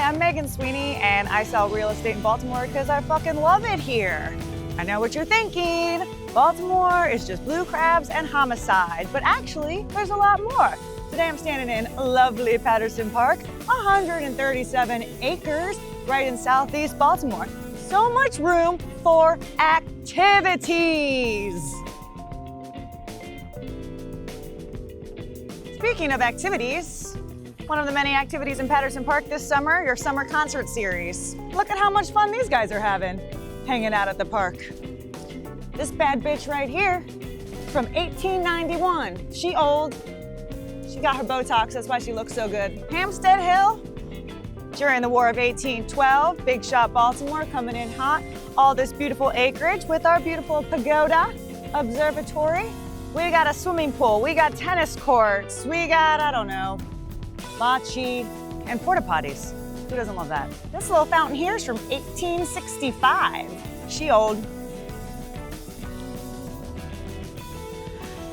I'm Megan Sweeney, and I sell real estate in Baltimore because I fucking love it here. I know what you're thinking. Baltimore is just blue crabs and homicide, but actually, there's a lot more. Today I'm standing in lovely Patterson Park, 137 acres right in southeast Baltimore. So much room for activities. Speaking of activities, one of the many activities in Patterson Park this summer, your summer concert series. Look at how much fun these guys are having, hanging out at the park. This bad bitch right here, from 1891. She old. She got her Botox, that's why she looks so good. Hampstead Hill, during the War of 1812, big shot Baltimore coming in hot. All this beautiful acreage with our beautiful pagoda observatory. We got a swimming pool, we got tennis courts, we got, I don't know, bocce, and porta potties. Who doesn't love that? This little fountain here is from 1865. She old.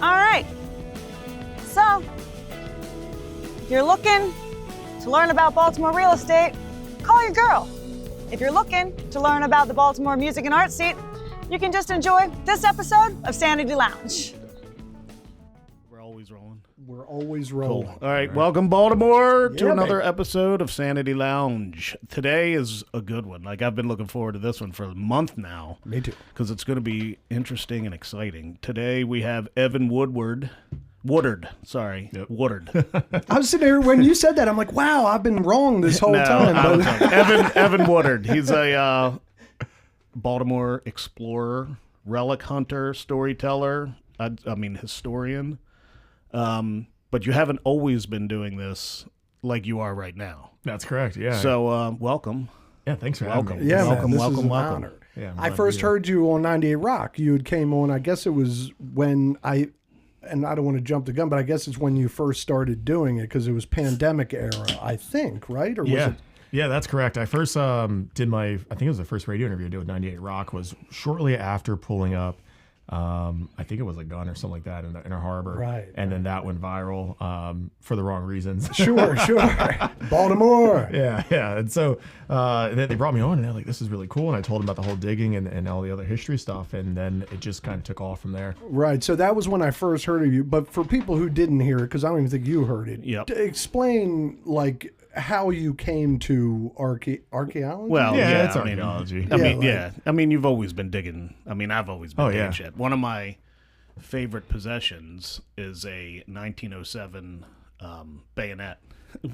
All right, so if you're looking to learn about Baltimore real estate, call your girl. If you're looking to learn about the Baltimore music and art scene, you can just enjoy this episode of Sanity Lounge. We're always rolling. Cool. All right, welcome Baltimore to another episode of Sanity Lounge. Today is a good one. Like, I've been looking forward to this one for a month now. Me too. Because it's going to be interesting and exciting. Today we have Evan Woodard. Woodard. I was sitting there when you said that. I'm like, wow, I've been wrong this whole time. Evan Woodard. He's a Baltimore explorer, relic hunter, storyteller. I mean, historian. But you haven't always been doing this like you are right now. That's correct. Yeah. So welcome. Yeah. Thanks for having me. Yeah, welcome. Honor. Yeah, I first heard you on 98 Rock. You had came on. I guess it was when I don't want to jump the gun, but I guess it's when you first started doing it because it was pandemic era. I think, right? Or was it? Yeah, that's correct. I first did I think it was the first radio interview I did with 98 Rock was shortly after pulling up. I think it was a gun or something like that in a harbor. Right. And then that went viral for the wrong reasons. Sure. Baltimore. Yeah. And so they brought me on and they're like, this is really cool. And I told them about the whole digging and all the other history stuff. And then it just kind of took off from there. Right. So that was when I first heard of you. But for people who didn't hear it, because I don't even think you heard it, explain like how you came to archaeology? Well, yeah, it's archaeology. I mean, you've always been digging. I mean, I've always been digging shit. One of my favorite possessions is a 1907 bayonet,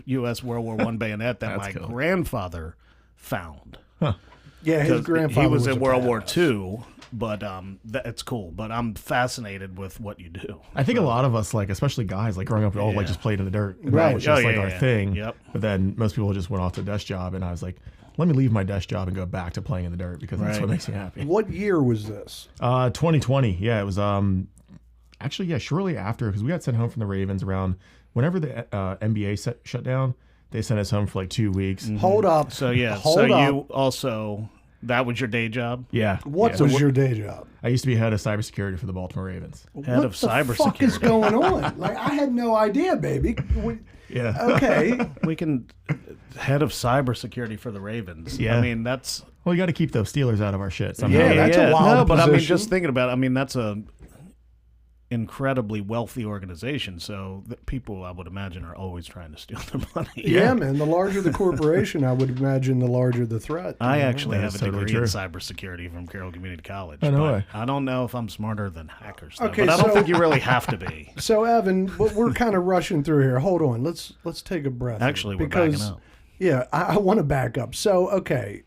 U.S. World War I bayonet that my grandfather found. Huh. Yeah, his grandfather he was in World War II, but it's cool. But I'm fascinated with what you do. I think a lot of us, like especially guys, like growing up, we all like just played in the dirt. And right. That was just our thing. Yep. But then most people just went off to a desk job, and I was like, let me leave my desk job and go back to playing in the dirt because that's what makes me happy. What year was this? 2020. Yeah, it was actually shortly after because we got sent home from the Ravens around whenever the NBA shut down. They sent us home for like 2 weeks. Mm-hmm. Hold up. So you also, that was your day job? Yeah. What was your day job? I used to be head of cybersecurity for the Baltimore Ravens. Head of cybersecurity. What the fuck is going on? Like, I had no idea, baby. Yeah. Okay. We can, head of cybersecurity for the Ravens. Yeah. I mean, that's... Well, you got to keep those Steelers out of our shit somehow. Yeah, that's a wild but position. I mean, just thinking about it, I mean, that's a incredibly wealthy organization, so the people I would imagine are always trying to steal their money. Yeah, man. The larger the corporation, I would imagine the larger the threat. I actually have a totally degree true. in cybersecurity from Carroll Community College. Oh, no way. I don't know if I'm smarter than hackers, though, Okay, but I don't so- think you really have to be. So, Evan, we're kind of rushing through here. Hold on. Let's take a breath. Actually, we're because, backing up. Yeah, I want to back up. So, okay,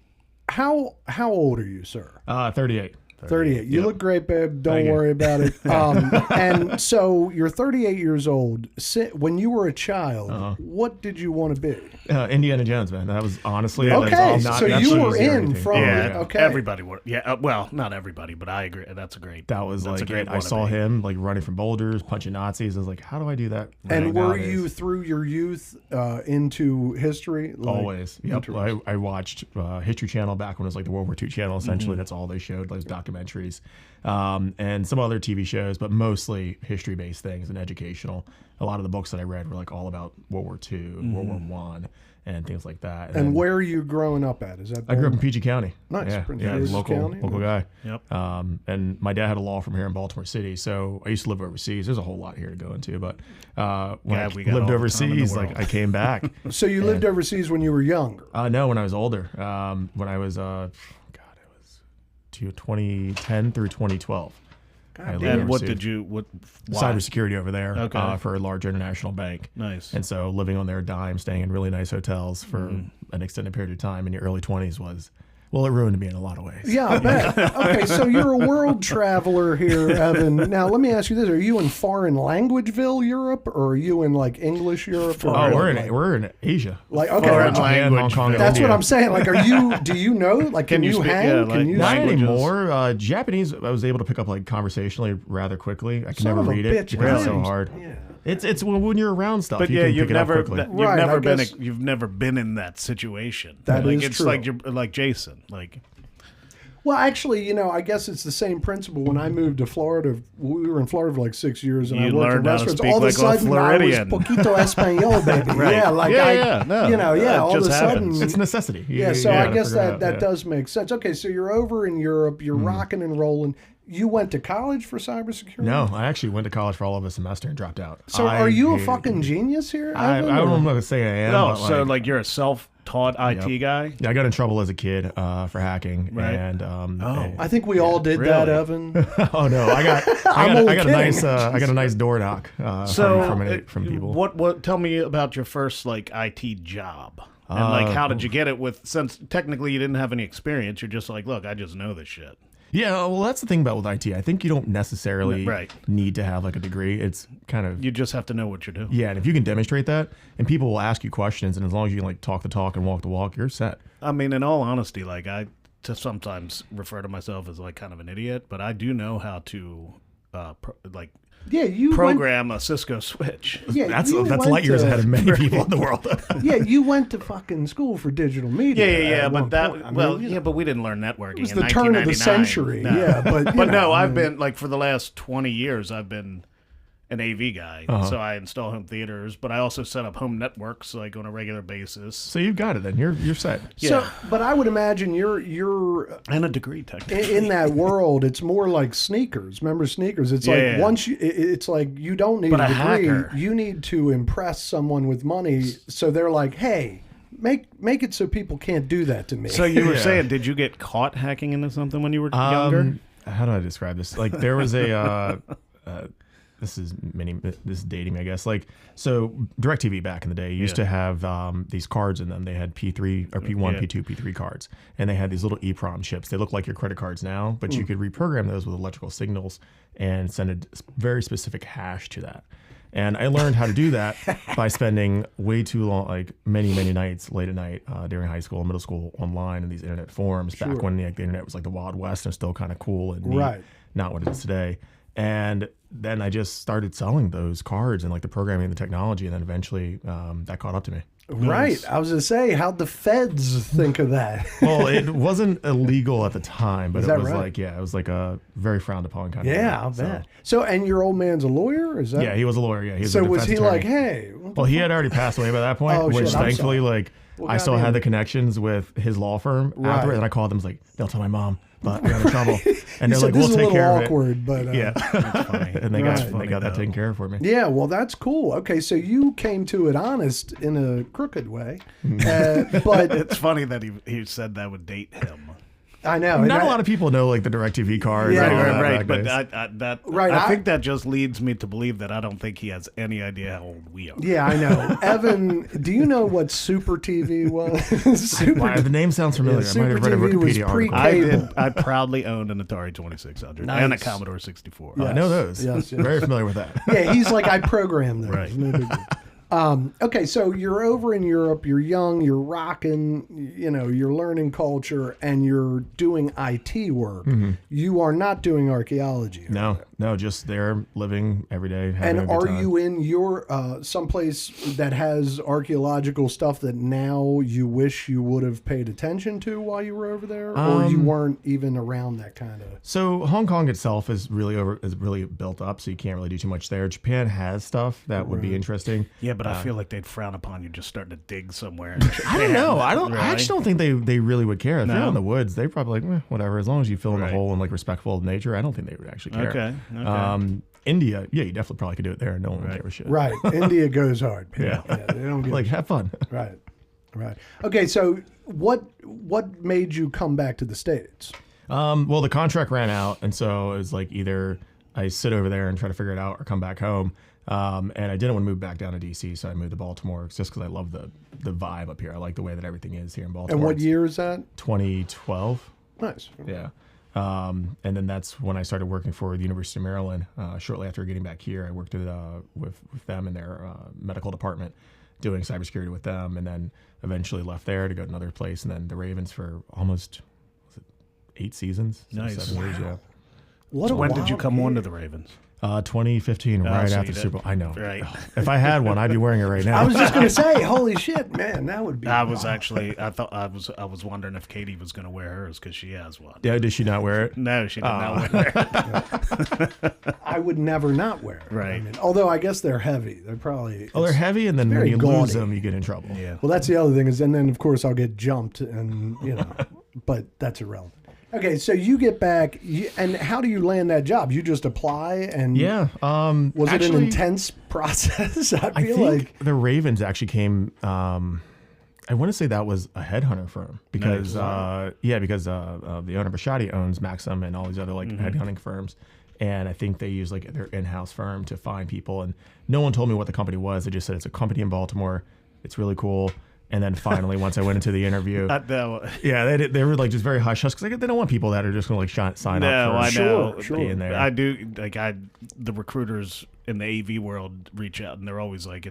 how old are you, sir? 38. 38. You look great, babe. Don't Thank you. worry about it. And so you're 38 years old. When you were a child, what did you want to be? Indiana Jones, man. That was honestly... Okay, not so you were in from... Yeah, okay. everybody would. Yeah, well, not everybody, but I agree. That's a great... That was that's like... a great I saw him like running from boulders, punching Nazis. I was like, how do I do that? And were nowadays? you, through your youth, into history? Like, Always. Yep. I watched History Channel back when it was like the World War II channel, essentially. That's all they showed, those documentaries. documentaries, and some other TV shows, but mostly history-based things and educational. A lot of the books that I read were like all about World War II and World War One and things like that. And where are you growing up at? Is that I grew up in PG County. Nice. Yeah, local guy. Yep. And my dad had a law firm here in Baltimore City, so I used to live overseas. There's a whole lot here to go into, but when I lived overseas, like I came back. So you lived overseas when you were younger? No, when I was older. When I was, it was 2010 through 2012. And what did you? Why? Cybersecurity over there for a large international bank. Nice. And so living on their dime, staying in really nice hotels for an extended period of time in your early 20s was, well, it ruined me in a lot of ways. Yeah, I bet. Okay, so you're a world traveler here, Evan. Now, let me ask you this. Are you in foreign languageville Europe, or are you in, like, English Europe? Oh, we're in Asia. Like, okay. Foreign Japan, Hong Kong, That's India. what I'm saying. Like, do you know? Like, can you speak- hang? yeah, Can like you Not languages? anymore. Japanese, I was able to pick up like conversationally rather quickly. I can Son never of a read it bitch, because it's so really? hard. Yeah. It's when you're around stuff. But you yeah, can you've pick it up never quickly. Right, you've never been in that situation. That like is it's true. like you're like Jason. Like Well, actually, I guess it's the same principle. When I moved to Florida, we were in Florida for like 6 years, and You I worked in learned how to restaurants. speak All of a like a sudden, I was Floridian. poquito español, baby. Right. Yeah, like It all of a just sudden, happens. It's necessity. yeah. So I guess that that does make sense. Okay, so you're over in Europe, you're rocking and rolling. You went to college for cybersecurity? No, I actually went to college for all of a semester and dropped out. So are you a fucking genius here, I Evan, don't or- know to say I am. no, but so like you're a self-taught IT guy. Yeah, I got in trouble as a kid for hacking, Right. and I think we all did that, really? Evan. oh no, I got only a nice door knock from people. What? Tell me about your first like IT job. And like, how did you get it? Since technically you didn't have any experience, you're just like, look, I just know this shit. Yeah, well, that's the thing about with IT. I think you don't necessarily need to have like a degree. It's kind of You just have to know what you're doing. yeah, and if you can demonstrate that, and people will ask you questions, and as long as you can like talk the talk and walk the walk, you're set. I mean, in all honesty, like I just sometimes refer to myself as like kind of an idiot, but I do know how to Yeah, you program a Cisco switch. Yeah, That's you light went years to- ahead of many people in the world. Yeah, you went to fucking school for digital media. Yeah, at one but that point. I mean, but we didn't learn networking. it was in the turn of the 1999. century. No. Yeah, but But no, I've been like for the last 20 years, I've been an AV guy. Uh-huh. So I install home theaters, but I also set up home networks like on a regular basis. So you've got it then. You're set. So, but I would imagine you're And a degree, technically. in that world. It's more like sneakers. Remember sneakers? It's like Yeah. once it's like you don't need But a a degree. hacker. You need to impress someone with money. So they're like, hey, make it so people can't do that to me. So you were Yeah. saying, did you get caught hacking into something when you were younger? How do I describe this? Like there was a this is dating, I guess. Like so, DirecTV back in the day used to have these cards in them. They had P3 or P1, P2, P3 cards, and they had these little EEPROM chips. They look like your credit cards now, but you could reprogram those with electrical signals and send a very specific hash to that. And I learned how to do that by spending way too long, like many nights, late at night during high school and middle school, online in these internet forums. Back when the internet was like the Wild West and still kind of cool and neat, Right. not what it is today. And then I just started selling those cards and like the programming and the technology, and then eventually that caught up to me. right. I was gonna say, how'd the feds think of that? Well, it wasn't illegal at the time, but Is it that was right? it was like a very frowned upon kind of Yeah, thing. I'll So- bet. So, and your old man's a lawyer? Is that? Yeah, he was a lawyer. Yeah, he was So a was defense he attorney. like, hey? what the Well, he had already passed away by that point, Oh, which shit, I'm thankfully, sorry. like, Well, I still goddamn. had the connections with his law firm Right. after it, and I called them, was like, they'll tell my mom, but we got in trouble. And He they're said, like, this we'll is a take little care awkward, of but it. Yeah. That's funny. And they Right. got that taken care of for me. yeah, well, that's cool. Okay, so you came to it honest in a crooked way, but It's funny that he said that would date him. I know Not a lot of people know, like, the DirecTV cards. Yeah, and all Right, that but nowadays. I think that just leads me to believe that I don't think he has any idea how old we are. Yeah, I know. Evan, do you know what Super TV was? Super, Wow, the name sounds familiar. Yeah, I might have read a Super TV was Wikipedia article. pre-cable. I proudly owned an Atari 2600 and a Nice. Commodore 64. Yeah. I know those. Yes, yes. Very familiar with that. Yeah, he's like, I programmed them. Right. No big deal. Okay, so you're over in Europe, you're young, you're rocking, you're learning culture, and you're doing IT work. You are not doing archaeology. No, No, just there living every day. And are you in your someplace that has archaeological stuff that now you wish you would have paid attention to while you were over there, or you weren't even around that kind of? So Hong Kong itself is really built up, so you can't really do too much there. Japan has stuff that would be interesting. Yeah, but I feel like they'd frown upon you just starting to dig somewhere. I don't know. I actually don't think they really would care. If they're in the woods, they probably like whatever. As long as you fill in the hole and like respectful of nature, I don't think they would actually care. Okay. India, yeah, you definitely probably could do it there. No one would give a shit. Right. India goes hard. Yeah. They don't give like have fun. Right. Okay, so what made you come back to the States? Well, the contract ran out, and so it was like either I sit over there and try to figure it out or come back home. And I didn't want to move back down to DC, so I moved to Baltimore just because I love the vibe up here. I like the way that everything is here in Baltimore. And what year is that? 2012. Nice. Yeah. And then that's when I started working for the University of Maryland. Shortly after getting back here, I worked with them in their medical department, doing cybersecurity with them, and then eventually left there to go to another place, and then the Ravens for almost 8 seasons. Nice. 7 years, yeah. When did you come on to the Ravens? 2015, right so after the Super Bowl. I know. Right. If I had one, I'd be wearing it right now. I was just going to say, holy shit, man, that would be. I was wondering if Katie was going to wear hers because she has one. Yeah, did she not wear it? No, she did not wear it. I would never not wear it. Right. I mean, although I guess they're heavy. They're probably. Oh, they're heavy, and then when you lose them, you get in trouble. Yeah. Well, that's the other thing and then of course I'll get jumped, and but that's irrelevant. Okay, so you get back, and how do you land that job? You just apply, and yeah. Was it an intense process? I feel like the Ravens actually came. I want to say that was a headhunter firm because the owner Bashadi owns Maxim and all these other headhunting firms, and I think they use like their in-house firm to find people. And no one told me what the company was. They just said it's a company in Baltimore. It's really cool. And then finally, once I went into the interview, they were like just very hush hush because they don't want people that are just going to like sign up for being there. I do the recruiters in the AV world reach out and they're always like,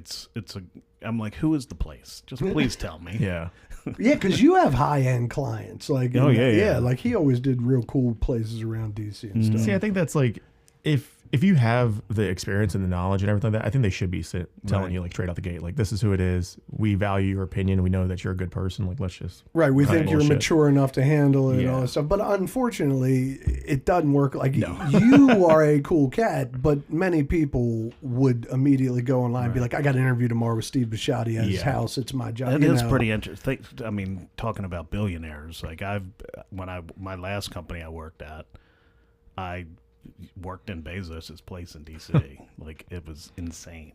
I'm like, who is the place? Just please tell me. Yeah, because you have high end clients like like he always did real cool places around DC and stuff. See, I think that's like if you have the experience and the knowledge and everything like that, I think they should be telling you like straight out the gate, like this is who it is. We value your opinion. We know that you're a good person. Like let's just we think you're mature enough to handle it and all that stuff. But unfortunately, it doesn't work. Like you are a cool cat, but many people would immediately go online and be like, I got an interview tomorrow with Steve Bashadi at his house. It's my job. It is pretty interesting. I mean, talking about billionaires, like my last company I worked at, I worked in Bezos' place in DC. Like it was insane.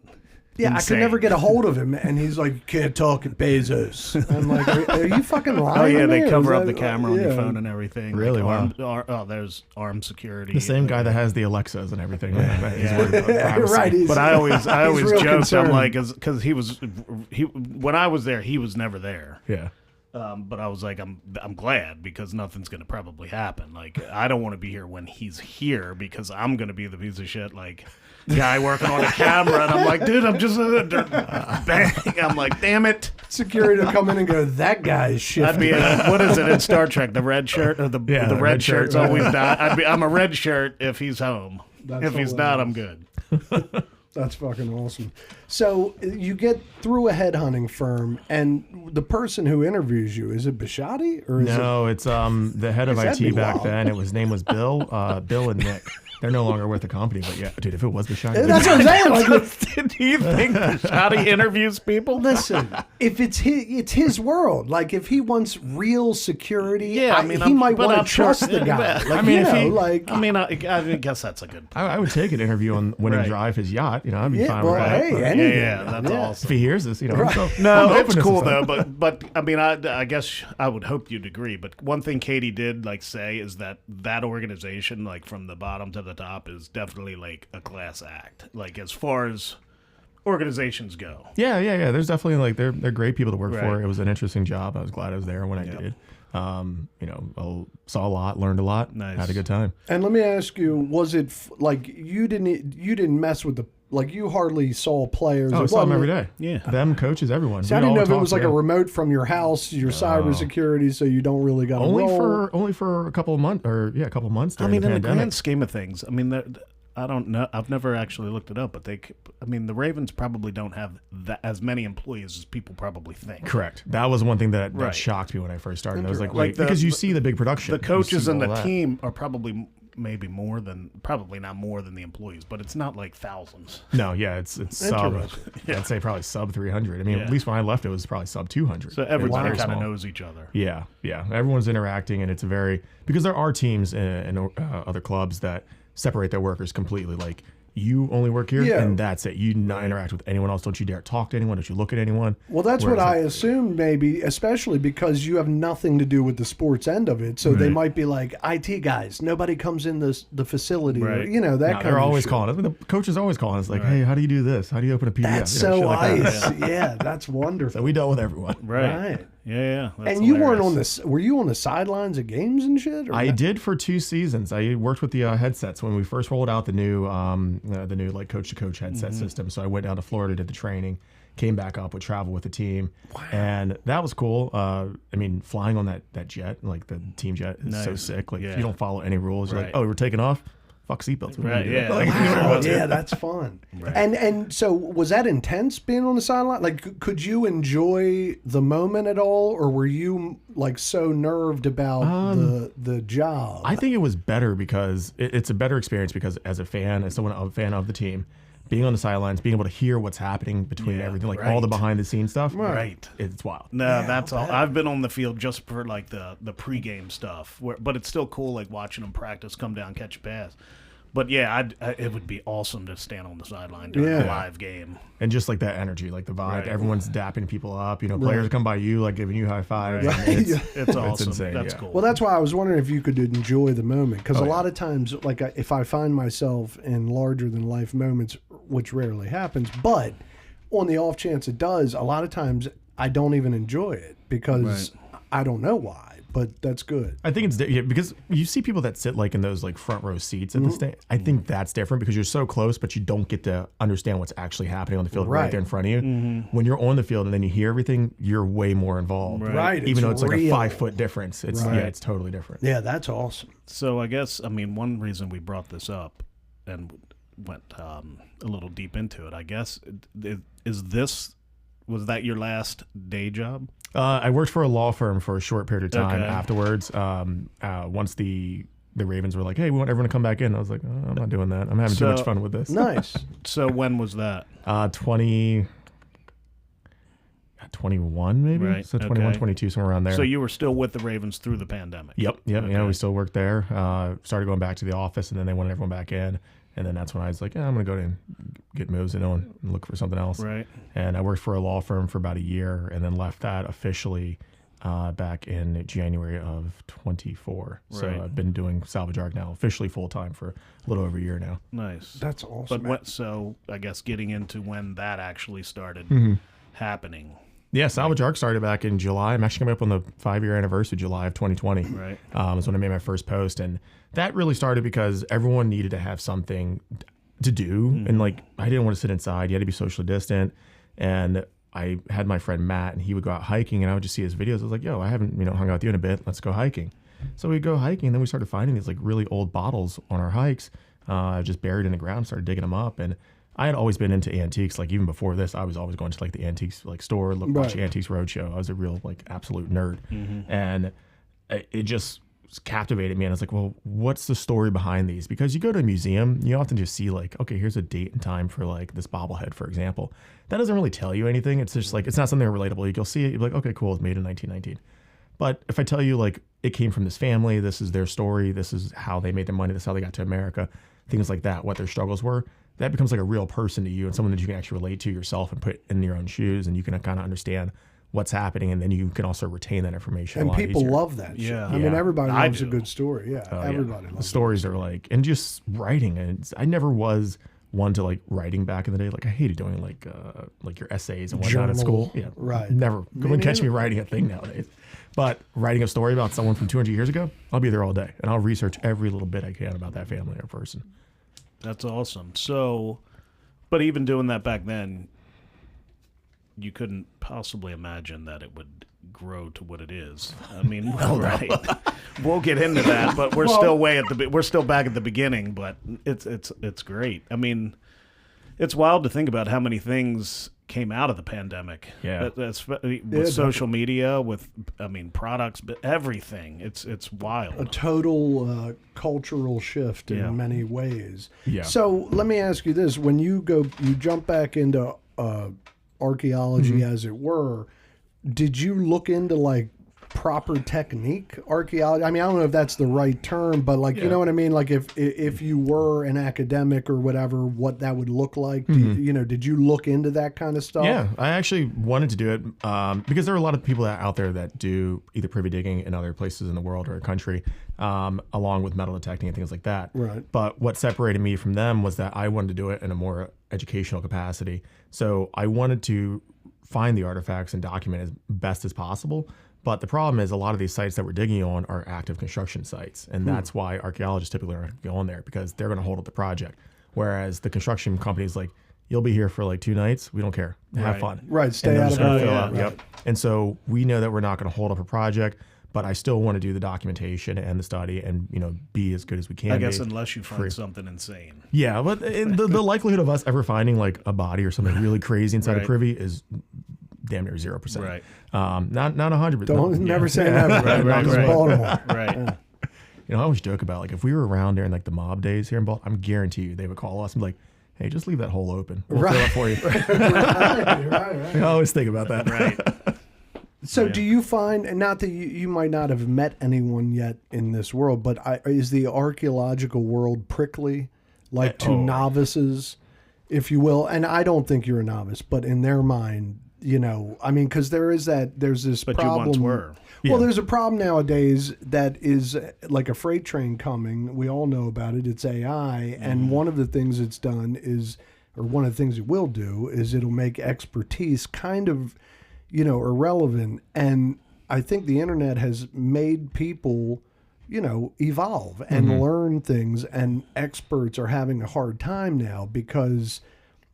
Yeah, I could never get a hold of him, and he's like, "Can't talk at Bezos." I'm like, "Are you fucking lying?" Oh yeah, they me? cover up the camera on your phone and everything. Really? Like there's armed security. The same guy that has the Alexas and everything. He's worried about privacy. Right. But I always joked. Concerned. I'm like, because he when I was there, he was never there. Yeah. But I was like, I'm glad because nothing's going to probably happen. Like, I don't want to be here when he's here because I'm going to be the piece of shit, like, guy working on a camera. And I'm like, dude, I'm just bang. I'm like, damn it. Security will come in and go, that guy's shit. I'd be what is it in Star Trek? The red shirt or the red shirt's always not. I'm a red shirt if he's home. If he's not, I'm good. That's fucking awesome. So you get through a headhunting firm, and the person who interviews you, is it Bashadi or is it's the head of IT back then. His name was Bill and Nick. They're no longer with the company, but yeah, dude, if it was Bashadi, that's what I'm saying. Like, do you think Bashadi interviews people? Listen, if it's his world. Like if he wants real security, he might want to trust the guy. Like, I guess that's a good point. I would take an interview on when he drive his yacht. I'd be fine with that. Hey, that's awesome. If he hears this, No, it's cool though. But I mean, I guess I would hope you'd agree. But one thing Katie did say is that organization, like from the bottom to the top, is definitely like a class act. Like as far as organizations go. Yeah. There's definitely they're great people to work for. It was an interesting job. I was glad I was there when I did. I saw a lot, learned a lot, had a good time. And let me ask you, was it like you didn't mess with you hardly saw players? Oh, I saw them every day. Yeah. Them, coaches, everyone. So I didn't know if it was like a remote from your house, your cybersecurity, so you don't really got only for a couple of months, a couple of months. I mean, in the grand scheme of things, I mean, I don't know. I've never actually looked it up, but the Ravens probably don't have as many employees as people probably think. Correct. That was one thing that shocked me when I first started. I was like, because you see the big production. The coaches and the team are probably probably not more than the employees, but it's not like thousands. No, yeah, it's sub. Yeah. I'd say probably sub 300. I mean, at least when I left, it was probably sub 200. So everybody kind of knows each other. Yeah. Everyone's interacting, and it's because there are teams and other clubs that separate their workers completely. Like, you only work here, and that's it. You not interact with anyone else. Don't you dare talk to anyone. Don't you look at anyone. Well, that's what I assumed, maybe, especially because you have nothing to do with the sports end of it. So they might be like, IT guys, nobody comes in the facility. Right. Or, that kind they're of always shit. calling us. The coach is always calling us like, hey, how do you do this? How do you open a PDF? That's so nice. Yeah, that's wonderful. So we dealt with everyone. Right. Yeah. And you weren't were you on the sidelines of games and shit? I did for 2 seasons. I worked with the headsets when we first rolled out the new like coach to coach headset system. So I went down to Florida, did the training, came back up, would travel with the team. Wow. And that was cool. Flying on that jet, like the team jet, is so sick. Like if you don't follow any rules, you're like, oh, we're taking off. Fuck seatbelts. Right, yeah. Wow, yeah, that's fun. Right. And so was that intense being on the sideline? Like, could you enjoy the moment at all, or were you like so nerved about the job? I think it was better because it's a better experience because as a fan of the team, being on the sidelines, being able to hear what's happening between everything, like all the behind the scenes stuff. Right. It's wild. No, that's all. I've been on the field just for like the pregame stuff, but it's still cool like watching them practice, come down, catch a pass. But yeah, it would be awesome to stand on the sideline during a live game. And just like that energy, like the vibe, everyone's dapping people up. Players come by you, like giving you high fives. Right. It's awesome. It's insane. That's cool. Well, that's why I was wondering if you could enjoy the moment. Because a lot of times, like if I find myself in larger than life moments, which rarely happens, but on the off chance it does, a lot of times I don't even enjoy it because I don't know why. But that's good. I think it's because you see people that sit like in those like front row seats at the stage. I think that's different because you're so close, but you don't get to understand what's actually happening on the field right there in front of you. When you're on the field and then you hear everything, you're way more involved. Right. Even though it's like a 5-foot difference. It's it's totally different. Yeah, that's awesome. So I guess one reason we brought this up and went a little deep into it, I guess, was that your last day job? I worked for a law firm for a short period of time afterwards. Once the Ravens were like, hey, we want everyone to come back in. I was like, oh, I'm not doing that. I'm having too much fun with this. Nice. So when was that? 21 maybe? Right. So 21, 22, somewhere around there. So you were still with the Ravens through the pandemic? Yep. Okay. We still worked there. Started going back to the office, and then they wanted everyone back in. And then that's when I was like, I'm going to go and get moves and look for something else. Right. And I worked for a law firm for about a year and then left that officially back in January of 24. Right. So I've been doing Salvage Arc now officially full-time for a little over a year now. Nice. That's awesome. But so I guess getting into when that actually started happening. Yeah, Salvage Arc started back in July. I'm actually coming up on the 5-year anniversary, July of 2020. Right. Is when I made my first post. And that really started because everyone needed to have something to do. And like, I didn't want to sit inside. You had to be socially distant. And I had my friend Matt, and he would go out hiking, and I would just see his videos. I was like, yo, I haven't hung out with you in a bit. Let's go hiking. So we'd go hiking, and then we started finding these like really old bottles on our hikes, just buried in the ground, started digging them up. And I had always been into antiques. Like even before this, I was always going to like the antiques like store, watching Antiques Roadshow. I was a real like absolute nerd, and it just captivated me. And I was like, well, what's the story behind these? Because you go to a museum, you often just see like, okay, here's a date and time for like this bobblehead, for example. That doesn't really tell you anything. It's just like, it's not something relatable. You'll see it, you'll be like, okay, cool, it's made in 1919. But if I tell you like it came from this family, this is their story, this is how they made their money, this is how they got to America, things like that, what their struggles were, that becomes like a real person to you and someone that you can actually relate to yourself and put in your own shoes, and you can kind of understand what's happening, and then you can also retain that information. And a lot people easier. love that shit. I mean, everybody loves a good story. Yeah, everybody loves the stories are like, and just writing. And I never was one to like writing back in the day. Like I hated doing like your essays and whatnot at school. Yeah, right. Never wouldn't catch me writing a thing nowadays. But writing a story about someone from 200 years ago, I'll be there all day, and I'll research every little bit I can about that family or person. That's awesome. So, but even doing that back then, you couldn't possibly imagine that it would grow to what it is. I mean, right. We'll get into that, but we're still we're still back at the beginning, but it's great. I mean, it's wild to think about how many things came out of the pandemic. Yeah. With social media, with, products, but everything. It's wild. A total cultural shift in many ways. Yeah. So let me ask you this. When you jump back into archaeology, as it were, did you look into like proper technique archaeology? I mean, I don't know if that's the right term, but like, you know what I mean? Like if you were an academic or whatever, what that would look like, did you look into that kind of stuff? Yeah, I actually wanted to do it because there are a lot of people out there that do either privy digging in other places in the world or a country, along with metal detecting and things like that. Right. But what separated me from them was that I wanted to do it in a more educational capacity. So I wanted to find the artifacts and document as best as possible. But the problem is a lot of these sites that we're digging on are active construction sites. And that's why archaeologists typically aren't going there, because they're going to hold up the project. Whereas the construction company's like, you'll be here for like 2 nights. We don't care. Have fun. Right. Stay out of it. Yep. And so we know that we're not going to hold up a project, but I still want to do the documentation and the study and, be as good as we can. I guess unless you find something insane. Yeah. But the likelihood of us ever finding like a body or something really crazy inside a privy is damn near 0%. Right. Not 100%. Don't never say never. Right. Baltimore. Right. I always joke about like if we were around during like the mob days here in Baltimore, I'm guarantee you they would call us and be like, hey, just leave that hole open. We'll fill it for you. Right. I always think about that. Right. So do you find, and not that you might not have met anyone yet in this world, but is the archaeological world prickly, like to novices, if you will? And I don't think you're a novice, but in their mind, because there's this but problem. You once were. Well, there's a problem nowadays that is like a freight train coming. We all know about it. It's AI. And one of the things it's done is, or one of the things it will do is it'll make expertise kind of, irrelevant. And I think the internet has made people, evolve and learn things. And experts are having a hard time now because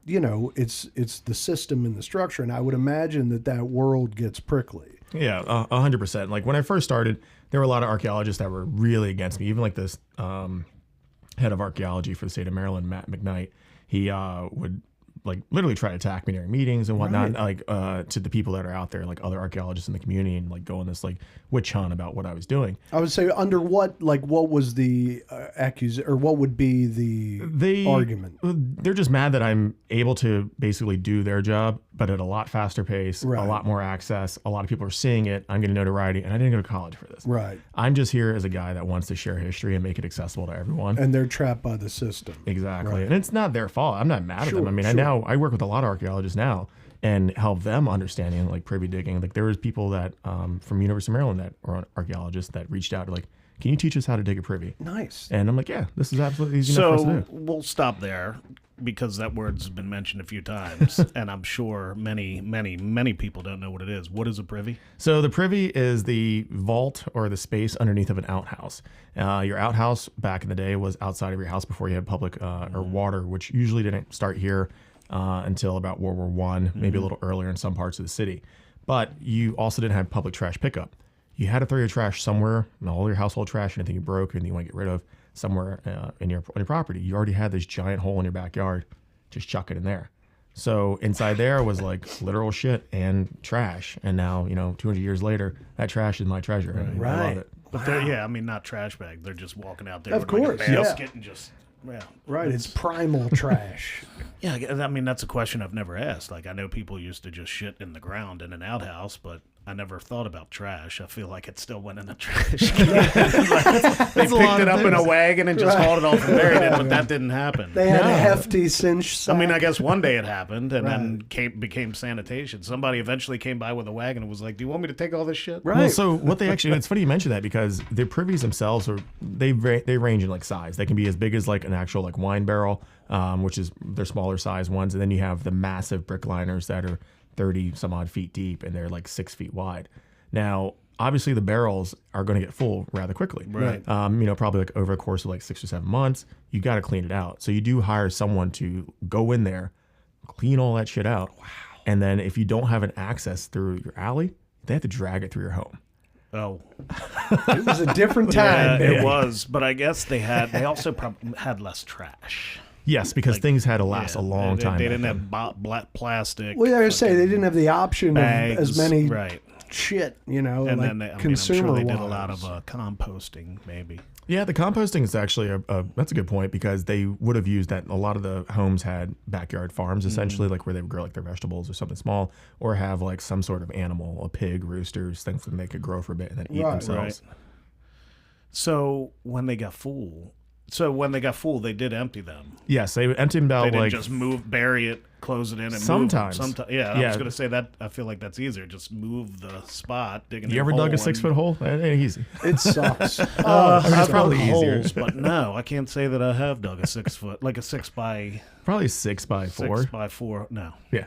it's the system and the structure. And I would imagine that world gets prickly. Yeah, 100%. Like when I first started, there were a lot of archaeologists that were really against me. Even like this head of archaeology for the state of Maryland, Matt McKnight, he would like literally try to attack me during meetings and whatnot, like to the people that are out there, like other archaeologists in the community, and like go on this like witch hunt about what I was doing. I would say under what was the accusation, or what would be the argument? They're just mad that I'm able to basically do their job, but at a lot faster pace, a lot more access. A lot of people are seeing it. I'm getting notoriety, and I didn't go to college for this. Right. I'm just here as a guy that wants to share history and make it accessible to everyone. And they're trapped by the system. Exactly. Right. And it's not their fault. I'm not mad at them. I mean, I work with a lot of archaeologists now and help them understanding like privy digging. Like there was people that from University of Maryland that are archaeologists that reached out to like, can you teach us how to dig a privy? Nice. And I'm like, yeah, this is absolutely easy enough for us to do. We'll stop there because that word's been mentioned a few times, and I'm sure many people don't know what it is. What is a privy? So the privy is the vault or the space underneath of an outhouse. Your outhouse back in the day was outside of your house before you had public or water, which usually didn't start here until about World War I, maybe a little earlier in some parts of the city. But you also didn't have public trash pickup. You had to throw your trash somewhere, and all your household trash, anything you broke and you want to get rid of, somewhere on your property. You already had this giant hole in your backyard. Just chuck it in there. So inside there was like literal shit and trash. And now, 200 years later, that trash is my treasure. And I love it. But they're, not trash bags. They're just walking out there of with course, like a basket and just... Yeah, right. It's primal trash. Yeah, I mean, that's a question I've never asked. Like, I know people used to just shit in the ground in an outhouse, but I never thought about trash. I feel like it still went in the trash can. They picked it up in a wagon and just hauled it off and buried it, but that didn't happen. They had a hefty cinch sack. I mean, I guess one day it happened and then became sanitation. Somebody eventually came by with a wagon and was like, do you want me to take all this shit? Right. Well, so what they actually, it's funny you mention that because the privies themselves they range in like size. They can be as big as like an actual like wine barrel, which is their smaller size ones. And then you have the massive brick liners that are 30 some odd feet deep and they're like 6 feet wide. Now, obviously the barrels are going to get full rather quickly. Right. Probably like over a course of like 6 or 7 months, you got to clean it out. So you do hire someone to go in there, clean all that shit out. Wow. And then if you don't have an access through your alley, they have to drag it through your home. Oh, It was a different time. yeah, baby. it was. But I guess they also had less trash. Yes, because things had to last a long time. They back didn't then. have black plastic. Well, I say they didn't have the option bags, of as many right. shit, you know, And like then I'm consumer sure they did a wise. lot of composting, maybe. Yeah, the composting is actually that's a good point, because they would have used that. A lot of the homes had backyard farms, essentially, like where they would grow like their vegetables or something small, or have like some sort of animal, a pig, roosters, things that they could grow for a bit and then eat themselves. Right. So when they got full, they did empty them. Yes, they emptied them out They didn't like just bury it, close it in, and sometimes. move them. Yeah, I was going to say that. I feel like that's easier. Just move the spot. Dig a new You ever hole dug a 6-foot hole? That ain't easy. It sucks. I mean, it's I've probably dug easier. holes, but no, I can't say that I have dug a 6 foot, like a 6 by Probably 6x4. 6 by 4. No, Yeah.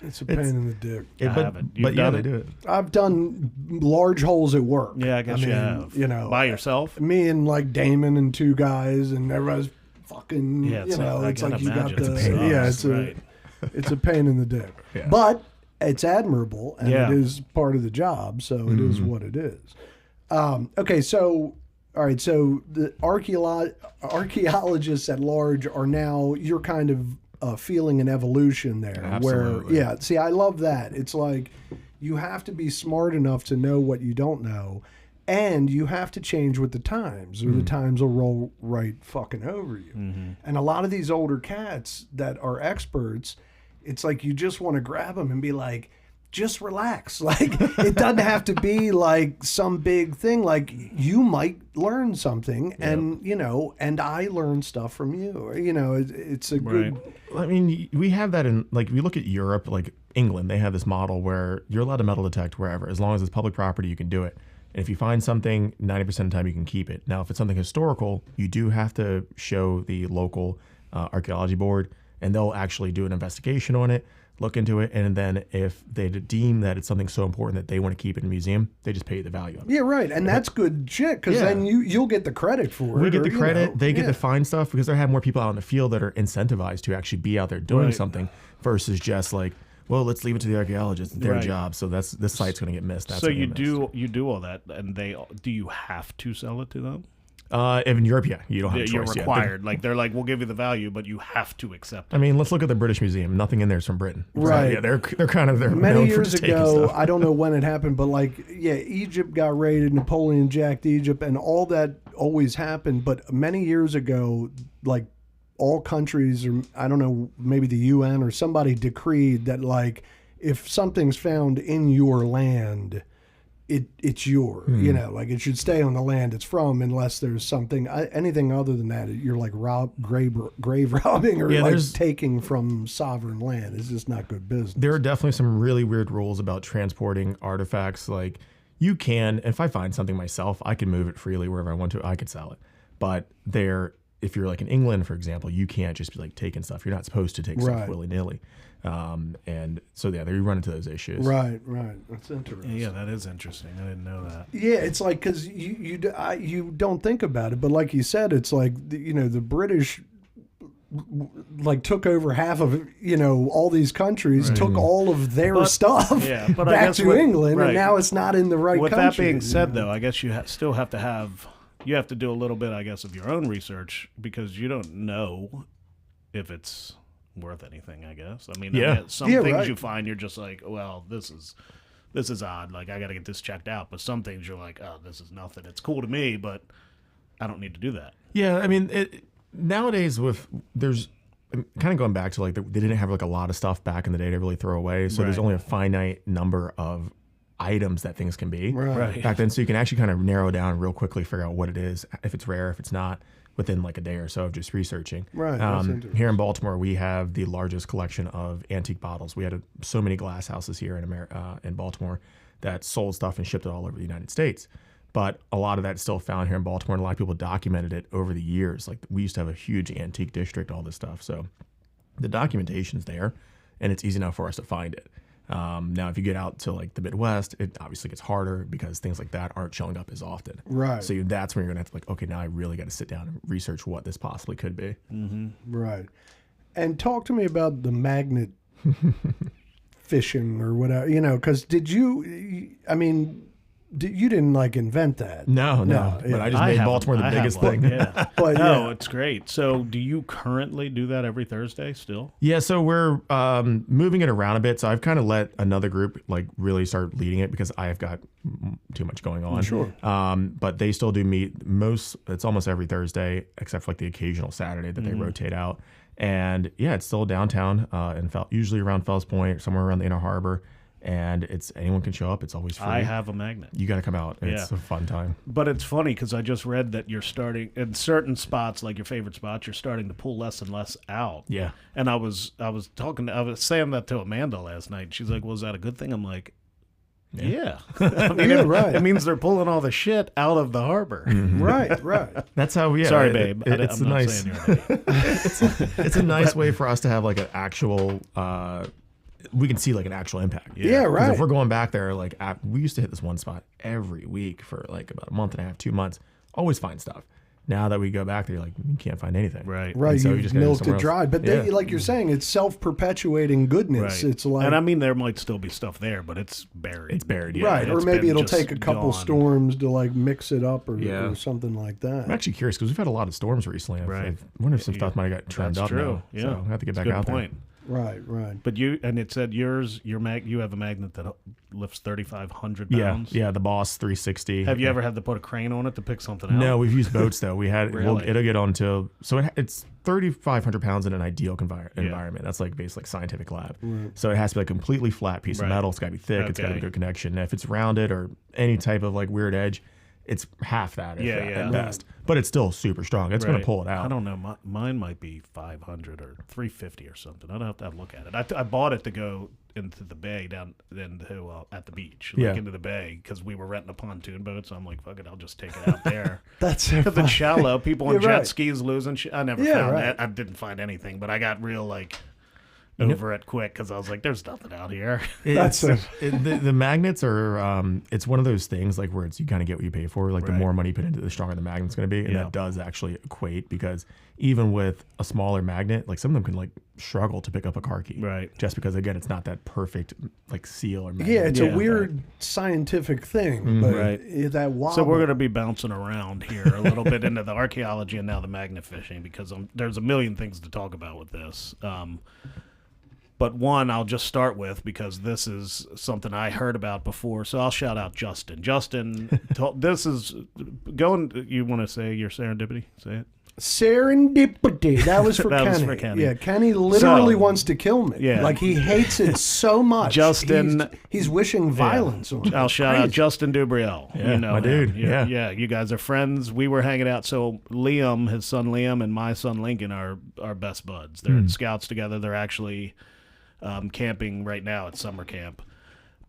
It's a pain in the dick. I haven't. You've But yeah, done they it? do it. I've done large holes at work. Yeah, I guess you have. You know, by yourself. me and like Damon and 2 guys, and everybody's fucking. Yeah, you know, I it's gotta like you got imagine. the It's a pain. yeah, it's Right. it's a pain in the dick. Yeah. But it's admirable, and Yeah. it is part of the job, so it is what it is. Okay, so all right, so the archaeologists at large are now, you're kind of feeling an evolution there. Absolutely. Where, yeah, see, I love that. It's like you have to be smart enough to know what you don't know, and you have to change with the times, or the times will roll right fucking over you. And a lot of these older cats that are experts, it's like you just want to grab them and be like, just relax. Like, it doesn't have to be like some big thing. Like, you might learn something, and you know, and I learn stuff from you. Or, you know, it's a good. I mean, we have that in, like, we look at Europe, like England, they have this model where you're allowed to metal detect wherever. As long as it's public property, you can do it. And if you find something, 90% of the time you can keep it. Now, if it's something historical, you do have to show the local archaeology board, and they'll actually do an investigation on it, look into it, and then if they deem that it's something so important that they want to keep it in a museum, they just pay you the value of it. Yeah, right, and that's good shit, because then you'll get the credit for it. We get the or, credit, you know, they get to find stuff, because they have more people out in the field that are incentivized to actually be out there doing something, versus just like, well, let's leave it to the archaeologists. It's their job, so this site's going to get missed. That's So gonna you get do all that, and do you have to sell it to them? In Europe, yeah, you don't have a choice. You're Yeah. required. Like, they're like, we'll give you the value, but you have to accept it. I mean, let's look at the British Museum. Nothing in there is from Britain. Right. So, yeah, they're kind of Many known for years just taking ago, stuff. I don't know when it happened, but like, yeah, Egypt got raided, Napoleon jacked Egypt, and all that always happened. But many years ago, like, all countries, or I don't know, maybe the UN or somebody decreed that, like, if something's found in your land, it's yours. You know, like, it should stay on the land it's from, unless there's something, anything other than that, you're like grave robbing, or like taking from sovereign land. It's just not good business. There are definitely some really weird rules about transporting artifacts. Like, you can, if I find something myself, I can move it freely wherever I want to. I could sell it. But if you're like in England, for example, you can't just be like taking stuff. You're not supposed to take stuff willy-nilly. And so, yeah, they run into those issues. Right. That's interesting. Yeah, that is interesting. I didn't know that. Yeah, it's like, because you don't think about it, but like you said, it's like, you know, the British like took over half of, you know, all these countries, took all of their stuff but I back guess to England, and now it's not in the right with country. With that being said, though, I guess you still have to have, you have to do a little bit, I guess, of your own research, because you don't know if it's worth anything, I guess. I mean, some things you find, you're just like, well, this is odd. Like, I got to get this checked out. But some things you're like, oh, this is nothing. It's cool to me, but I don't need to do that. Yeah, I mean, nowadays there's kind of going back to, like, they didn't have like a lot of stuff back in the day to really throw away. So there's only a finite number of items that things can be back then. So you can actually kind of narrow down real quickly, figure out what it is, if it's rare, if it's not, within like a day or so of just researching. Here in Baltimore, we have the largest collection of antique bottles. We had so many glass houses here in Baltimore that sold stuff and shipped it all over the United States. But a lot of that's still found here in Baltimore, and a lot of people documented it over the years. Like, we used to have a huge antique district, all this stuff. So the documentation's there, and it's easy enough for us to find it. Now, if you get out to like the Midwest, it obviously gets harder, because things like that aren't showing up as often. Right. So that's when you're going to have to, like, okay, now I really got to sit down and research what this possibly could be. Right. And talk to me about the magnet fishing or whatever, because you didn't like invent that. No. But I just made Baltimore the biggest thing. Yeah. But it's great. So do you currently do that every Thursday still? Yeah, so we're moving it around a bit. So I've kind of let another group like really start leading it because I've got too much going on. Sure. But they still do meet it's almost every Thursday, except for like the occasional Saturday that they rotate out. And yeah, it's still downtown and usually around Fells Point, somewhere around the Inner Harbor. And anyone can show up. It's always free. I have a magnet. You got to come out. It's a fun time. But it's funny because I just read that you're starting in certain spots, like your favorite spots, you're starting to pull less and less out. Yeah. And I was saying that to Amanda last night. She's like, "Well, is that a good thing?" I'm like, "Yeah." I mean, right. It means they're pulling all the shit out of the harbor. Mm-hmm. Right. That's how we. Sorry, babe. It's I'm a not nice. saying you're a babe. It's a nice way for us to have like an actual. We can see like an actual impact. Yeah, right. If we're going back there, like we used to hit this one spot every week for like about a month and a half, 2 months. Always find stuff. Now that we go back there, like you can't find anything. Right. Right. So you just gotta go milked it somewhere dry. else. But they, like you're saying, it's self-perpetuating goodness. Right. It's like, and I mean, there might still be stuff there, but it's buried. It's buried. Yeah. right. Or It's maybe been it'll just take a couple gone. storms to like mix it up or something like that. I'm actually curious because we've had a lot of storms recently. I wonder if some stuff might have got trimmed That's up true. now. Yeah. So I have to get back Good out point. there. Right. But you said you have a magnet that lifts 3,500 pounds. Yeah. The Boss 360. Have you ever had to put a crane on it to pick something out? No, we've used boats though. We had Really? it'll get onto it's 3,500 pounds in an ideal environment. That's like basically like scientific lab. Right. So it has to be a completely flat piece of metal. It's got to be thick. It's got to be good connection. And if it's rounded or any type of like weird edge, it's half that at best. But it's still super strong. It's going to pull it out. I don't know. Mine might be 500 or 350 or something. I don't have to look at it. I bought it to go into the bay down into at the beach, into the bay, because we were renting a pontoon boat. So I'm like, fuck it, I'll just take it out there. That's because it's shallow. People on jet skis losing shit. I never found right. that. I didn't find anything, but I got real like over it quick because I was like, there's nothing out here. The magnets are it's one of those things like where you kind of get what you pay for. Like the more money you put into it, the stronger the magnet's going to be, and that does actually equate because even with a smaller magnet, like some of them can like struggle to pick up a car key, right? Just because again, it's not that perfect like seal or magnet. Yeah, it's a weird scientific thing, but that wobble. So we're going to be bouncing around here a little bit into the archaeology and now the magnet fishing because there's a million things to talk about with this. But one I'll just start with because this is something I heard about before. So I'll shout out Justin. Justin, this is going. You want to say your serendipity? Say it. Serendipity. That was for That Kenny. was for Kenny. Yeah, Kenny literally wants to kill me. Yeah. Like he hates it so much. Justin, he's wishing violence on me. I'll shout out Justin Dubriel. Yeah, you know my him. dude. Yeah. You guys are friends. We were hanging out. So Liam, his son Liam, and my son Lincoln are best buds. They're in scouts together. They're actually camping right now at summer camp.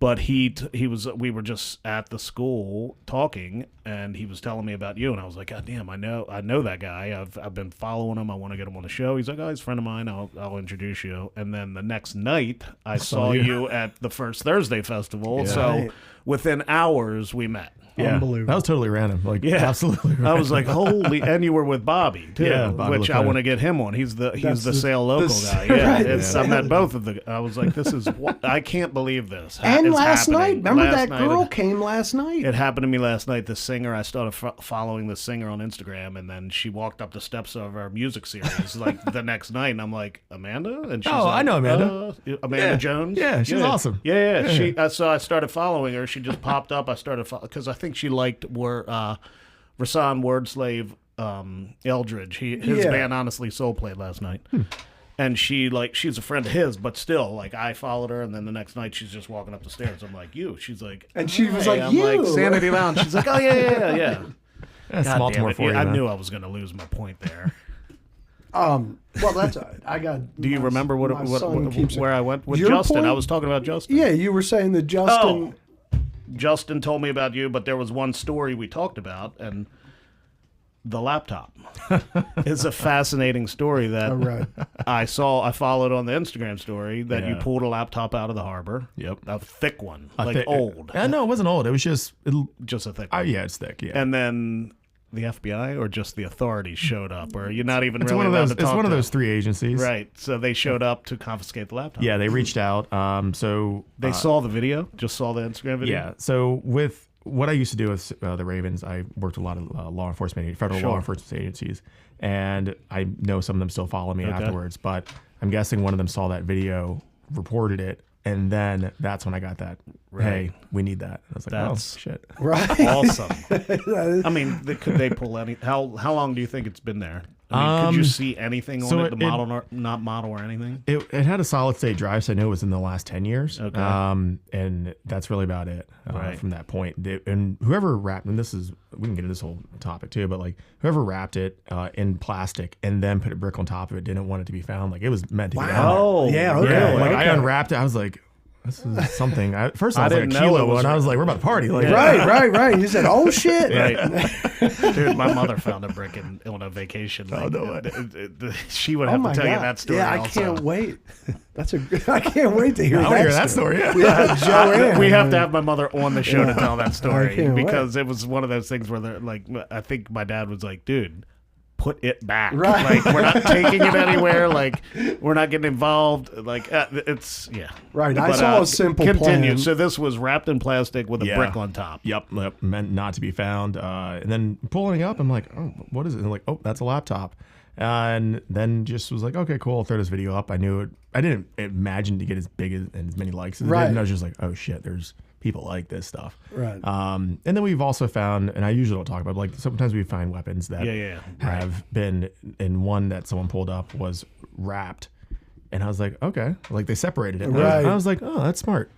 But we were just at the school talking, and he was telling me about you, and I was like, God damn, I know that guy. I've been following him. I want to get him on the show. He's like, oh, he's a friend of mine. I'll introduce you. And then the next night, I saw you at the First Thursday Festival. Yeah. So within hours, we met. Yeah, Unbelievable. that was totally random. Like, absolutely. Random. I was like, holy! And you were with Bobby too, Bobby which I Lefebvre. want to get him on. He's the Sail the- Local guy. Yeah, right. I met both of the. I was like, this is what I can't believe this. And It's last night, happening. remember Last that night, girl came last night. It happened to me last night. The singer, I started following the singer on Instagram, and then she walked up the steps of our music series like the next night, and I'm like, Amanda, and she's like, I know Amanda. Amanda Jones. Yeah, she's awesome. Yeah. She. So I started following her. She just popped up. I started because I think she liked Rasan Wordslave Eldridge. His band Honestly Soul played last night. And she's a friend of his, but still, like, I followed her, and then the next night she's just walking up the stairs. I'm like, you. She's like, And she was like, I'm you. like, Sanity Lounge. She's like, oh, yeah. That's God Baltimore damn it. for you. I man. knew I was going to lose my point there. Well, that's all right. I got. Do you remember where I went with Your Justin? point? I was talking about Justin. Yeah, you were saying that Justin. Justin told me about you, but there was one story we talked about, and the laptop is a fascinating story that I followed on the Instagram story that you pulled a laptop out of the harbor. Yep. A thick one, Old. old. No, it wasn't old. It was just Just a thick one. yeah, it's thick. Yeah. And then the FBI or just the authorities showed up, or you're not even It's really one of allowed those. to It's talk one of to those 3 agencies. Right. So they showed up to confiscate the laptop. Yeah, they reached out. So They saw the video, just saw the Instagram video. yeah. So with what I used to do with the Ravens, I worked with a lot of law enforcement, federal law enforcement agencies, and I know some of them still follow me afterwards. But I'm guessing one of them saw that video, reported it, and then that's when I got that. Hey, we need that. I was like, That's oh shit. Right. Awesome. I mean, could they pull any? How long do you think it's been there? I mean, could you see anything on it? The model, not model or anything? It had a solid state drive, so I know it was in the last 10 years. Okay. And that's really about it from that point. And whoever wrapped, and we can get into this whole topic too, but like whoever wrapped it in plastic and then put a brick on top of it didn't want it to be found. Like it was meant to be found. Oh, yeah. really? Okay. Like I unwrapped it. I was like, this is something. First I was like a didn't know kilo it was one. I was like, we're about to party. Like, Right. You said, oh shit. Right. Dude, my mother found a brick on a vacation. Like, she would have to tell you that story. Yeah, I can't wait. I can't wait to hear I want to hear that story. Yeah, Joanne. We have to have my mother on the show to tell that I story can't because it was one of those things where they're like, I think my dad was like, dude, put it back. Right. Like we're not taking it anywhere. Like we're not getting involved. Like it's Right. I But, saw a simple continue. plan. So this was wrapped in plastic with a brick on top. Yep, meant not to be found. And then pulling it up, I'm like, oh, what is it? And like, oh, that's a laptop. And then just was like, okay, cool. I'll throw this video up. I knew it. I didn't imagine to get as big and as many likes as it did. And I was just like, oh shit, there's people like this stuff. Right. And then we've also found, and I usually don't talk about it, but like sometimes we find weapons that have been, and one that someone pulled up was wrapped. And I was like, okay. Like they separated it. Right. I was like, oh, that's smart.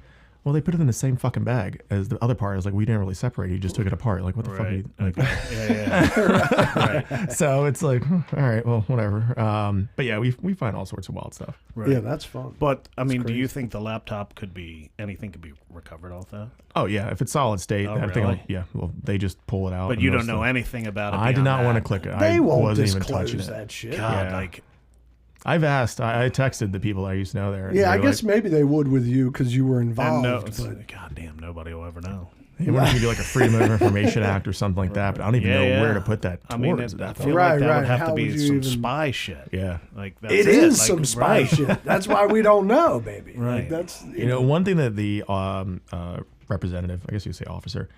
Well, they put it in the same fucking bag as the other part. I was like, we didn't really separate it. You just took it apart. Like, what the fuck are you like? Right. So it's like, all right, well, whatever. But yeah, we find all sorts of wild stuff. Right. Yeah, that's fun. But I mean, do you think the laptop anything could be recovered off that? Oh yeah, if it's solid state, I think really? well, they just pull it out. But you don't know anything about it. I did not want to click it. They I won't wasn't even disclose touching that it. shit. God, Yeah. like I've asked. I texted the people I used to know there. Yeah, I guess maybe they would with you because you were and involved. God damn, nobody will ever know. They want to do like a Freedom of Information Act or something like that, but I don't even know where to put that. I mean, towards I that. feel like that would have to be some spy shit. Yeah. Like that's It is like, some spy shit. That's why we don't know, baby. Right. Like, that's One thing that the representative, I guess you could say officer,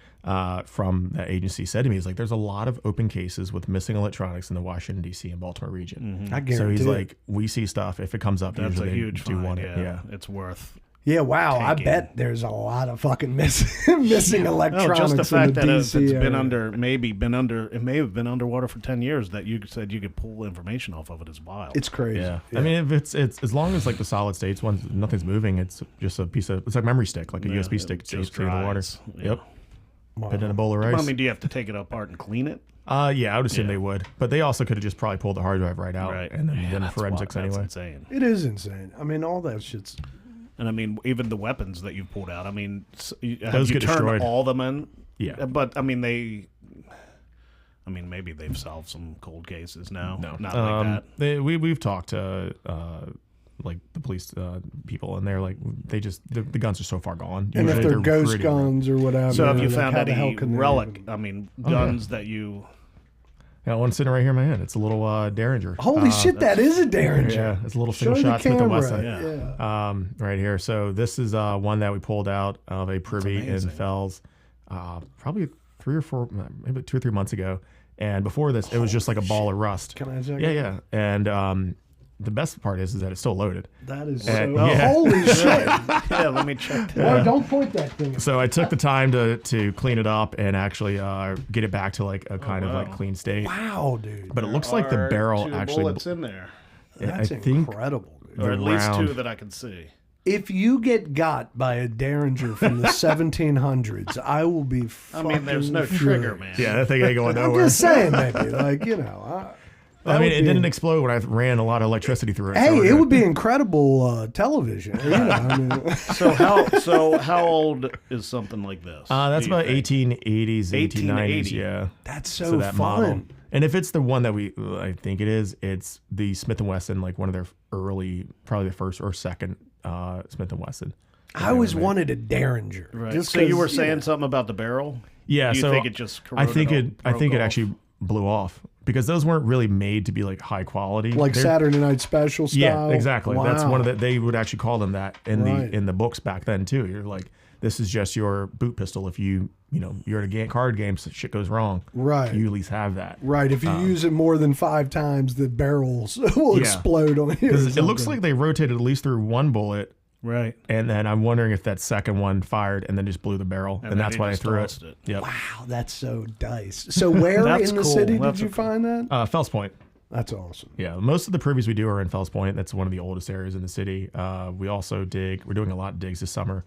from that agency said to me is like, there's a lot of open cases with missing electronics in the Washington, D.C. and Baltimore region. I guarantee. So he's it. like, we see stuff. If it comes up, That's usually a huge do find. want it. Yeah. It's worth. Yeah, wow. I taking. bet there's a lot of fucking missing electronics. No, just the fact in the that DC it's been area. it may have been underwater for 10 years that you said you could pull information off of it is wild. It's crazy. Yeah. I mean, if it's as long as like the solid states ones, nothing's moving. It's just a piece of, it's like memory stick, like a USB stick just through the water. dries. Yeah. Yep. Put it in a bowl of rice. Well, I mean, do you have to take it apart and clean it? Yeah, I would assume they would, but they also could have just probably pulled the hard drive right out and then done that's forensics wild. anyway. That's insane. It is insane. I mean, all that shit's. And I mean, even the weapons that you've pulled out. I mean, have Those you get turned destroyed. all them in? Yeah. But I mean, maybe they've solved some cold cases now. No, Not like that. We've talked to like the police people, and they're like, they just the guns are so far gone. And if Usually they're ghost pretty guns or whatever. So have you like, found how the hell any can they relic? even- I mean, guns that you. Yeah, one sitting right here in my hand. It's a little Derringer. Holy shit, that is a Derringer. Yeah, it's a little Show single the shot Smith & camera. Wesson. Yeah. Right here. So this is one that we pulled out of a privy in Fells, probably 3 or 4, maybe 2 or 3 months ago. And before this, it was just like a ball of rust. Can I check? Yeah. And the best part is that it's still loaded. That is And- so. yeah. Holy shit. Yeah, let me check that. Boy, don't point that thing. So I took the time to clean it up and actually get it back to like a kind of like clean state. Wow, dude. But it looks like the barrel actually. bullets in there, That's I think incredible, dude. or at least round. 2 that I can see. If you get got by a Derringer from the 1700s, I will be I fucking mean, there's no furious. trigger, man. Yeah, that thing ain't going I'm nowhere. just saying, maybe. Like, you know. I mean, it would be- didn't explode when I ran a lot of electricity through it. Hey, so we're it good. would be incredible television. You know, I mean, So how old is something like this? That's do you about think? 1880s, 1890s. 1880. Yeah. that's so, that fun. model. And if it's the one that I think it is, it's the Smith & Wesson, like one of their early, probably the first or second Smith & Wesson. I always wanted a Derringer. Right. Just So you 'cause, were saying something about the barrel? Yeah, Do you so think it just I think corroded I think broke it off? actually blew off because those weren't really made to be like high quality. Like Saturday Night Special style? Yeah, exactly. Wow. That's one of the, they would actually call them that in the books back then too. You're like, this is just your boot pistol. If you're at a card game, so shit goes wrong. Right. You at least have that. Right. If you use it more than 5 times, the barrels will explode on you. Because it looks like they rotated at least through one bullet. Right. And then I'm wondering if that second one fired and then just blew the barrel. And that's why they threw it. Yep. Wow, that's so dice. So where in the city did you find that? Fells Point. That's awesome. Yeah, most of the privies we do are in Fells Point. That's one of the oldest areas in the city. We also dig. We're doing a lot of digs this summer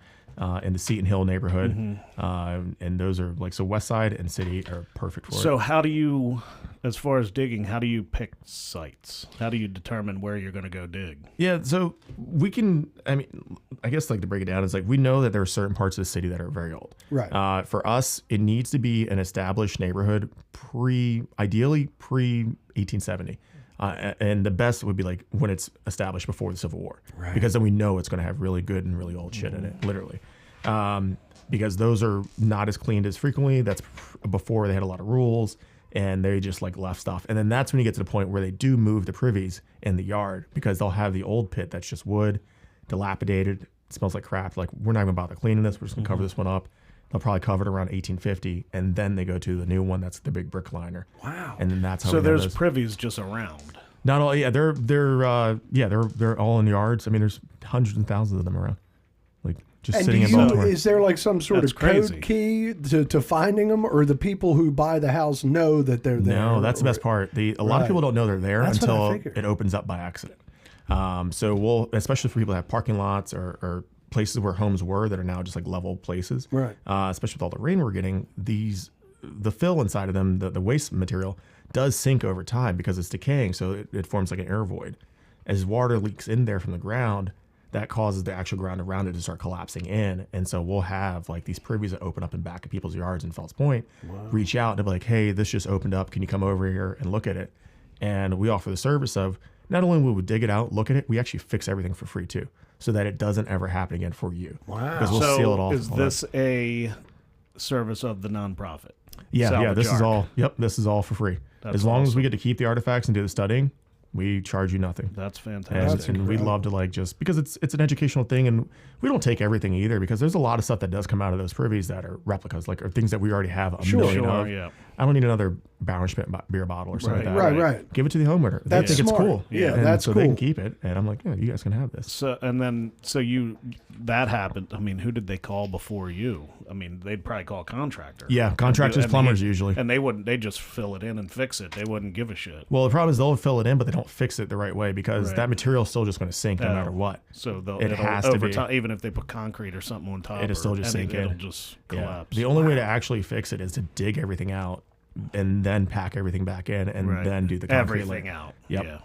in the Seton Hill neighborhood, and those are like West Side and City are perfect for it. So how do you, as far as digging, how do you pick sites? How do you determine where you're going to go dig? Yeah, so we can. I mean, I guess like to break it down is like we know that there are certain parts of the city that are very old. Right. For us, it needs to be an established neighborhood, ideally pre 1870. And the best would be like when it's established before the Civil War, because then we know it's going to have really good and really old shit in it, literally. Because those are not as cleaned as frequently. That's before they had a lot of rules and they just like left stuff. And then that's when you get to the point where they do move the privies in the yard because they'll have the old pit that's just wood, dilapidated, it smells like crap. Like, we're not even about to clean this. We're just going to cover this one up. They'll probably cover it around 1850, and then they go to the new one that's the big brick liner. Wow! And then that's how. So there's privies just around. Not all. Yeah, they're all in yards. I mean, there's hundreds and thousands of them around, like just and sitting in Baltimore. Is there like some sort of code key to finding them, or the people who buy the house know that they're there? No, that's the best part. A lot of people don't know they're there until it opens up by accident. So we'll, especially for people that have parking lots or places where homes were that are now just like level places, right? Especially with all the rain we're getting, the fill inside of them, the waste material does sink over time because it's decaying, so it forms like an air void. As water leaks in there from the ground, that causes the actual ground around it to start collapsing in, and so we'll have like these privies that open up in back of people's yards in Fells Point, reach out and be like, hey, this just opened up, can you come over here and look at it? And we offer the service of not only will we dig it out, look at it, we actually fix everything for free too, so that it doesn't ever happen again for you. Wow. Because we'll seal it off. Is this a service of the nonprofit? Yeah, this is all. Yep, this is all for free. As long as we get to keep the artifacts and do the studying, we charge you nothing. That's fantastic. And we'd love to like just because it's an educational thing, and we don't take everything either because there's a lot of stuff that does come out of those privies that are replicas, like or things that we already have a million of. Yeah. I don't need another Bowerschmidt beer bottle or something like that. Right. Give it to the homeowner. They think smart. it's cool. Yeah, and that's so cool. they can keep it. And I'm like, yeah, you guys can have this. So that happened. I mean, who did they call before you? I mean, they'd probably call a contractor. Yeah, contractors, plumbers usually. And they just fill it in and fix it. They wouldn't give a shit. Well, the problem is they'll fill it in, but they don't fix it the right way because that material is still just going to sink no matter what. So it has to be. Time, even if they put concrete or something on top, it'll still just sink in. It'll just collapse. The only way to actually fix it is to dig everything out and then pack everything back in and then do the concrete everything out. Yep. Yeah.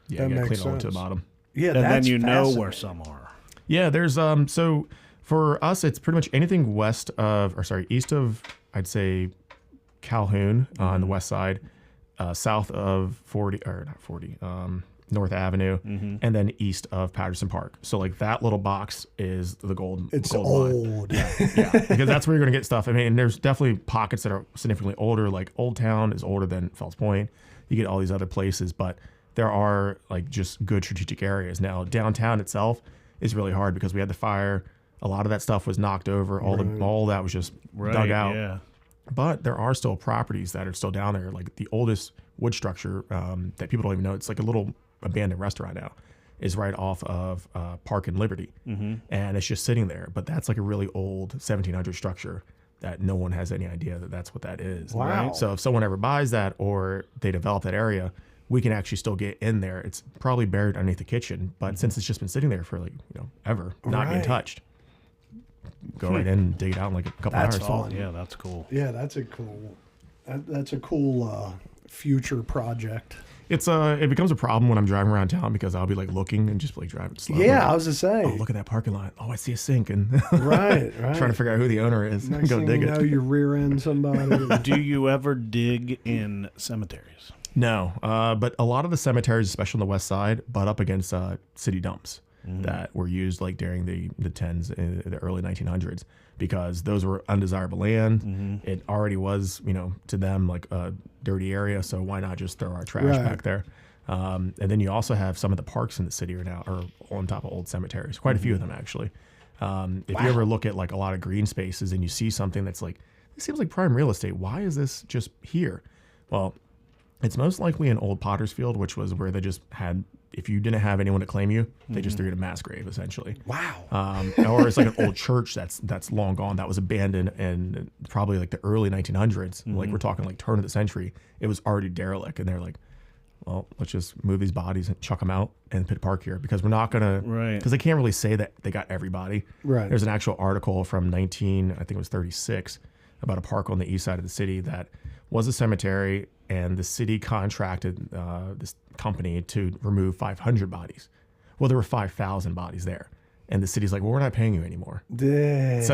Yeah, you gotta clean it all to the bottom. Yeah, and then you know where some are. Yeah, there's so for us it's pretty much anything east of I'd say Calhoun on the west side, south of North Avenue, and then east of Patterson Park. So like that little box is the gold. It's gold old. Yeah, because that's where you're gonna get stuff. I mean, there's definitely pockets that are significantly older. Like Old Town is older than Fells Point. You get all these other places, but there are like just good strategic areas. Now downtown itself is really hard because we had the fire. A lot of that stuff was knocked over. All that was just dug out. Yeah. But there are still properties that are still down there. Like the oldest wood structure that people don't even know. It's like a little abandoned restaurant now. Is right off of Park and Liberty, and it's just sitting there. But that's like a really old 1700 structure that no one has any idea that that's what that is. Wow. Right? So if someone ever buys that or they develop that area, we can actually still get in there. It's probably buried underneath the kitchen, but since it's just been sitting there for like ever, not being touched, go right in and dig it out in like a couple hours. Fun. Yeah, that's cool. Yeah, that's a cool future project. It becomes a problem when I'm driving around town because I'll be like looking and just like driving slowly. Yeah, I was just saying. Oh, look at that parking lot. Oh, I see a sink and right. trying to figure out who the owner is. Next Go thing dig you it. know, you rear end somebody. Do you ever dig in cemeteries? No, but a lot of the cemeteries, especially on the west side, butt up against city dumps that were used like during the 10s, the early 1900s. because those were undesirable land. It already was, to them like a dirty area. So why not just throw our trash back there? And then you also have some of the parks in the city are on top of old cemeteries, quite a few of them actually. If you ever look at like a lot of green spaces and you see something that's like, it seems like prime real estate, why is this just here? Well, it's most likely an old potter's field, which was where they just had, if you didn't have anyone to claim you, they just threw you in a mass grave, essentially. Wow. Or it's like an old church that's long gone, that was abandoned in probably like the early 1900s. Like we're talking like turn of the century. It was already derelict, and they're like, well, let's just move these bodies and chuck them out and put a park here because we're not gonna, because they can't really say that they got everybody. Right. There's an actual article from I think it was 36, about a park on the east side of the city that was a cemetery, and the city contracted this company to remove 500 bodies. Well, there were 5,000 bodies there. And the city's like, well, we're not paying you anymore. Didn't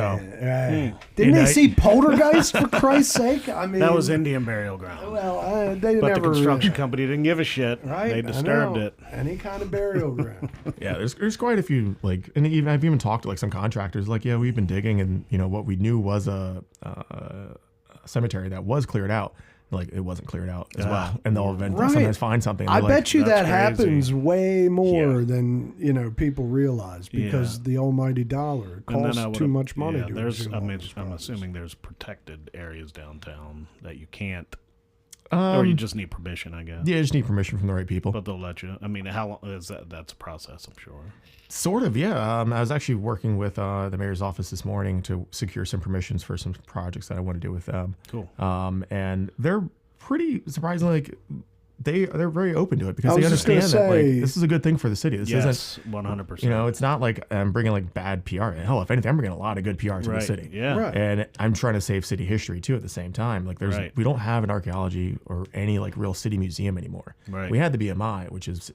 they see poltergeist, for Christ's sake? I mean, that was Indian burial ground. Well, but the construction company didn't give a shit. Right? They disturbed it. Any kind of burial ground. Yeah, there's quite a few, like, and I've even talked to like some contractors, like, yeah, we've been digging, and what we knew was a cemetery that was cleared out. Like, it wasn't cleared out as well, and they'll eventually sometimes find something. I bet you that crazy. happens way more than people realize, because the almighty dollar costs too much money. I'm assuming there's protected areas downtown that you can't, or you just need permission, I guess. Yeah, you just need permission from the right people. But they'll let you. I mean, how long is that? That's a process, I'm sure. Sort of, yeah. I was actually working with the mayor's office this morning to secure some permissions for some projects that I want to do with them. Cool. And they're pretty surprisingly, like, they're very open to it, because they understand that like this is a good thing for the city. This isn't 100%. It's not like I'm bringing like bad PR. Hell, if anything, I'm bringing a lot of good PR to the city. Yeah. Right. And I'm trying to save city history too at the same time. Like we don't have an archaeology or any like real city museum anymore. Right. We had the BMI, which is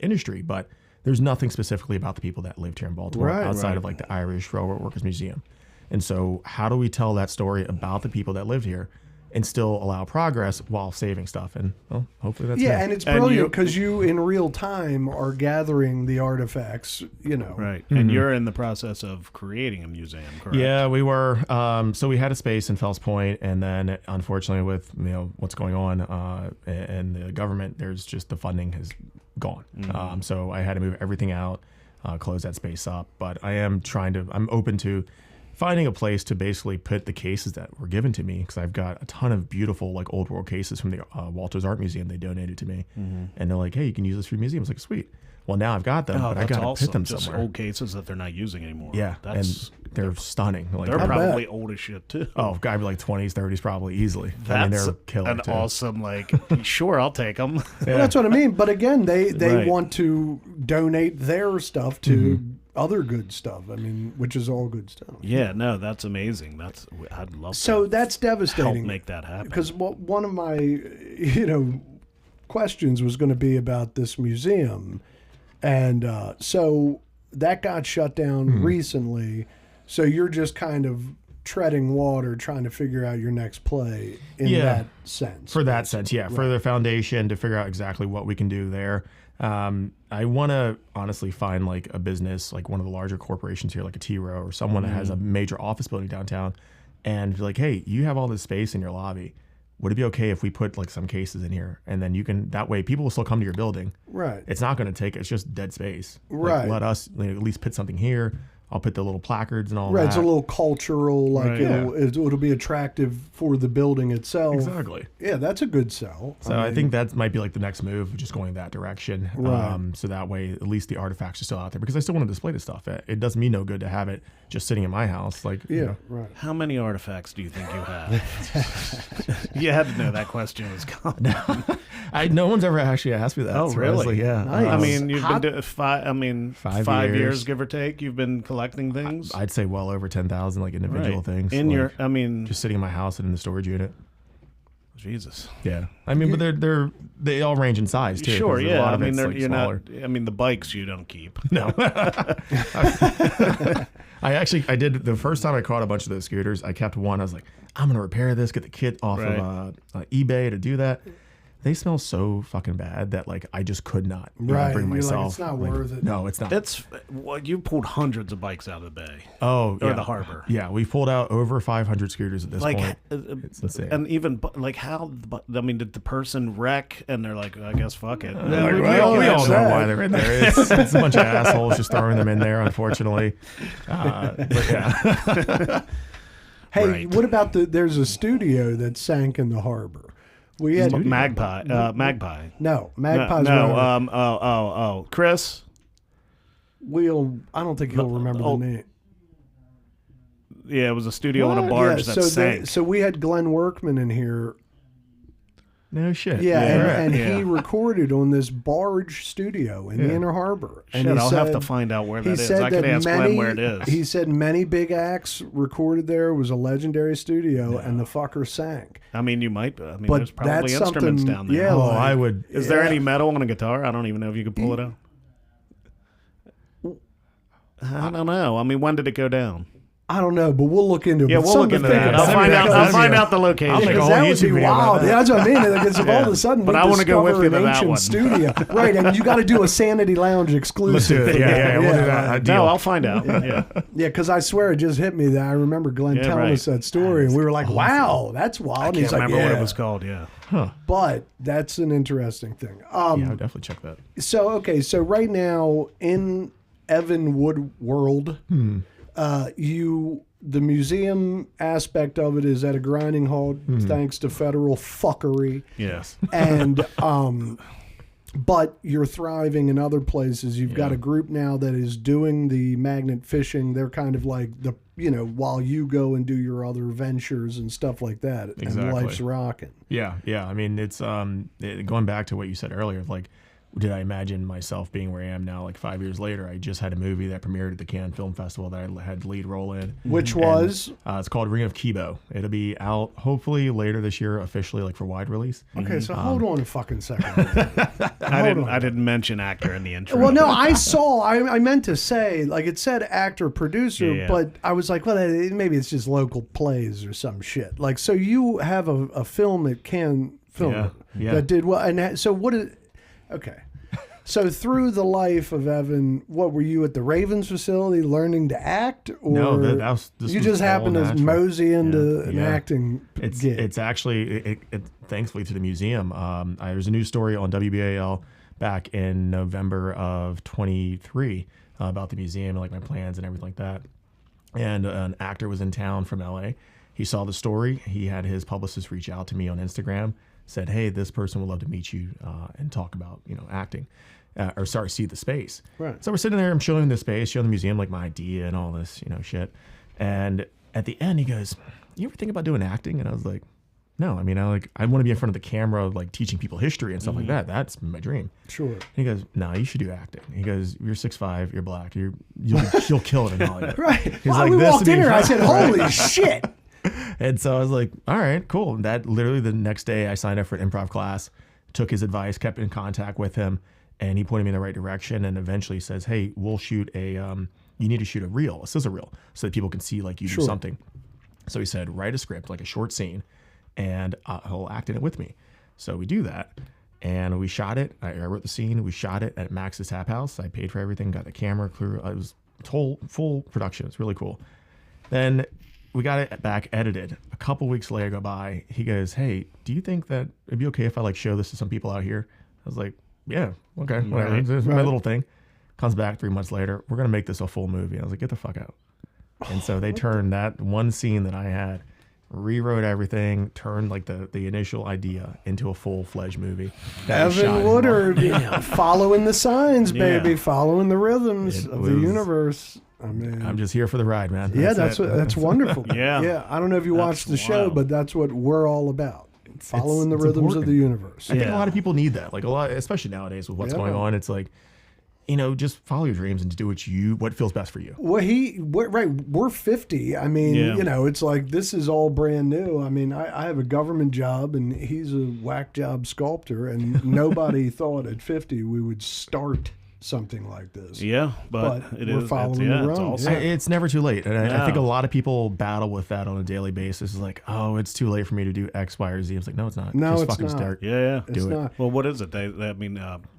industry, but there's nothing specifically about the people that lived here in Baltimore outside of like the Irish Railroad Workers Museum. And so how do we tell that story about the people that lived here and still allow progress while saving stuff? And well, hopefully that's and it's brilliant because you in real time are gathering the artifacts, Right. And you're in the process of creating a museum, correct? Yeah, we were. So we had a space in Fells Point, and then unfortunately with what's going on and the government, there's just the funding has gone. So I had to move everything out, close that space up. But I'm open to finding a place to basically put the cases that were given to me, because I've got a ton of beautiful like old world cases from the Walters Art Museum they donated to me, and they're like, hey, you can use this for your museum. I was like, sweet. Well, now I've got them, but I got to put them just somewhere. Old cases that they're not using anymore. Yeah, and they're stunning. Like, they're probably old as shit too. Oh, guy be like 20s, 30s, probably easily. That's they're killer an too. Awesome. Like, sure, I'll take them. Well, that's what I mean. But again, they want to donate their stuff to other good stuff. I mean, which is all good stuff. Yeah, no, that's amazing. I'd love. So that's devastating. Help make that happen. Because one of my questions was going to be about this museum, and so that got shut down recently. So you're just kind of treading water, trying to figure out your next play in that sense. For that sense, yeah. Right. For the foundation, to figure out exactly what we can do there. I want to honestly find like a business, like one of the larger corporations here, like a T-Row or someone that has a major office building downtown, and be like, hey, you have all this space in your lobby. Would it be okay if we put like some cases in here, and then that way people will still come to your building. Right. It's not going to take, it's just dead space. Right. Like, let us at least put something here. I'll put the little placards and all that. Right, it's a little cultural, like it'll be attractive for the building itself. Exactly. Yeah, that's a good sell. So I think that might be like the next move, just going that direction. Right. So that way, at least the artifacts are still out there, because I still want to display the stuff. It does me no good to have it just sitting in my house. Like, right. How many artifacts do you think you have? You had to know that question was coming. No one's ever actually asked me that. Oh, really? Yeah. Nice. I mean, you've been doing 5 years, give or take. You've been collecting things. I'd say well over 10,000 like individual things. In like, just sitting in my house and in the storage unit. Jesus. Yeah. I mean, but they all range in size too. Sure. Yeah. I mean, like you're smaller. not. I mean, the bikes you don't keep. No. I did the first time I caught a bunch of those scooters. I kept one. I was like, I'm gonna repair this, get the kit off of eBay to do that. they smell so fucking bad that like I just could not bring myself. Like, it's not worth it. No, it's not. It's well, you pulled hundreds of bikes out of the bay. Or the harbor. Yeah, we pulled out over 500 scooters at this point. It's insane. And even like how? I mean, did the person wreck? And they're like, I guess fuck it. We all know why they're in there. It's a bunch of assholes just throwing them in there, unfortunately. But yeah. Hey, what about there's a studio that sank in the harbor. We had Magpie. Magpie. No, Magpie's Chris. I don't think he'll remember the name. Yeah, it was a studio on a barge that sank. So we had Glenn Workman in here. No shit. Yeah, and he recorded on this barge studio in the Inner Harbor. And I'll have to find out where that is. I can ask Glenn where it is. He said many big acts recorded there. It was a legendary studio, and the fucker sank. I mean, you might. I mean, there's probably instruments down there. Yeah, I would. Is there any metal on a guitar? I don't even know if you could pull it out. I don't know. I mean, when did it go down? I don't know, but we'll look into it. Yeah, we'll look into that. I'll find out the location. Because that would be wild. Yeah, that's what I mean. Because if all of a sudden we discover an ancient studio. Right, and you got to do a Sanity Lounge exclusive. Let's do it. Yeah, we'll do that. No, I'll find out. Yeah, because I swear it just hit me that I remember Glenn telling us that story, and we were like, wow, that's wild. I can't remember what it was called, But that's an interesting thing. I'll definitely check that. So right now in Evan Wood world, the museum aspect of it is at a grinding halt thanks to federal fuckery. Yes. And but you're thriving in other places. You've got a group now that is doing the magnet fishing. They're kind of like while you go and do your other ventures and stuff like that. Exactly. And life's rocking. Yeah. I mean, it's going back to what you said earlier, like, did I imagine myself being where I am now, like 5 years later? I just had a movie that premiered at the Cannes Film Festival that I had lead role in. Which was? It's called Ring of Kibo. It'll be out hopefully later this year, officially, like for wide release. Okay, so hold on a fucking second. I didn't mention actor in the intro. Well, no, I meant to say, like it said actor, producer, but I was like, well, maybe it's just local plays or some shit. Like, so you have a film at Cannes Film that did well. And so what is... Okay. So through the life of Evan, what were you at the Ravens facility learning to act, or no? You just happened to mosey into an acting gig? It's actually thankfully to the museum. There was a news story on WBAL back in November of 23 about the museum and like my plans and everything like that. And an actor was in town from LA. He saw the story. He had his publicist reach out to me on Instagram. Said, hey, this person would love to meet you and talk about, acting, see the space. Right. So we're sitting there, I'm showing the space, showing the museum, like my idea and all this, shit. And at the end, he goes, you ever think about doing acting? And I was like, no, I mean, I want to be in front of the camera, like teaching people history and stuff like that. That's my dream. Sure. And he goes, no, you should do acting. He goes, you're 6'5", you're black, you'll kill it in Hollywood. Right. He's we walked in here, I said, holy shit. And so I was like, all right, cool. That literally the next day I signed up for an improv class, took his advice, kept in contact with him, and he pointed me in the right direction and eventually says, hey, we'll shoot you need to shoot a reel, a sizzle reel, so that people can see like you do something. So he said, write a script, like a short scene, and he'll act in it with me. So we do that. And we shot it. I wrote the scene. We shot it at Max's Tap House. I paid for everything, got the camera, crew. It was full production. It's really cool. Then we got it back edited. A couple weeks later go by. He goes, hey, do you think that it'd be okay if I show this to some people out here? I was like, yeah, okay, whatever. Right. It's my little thing. Comes back 3 months later. We're going to make this a full movie. I was like, get the fuck out. And so they turned that one scene that I had, rewrote everything, turned the initial idea into a full-fledged movie. Evan Woodard, following the signs, baby, following the rhythms of the universe. I mean, I'm just here for the ride, man. That's wonderful. Yeah. I don't know if you watched the show, but that's what we're all about. Following the rhythms of the universe. I think a lot of people need that. Like a lot, especially nowadays with what's going on. It's like, just follow your dreams and do what feels best for you. Well, we're 50. I mean, it's like this is all brand new. I mean, I have a government job and he's a whack job sculptor, and nobody thought at 50 we would start something like this. Yeah, but we're following the run. It's never too late. And I think a lot of people battle with that on a daily basis. It's like, oh, it's too late for me to do X, Y, or Z. It's like, no, it's not. No, just it's fucking not. start. Yeah. Do it. Well, what is it?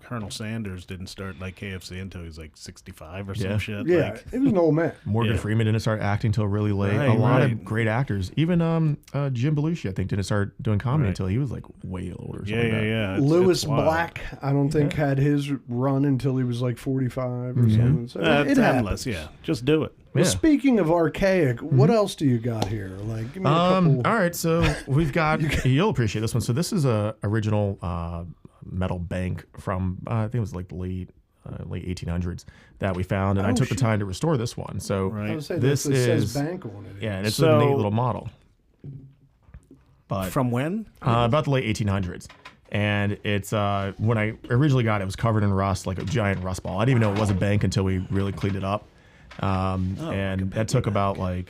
Colonel Sanders didn't start like KFC until he was like 65 or some shit. Yeah, he was an old man. Morgan Freeman didn't start acting until really late. A lot of great actors. Even Jim Belushi, I think, didn't start doing comedy until he was like way older. Yeah. Lewis Black, I don't think had his run until he was like 45 or something. So it's endless. Yeah, just do it. Well, speaking of archaic, what else do you got here? Like, give me a couple. All right, so we've got. You'll appreciate this one. So this is a original metal bank from I think it was like the late 1800s that we found, and I took the time to restore this one. So I was saying, this says bank on it. Yeah, and it's a neat little model. But from when? About the late 1800s. And it's when I originally got it, it was covered in rust, like a giant rust ball. I didn't even know it was a bank until we really cleaned it up. And that took about I'd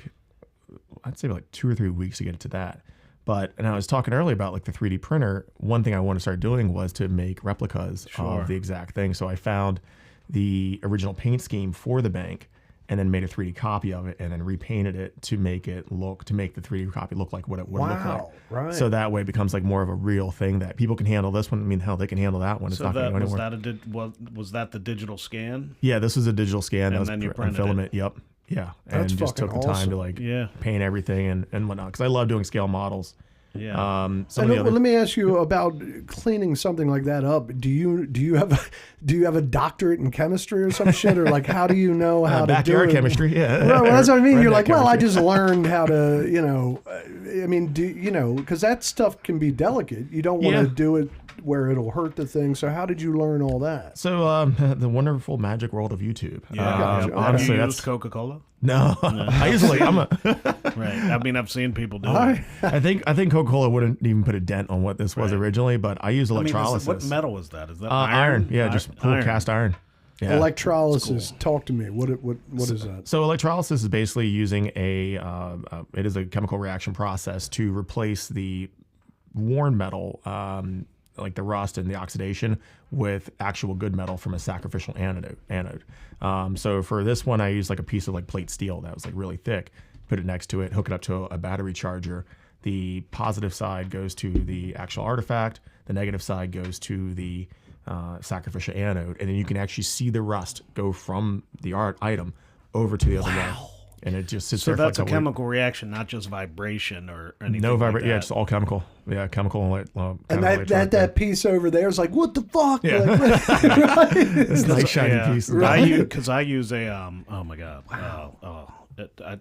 say 2 or 3 weeks to get it to that. And I was talking earlier about like the 3D printer. One thing I wanted to start doing was to make replicas of the exact thing. So I found the original paint scheme for the bank and then made a 3D copy of it and then repainted it to make the 3D copy look like what it would look like. Right. So that way it becomes like more of a real thing that people can handle this one. I mean, hell, they can handle that one. It's not going to go anywhere. Was that the digital scan? Yeah, this was a digital scan. And then you printed filament. Yep. Yeah. That's and just took the time to paint everything and whatnot. Because I love doing scale models. Yeah. Let me ask you about cleaning something like that up. Do you have a doctorate in chemistry or some shit, or like how do you know how to do it? Backyard chemistry, yeah. Well, that's what I mean. You're like, well, I just learned how to, I mean, because that stuff can be delicate. You don't want to do it where it'll hurt the thing. So how did you learn all that? So the wonderful magic world of YouTube. Honestly, that's Coca-Cola. No, I usually right. I mean, I've seen people do it. I think Coca-Cola wouldn't even put a dent on what this was originally, but I use electrolysis. What metal is that? Is that iron? Yeah, just cool cast iron. Yeah. Electrolysis. Cool. Talk to me. What is that? So electrolysis is basically using it is a chemical reaction process to replace the worn metal, like the rust and the oxidation, with actual good metal from a sacrificial anode. So for this one, I used like a piece of like plate steel that was like really thick, put it next to it, hook it up to a battery charger. The positive side goes to the actual artifact. The negative side goes to the sacrificial anode. And then you can actually see the rust go from the item over to the other one. And it just sits there. So that's a chemical reaction, not just vibration or anything. No vibration. Yeah, it's all chemical. Yeah, chemical. And that piece over there is like, what the fuck? Yeah. Like, it's a nice shiny piece. Because I use a oh my god. Wow.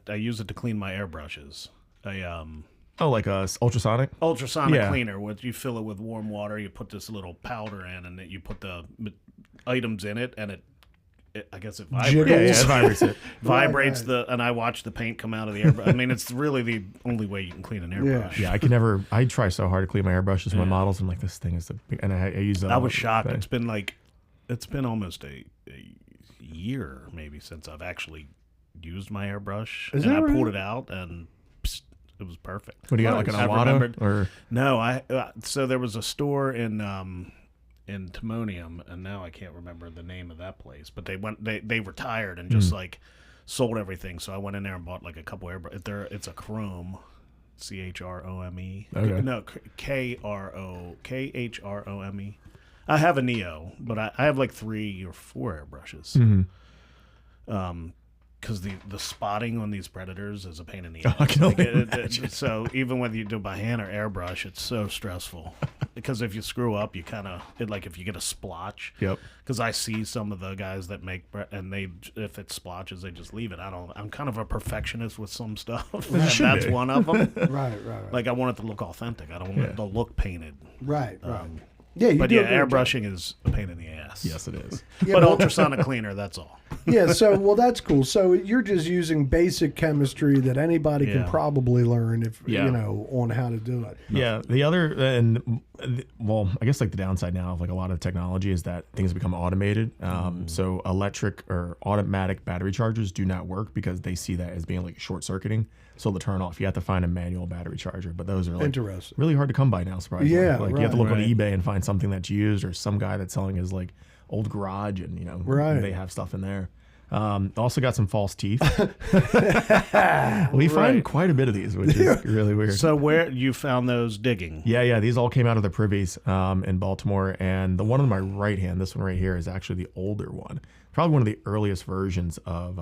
I use it to clean my airbrushes. Like a ultrasonic cleaner. You fill it with warm water. You put this little powder in, and then you put the items in it, and I guess it vibrates. It vibrates it. Vibrates and I watch the paint come out of the airbrush. I mean, it's really the only way you can clean an airbrush. Yeah, I try so hard to clean my airbrushes with my models. I'm like, this thing is and I use that. I was shocked. It's been almost a year maybe since I've actually used my airbrush. I pulled it out and it was perfect. What do you got, like an Iwata? Or? No, so there was a store in Timonium, and now I can't remember the name of that place, but they retired and just like sold everything. So I went in there and bought like a couple it's a Chrome, Chrome. Okay. No, Khrome. I have a Neo, but I have like 3 or 4 airbrushes. Because the spotting on these predators is a pain in the ass. I can only imagine. So even whether you do by hand or airbrush, it's so stressful. Because if you screw up, you kind of if you get a splotch. Yep. Because I see some of the guys that make if it splotches, they just leave it. I'm kind of a perfectionist with some stuff. And that's one of them. Right. Like I want it to look authentic. I don't want it to look painted. Right. Airbrushing is a pain in the ass. Yes, it is. But ultrasonic cleaner, that's all. Yeah, that's cool. So you're just using basic chemistry that anybody can probably learn on how to do it. Yeah. The other I guess like the downside now of like a lot of technology is that things become automated. So electric or automatic battery chargers do not work because they see that as being like short circuiting. So they'll turn off. You have to find a manual battery charger, but those are like really hard to come by now. Surprisingly, yeah, you have to look on eBay and find something that's used, or some guy that's selling his like old garage, and Right. they have stuff in there. Also got some false teeth. We find quite a bit of these, which is really weird. So where you found those digging? Yeah. These all came out of the privies in Baltimore, and the one on my right hand, this one right here, is actually the older one. Probably one of the earliest versions of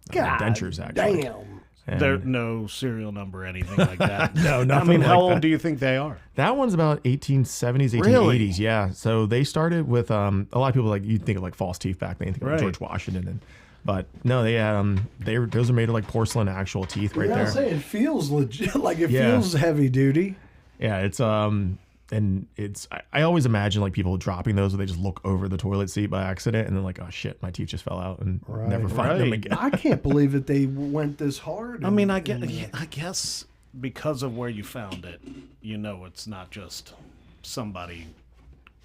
dentures, actually. Damn. There's no serial number or anything like that. No, nothing. I mean, how like old do you think they are? That one's about 1870s, 1880s. Really? Yeah. So they started with a lot of people you think of like false teeth back then. You think of Right. George Washington, but no, they had those are made of like porcelain actual teeth right there. Say it feels legit, like it Yeah. feels heavy duty. Yeah, it's and it's I always imagine like people dropping those where they just look over the toilet seat by accident and then like, oh shit, my teeth just fell out, and never find them again. I can't believe that they went this hard. I mean, I guess because of where you found it, it's not just somebody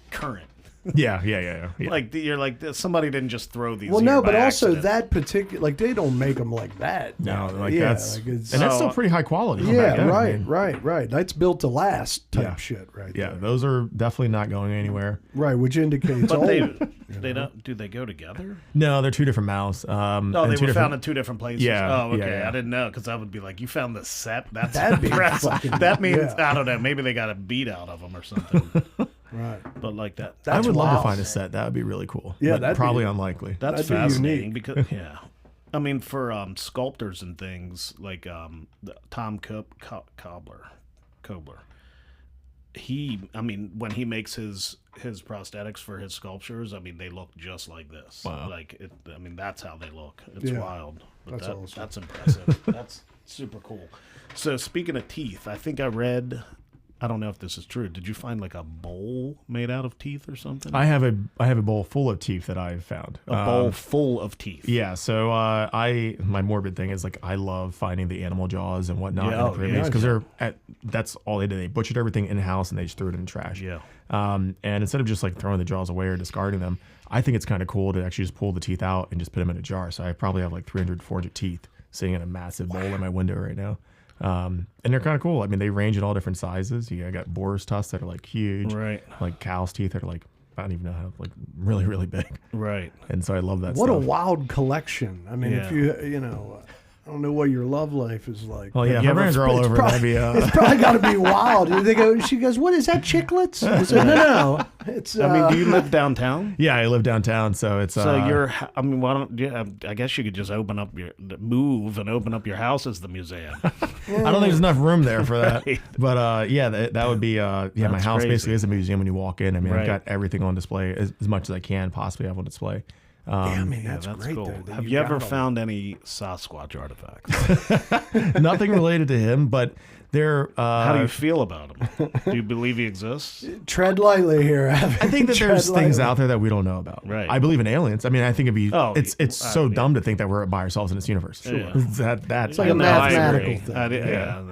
current. Yeah. Like you're like somebody didn't just throw these. Well, here no, by but also accident. that particular, like they don't make them like that. No, like yeah, that's like it's, and that's still pretty high quality. yeah, back then. right, I mean, right. That's built to last type Yeah. shit, right? Yeah, there. those are definitely not going anywhere. Right, which indicates But old. they don't. Do they go together? No, they're two different mouths. No, and they two were found different- in two different places. Yeah, Oh, okay. yeah. I didn't know because I would be like, you found the set. That's That'd be impressive. fucking- That means yeah. I don't know. Maybe they got a beat out of them or something. Right. But like that. I would love wild. to find a set. That would be really cool. Yeah, but that'd probably be- unlikely. That's That'd be fascinating unique. because I mean for sculptors and things like Tom Kobler, when he makes his prosthetics for his sculptures, I mean they look just like this. Wow. Like that's how they look. It's Yeah. wild. But That's awesome. That's impressive. That's super cool. So speaking of teeth, I think I read. I don't know if this is true. Did you find like a bowl made out of teeth or something? I have a bowl full of teeth that I've found. A bowl full of teeth. Yeah, so my morbid thing is like I love finding the animal jaws and whatnot Yeah, in the because yeah. that's all they did. They butchered everything in house and they just threw it in the trash. Yeah. And instead of just like throwing the jaws away or discarding them, I think it's kind of cool to actually just pull the teeth out and just put them in a jar. So I probably have like 300, 400 teeth sitting in a massive bowl in my window right now. And they're kind of cool. I mean, they range in all different sizes. I got boar's tusks that are like huge, Right. like cow's teeth that are like I don't even know how like really really big. Right. And so I love that. What stuff. a wild collection. I mean, if you know, I don't know what your love life is like. Well, yeah, you if my ever- friends are all it's over, probably- that'd be. It's probably got to be wild. They go. She goes, "What is that? Chiclets?" I said, "No. It's." I mean, do you live downtown? Yeah, I live downtown, so it's. So I mean, why don't you? I guess you could just move and open up your house as the museum. I don't think there's enough room there for that. Right. But yeah, that would be. My That's house crazy. basically is a museum when you walk in. I mean, Right. I've got everything on display as much as I can possibly have on display. I mean, Yeah, that's great. cool. Though, that Have you ever got all- found any Sasquatch artifacts? Nothing related to him, but they're. How do you feel about him? Do you believe he exists? Tread lightly here. I think that Tread there's things lightly. out there that we don't know about. Right. I believe in aliens. I mean, I think it'd be. Oh, it's so yeah. dumb to think that we're by ourselves in this universe. Sure. That's like a No, I mathematical agree. thing. Yeah.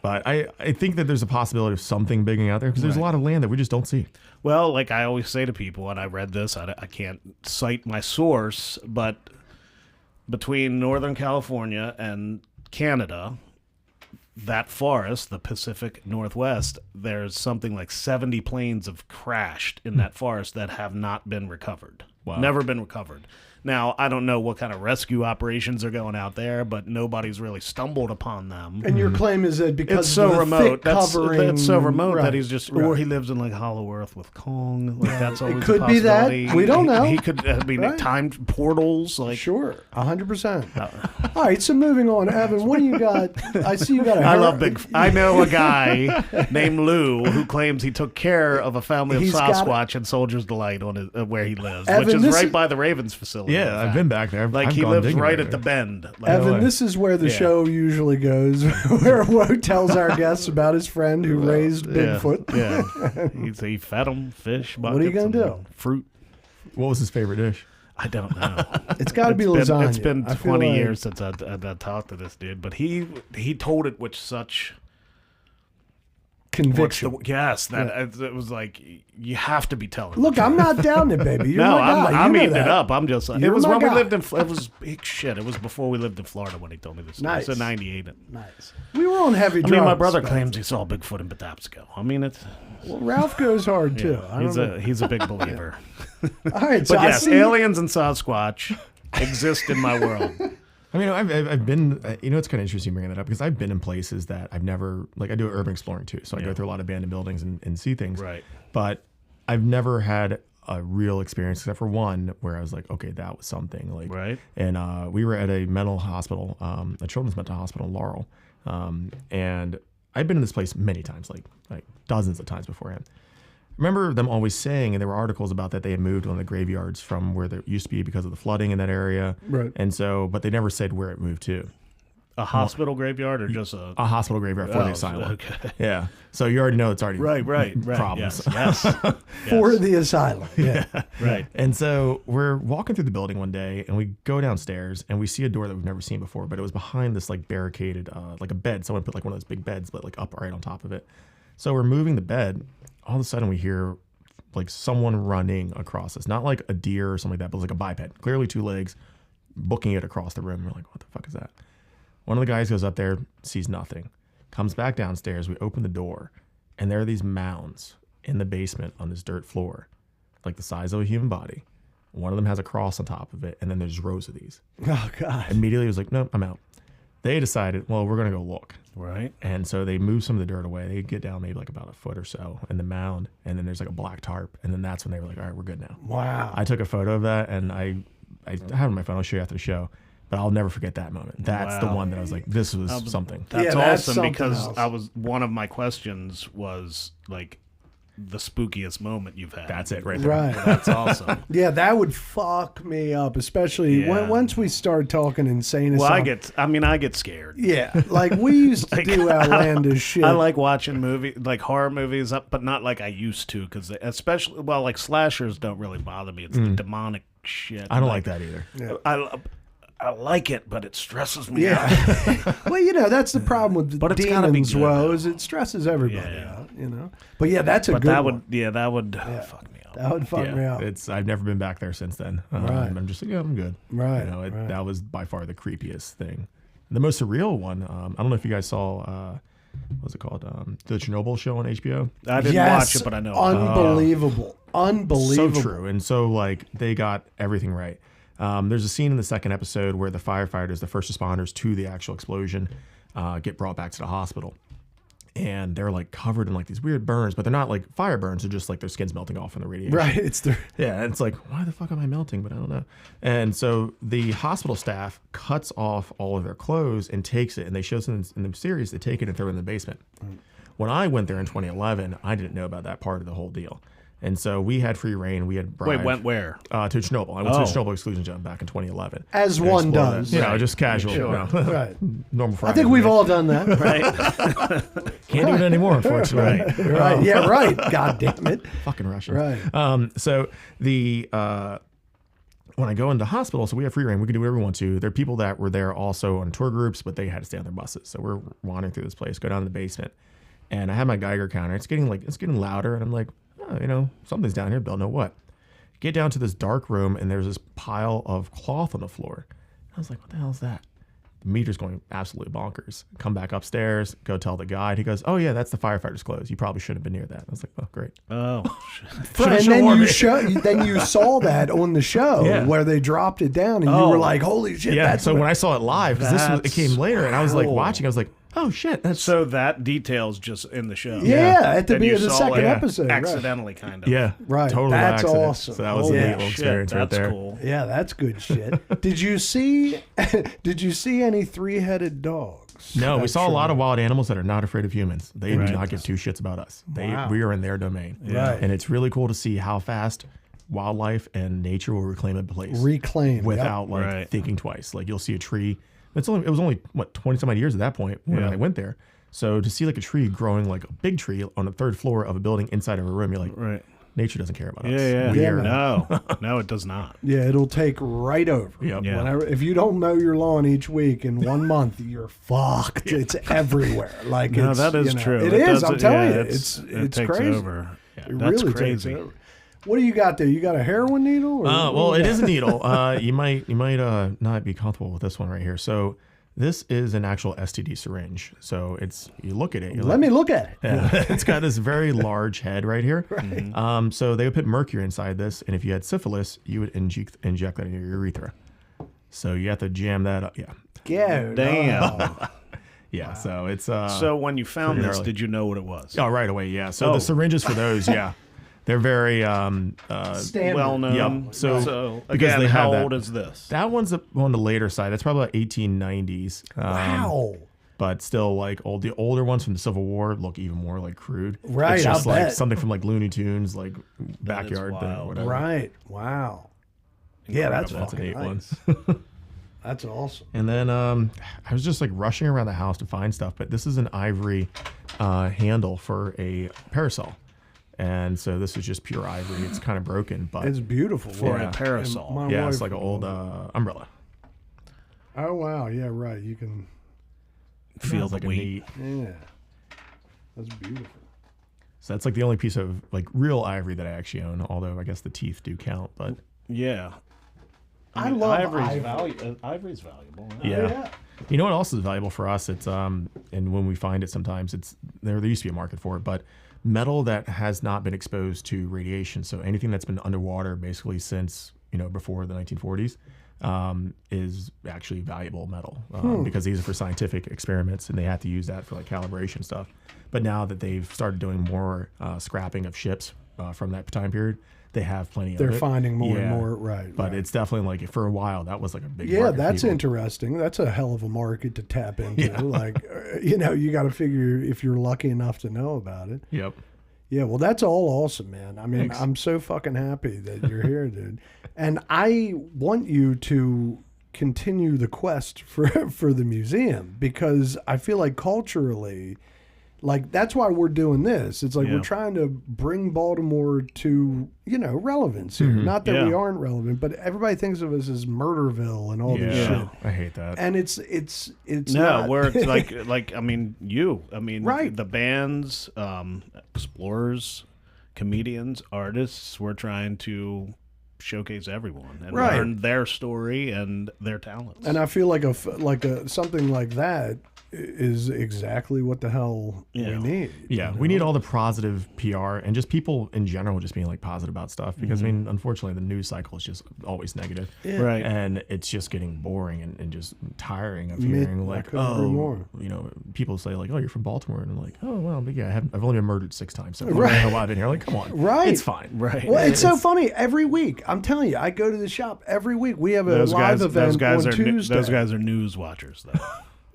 But I think that there's a possibility of something big out there because there's a lot of land that we just don't see. Well, like I always say to people, and I read this, I can't cite my source, but between Northern California and Canada, that forest, the Pacific Northwest, there's something like 70 planes have crashed in that forest that have not been recovered. Wow. Never been recovered. Now, I don't know what kind of rescue operations are going out there, but nobody's really stumbled upon them. And your claim is that because It's so of the remote. thick That's covering, so remote right, that he's just, right. or he lives in like Hollow Earth with Kong. Like that's always could a be that. possibility. We don't know. He could. I mean, Right. timed portals. Like Sure, 100%. All right, so moving on, Evan. What do you got? I see you got a. I love big. I know a guy named Lou who claims he took care of a family of He's got Sasquatch in Soldier's Delight on his, where he lives, Evan, which is this right is- by the Ravens facility. in Yeah, I've fact. been back there. Like I've he gone lives digging right there. at the bend. Like, Evan, way. this is where the Yeah. show usually goes, where Woe tells our guests about his friend who raised Bigfoot. Yeah, he fed him fish. What are you buckets, gonna and do? Fruit. What was his favorite dish? I don't know. It's got to be lasagna. It's been I feel 20 like- years since I talked to this dude, but he told it with such conviction. Yes, it was like you have to be telling. Look, I'm not down there, baby. You're No, my guy. I'm You know eating it that. up. I'm just like, You're it was my when we guy. lived in. It was big shit. It was before we lived in Florida when he told me this. Nice. It was in '98. Nice. We were on heavy drugs. I mean, my brother claims he saw Bigfoot in Patapsco. I mean, it's Well, Ralph goes hard too. I don't know. he's a big believer. All right, so But I yes, see. aliens and Sasquatch exist in my world. I mean, I've been, it's kind of interesting bringing that up because I've been in places that I've never, like I do urban exploring too. So I go through a lot of abandoned buildings and see things. Right. But I've never had a real experience except for one where I was like, okay, that was something. Like, Right. And we were at a mental hospital, a children's mental hospital in Laurel. And I've been in this place many times, like dozens of times beforehand. Remember them always saying, and there were articles about that they had moved on the graveyards from where there used to be because of the flooding in that area. Right. And so, but they never said where it moved to. A hospital graveyard or just a Hospital graveyard for the asylum. Okay. Yeah. So you already know it's already Right. problems. Yes. For the asylum. Yeah. Right. And so we're walking through the building one day and we go downstairs and we see a door that we've never seen before, but it was behind this like barricaded, like a bed. Someone put like one of those big beds, but like up right on top of it. So we're moving the bed. All of a sudden we hear like someone running across us, not like a deer or something like that, but it was like a biped, clearly 2 legs, booking it across the room. We're like, what the fuck is that? One of the guys goes up there, sees nothing, comes back downstairs. We open the door and there are these mounds in the basement on this dirt floor, like the size of a human body. One of them has a cross on top of it. And then there's rows of these. Oh God. Immediately he was like, nope, I'm out. They decided, well, we're going to go look. Right. And so they move some of the dirt away. They get down maybe like about a foot or so in the mound. And then there's like a black tarp. And then that's when they were like, all right, we're good now. Wow. I took a photo of that and I have it on my phone. I'll show you after the show. But I'll never forget that moment. That's the one that I was like, this was something. That's that's awesome something because else. one of my questions was like the spookiest moment you've had. That's it right there. Right. That's awesome. Yeah, that would fuck me up, especially Yeah. once we start talking insane Well, asylum. I get scared. Yeah, like we used to do outlandish shit. I like watching like horror movies, but not like I used to, because especially, well, like slashers don't really bother me. It's the demonic shit. I don't like that either. I like it, but it stresses me out. Yeah. Well, you know, that's the problem with the But it's gotta be demons, good, woe, though. is it stresses everybody Yeah. out, you know? But yeah, that's a But good that one. would fuck me up. That would fuck me up. I've never been back there since then. Right. I'm just like, yeah, I'm good. Right, You know, right. That was by far the creepiest thing. The most surreal one. I don't know if you guys saw. What's it called? The Chernobyl show on HBO. I didn't Yes, watch it, but I know. Unbelievable. Unbelievable. So true. And so like they got everything right. There's a scene in the second episode where the firefighters, the first responders to the actual explosion, get brought back to the hospital. And they're like covered in like these weird burns, but they're not like fire burns. They're just like their skin's melting off from the radiation. Right. It's the Yeah, and it's like, why the fuck am I melting? But I don't know. And so the hospital staff cuts off all of their clothes and takes it, and they show some in the series. They take it and throw it in the basement. When I went there in 2011, I didn't know about that part of the whole deal. And so we had free reign. We had bribed. Wait, went where? To Chernobyl. I went to the Chernobyl exclusion zone back in 2011. as And one explored does. it. You know, just casual. Sure. You know, Right. normal I Friday. think we've for me. all done that. Right. Can't do it anymore, unfortunately. Right. Yeah, right. God damn it. Fucking Russians. Right. So the when I go into hospital, so we have free reign. We can do whatever we want to. There are people that were there also on tour groups, but they had to stay on their buses. So we're wandering through this place, go down to the basement, and I have my Geiger counter. It's getting louder, and I'm like, oh, you know, something's down here. Don't know what. Get down to this dark room, and there's this pile of cloth on the floor. I was like, what the hell is that? The meter's going absolutely bonkers. Come back upstairs, go tell the guide. He goes, oh yeah, that's the firefighter's clothes. You probably shouldn't have been near that. I was like, oh great. Oh, And then you saw that on the show Yeah. where they dropped it down, and you were like, "Holy shit!" Yeah. That's So what- when I saw it live, because it came later, and I was like cool. watching, I was like, oh shit, that's so that detail's just in the show. yeah, at the And beginning you of the saw second it episode, right. accidentally, kind of. yeah, Right. Totally That's by accident. awesome. So that was Oh, a neat yeah. little Shit, experience right that's there. cool. Yeah, that's good shit. Did you see? Did you see any 3-headed dogs? No, we That's saw a lot true. of wild animals that are not afraid of humans. They do Right. not give two shits about us. Wow. We are in their domain. Right. And it's really cool to see how fast wildlife and nature will reclaim a place Reclaim without like Right. thinking twice. Like you'll see a tree. It was only what 20 some odd years at that point when Yeah. I went there. So to see like a tree growing like a big tree on the third floor of a building inside of a room, you're like, Right. Nature doesn't care about us. Yeah. Yeah, No, it does not. Yeah, it'll take right over. Yep. Yeah. If you don't mow your lawn each week in 1 month, you're fucked. It's everywhere. Like No, it's, that is true. It is. I'm telling you, it it's takes crazy. over. Yeah, It that's really crazy. takes over. What do you got there? You got a heroin needle? Or Well, it is a needle. You might not be comfortable with this one right here. So this is an actual STD syringe. So you look at it. Let me look at it. Yeah. It's got this very large head right here. Right. So they would put mercury inside this, and if you had syphilis, you would inject that in your urethra. So you have to jam that up. Yeah. Yeah. Damn. Yeah. Wow. So it's So when you found this, gnarly. did you know what it was? Oh, right away. Yeah. So the syringes for those, yeah, they're very Standard. Well known. Yep. So again, because they how have old that. is this? That one's on the later side. That's probably about 1890s. Wow. But still, like the older ones from the Civil War look even more like crude. Right, It's just I'll like bet. something from like Looney Tunes, like backyard thing or wild. whatever. Right. Wow. Yeah, that's That's an fucking 8 nice. one. That's awesome. And then I was just like rushing around the house to find stuff, but this is an ivory handle for a parasol. And so this is just pure ivory. It's kind of broken, but It's beautiful. For Yeah. a parasol. And my yeah, it's wife- like an old umbrella. Oh wow. Yeah. Right. You can. Feel It's the like a weight. neat. Yeah. That's beautiful. So that's like the only piece of like real ivory that I actually own. Although I guess the teeth do count, but Yeah. I love ivory's ivory. Ivory's valuable. yeah. You know what else is valuable for us? It's and when we find it, sometimes it's there used to be a market for it, but metal that has not been exposed to radiation. So anything that's been underwater basically since before the 1940s is actually valuable metal because these are for scientific experiments and they have to use that for like calibration stuff. But now that they've started doing more scrapping of ships from that time period, they have plenty of it. They're finding more and Yeah. more. Right. But right. it's definitely like for a while that was like a big Yeah, market for that's people. interesting. That's a hell of a market to tap into. Like, you got to figure if you're lucky enough to know about it. Yep. Yeah, well, that's all awesome, man. I mean, Thanks. I'm so fucking happy that you're here, dude. And I want you to continue the quest for the museum because I feel like culturally, like that's why we're doing this. It's like we're trying to bring Baltimore to relevance here. Not that we aren't relevant, but everybody thinks of us as Murderville and all this shit. I hate that. And it's No, not. we're like I mean Right. the bands, explorers, comedians, artists, we're trying to showcase everyone and Right. learn their story and their talents. And I feel like a something like that is exactly what the hell Yeah. we need. Yeah, we need all the positive PR and just people in general just being like positive about stuff because I mean, unfortunately, the news cycle is just always negative, Right. and it's just getting boring and just tiring of Me- hearing I like, couldn't agree oh, more. people say like, oh, you're from Baltimore, and I'm like, oh, well, but yeah, I've only been murdered 6 times, so I Right. don't know why I've been here. Like, come on, Right. It's fine, Right. Well, it's so funny. Every week, I'm telling you, I go to the shop every week. We have a those live guys, event those guys on are Tuesday. those guys are news watchers though.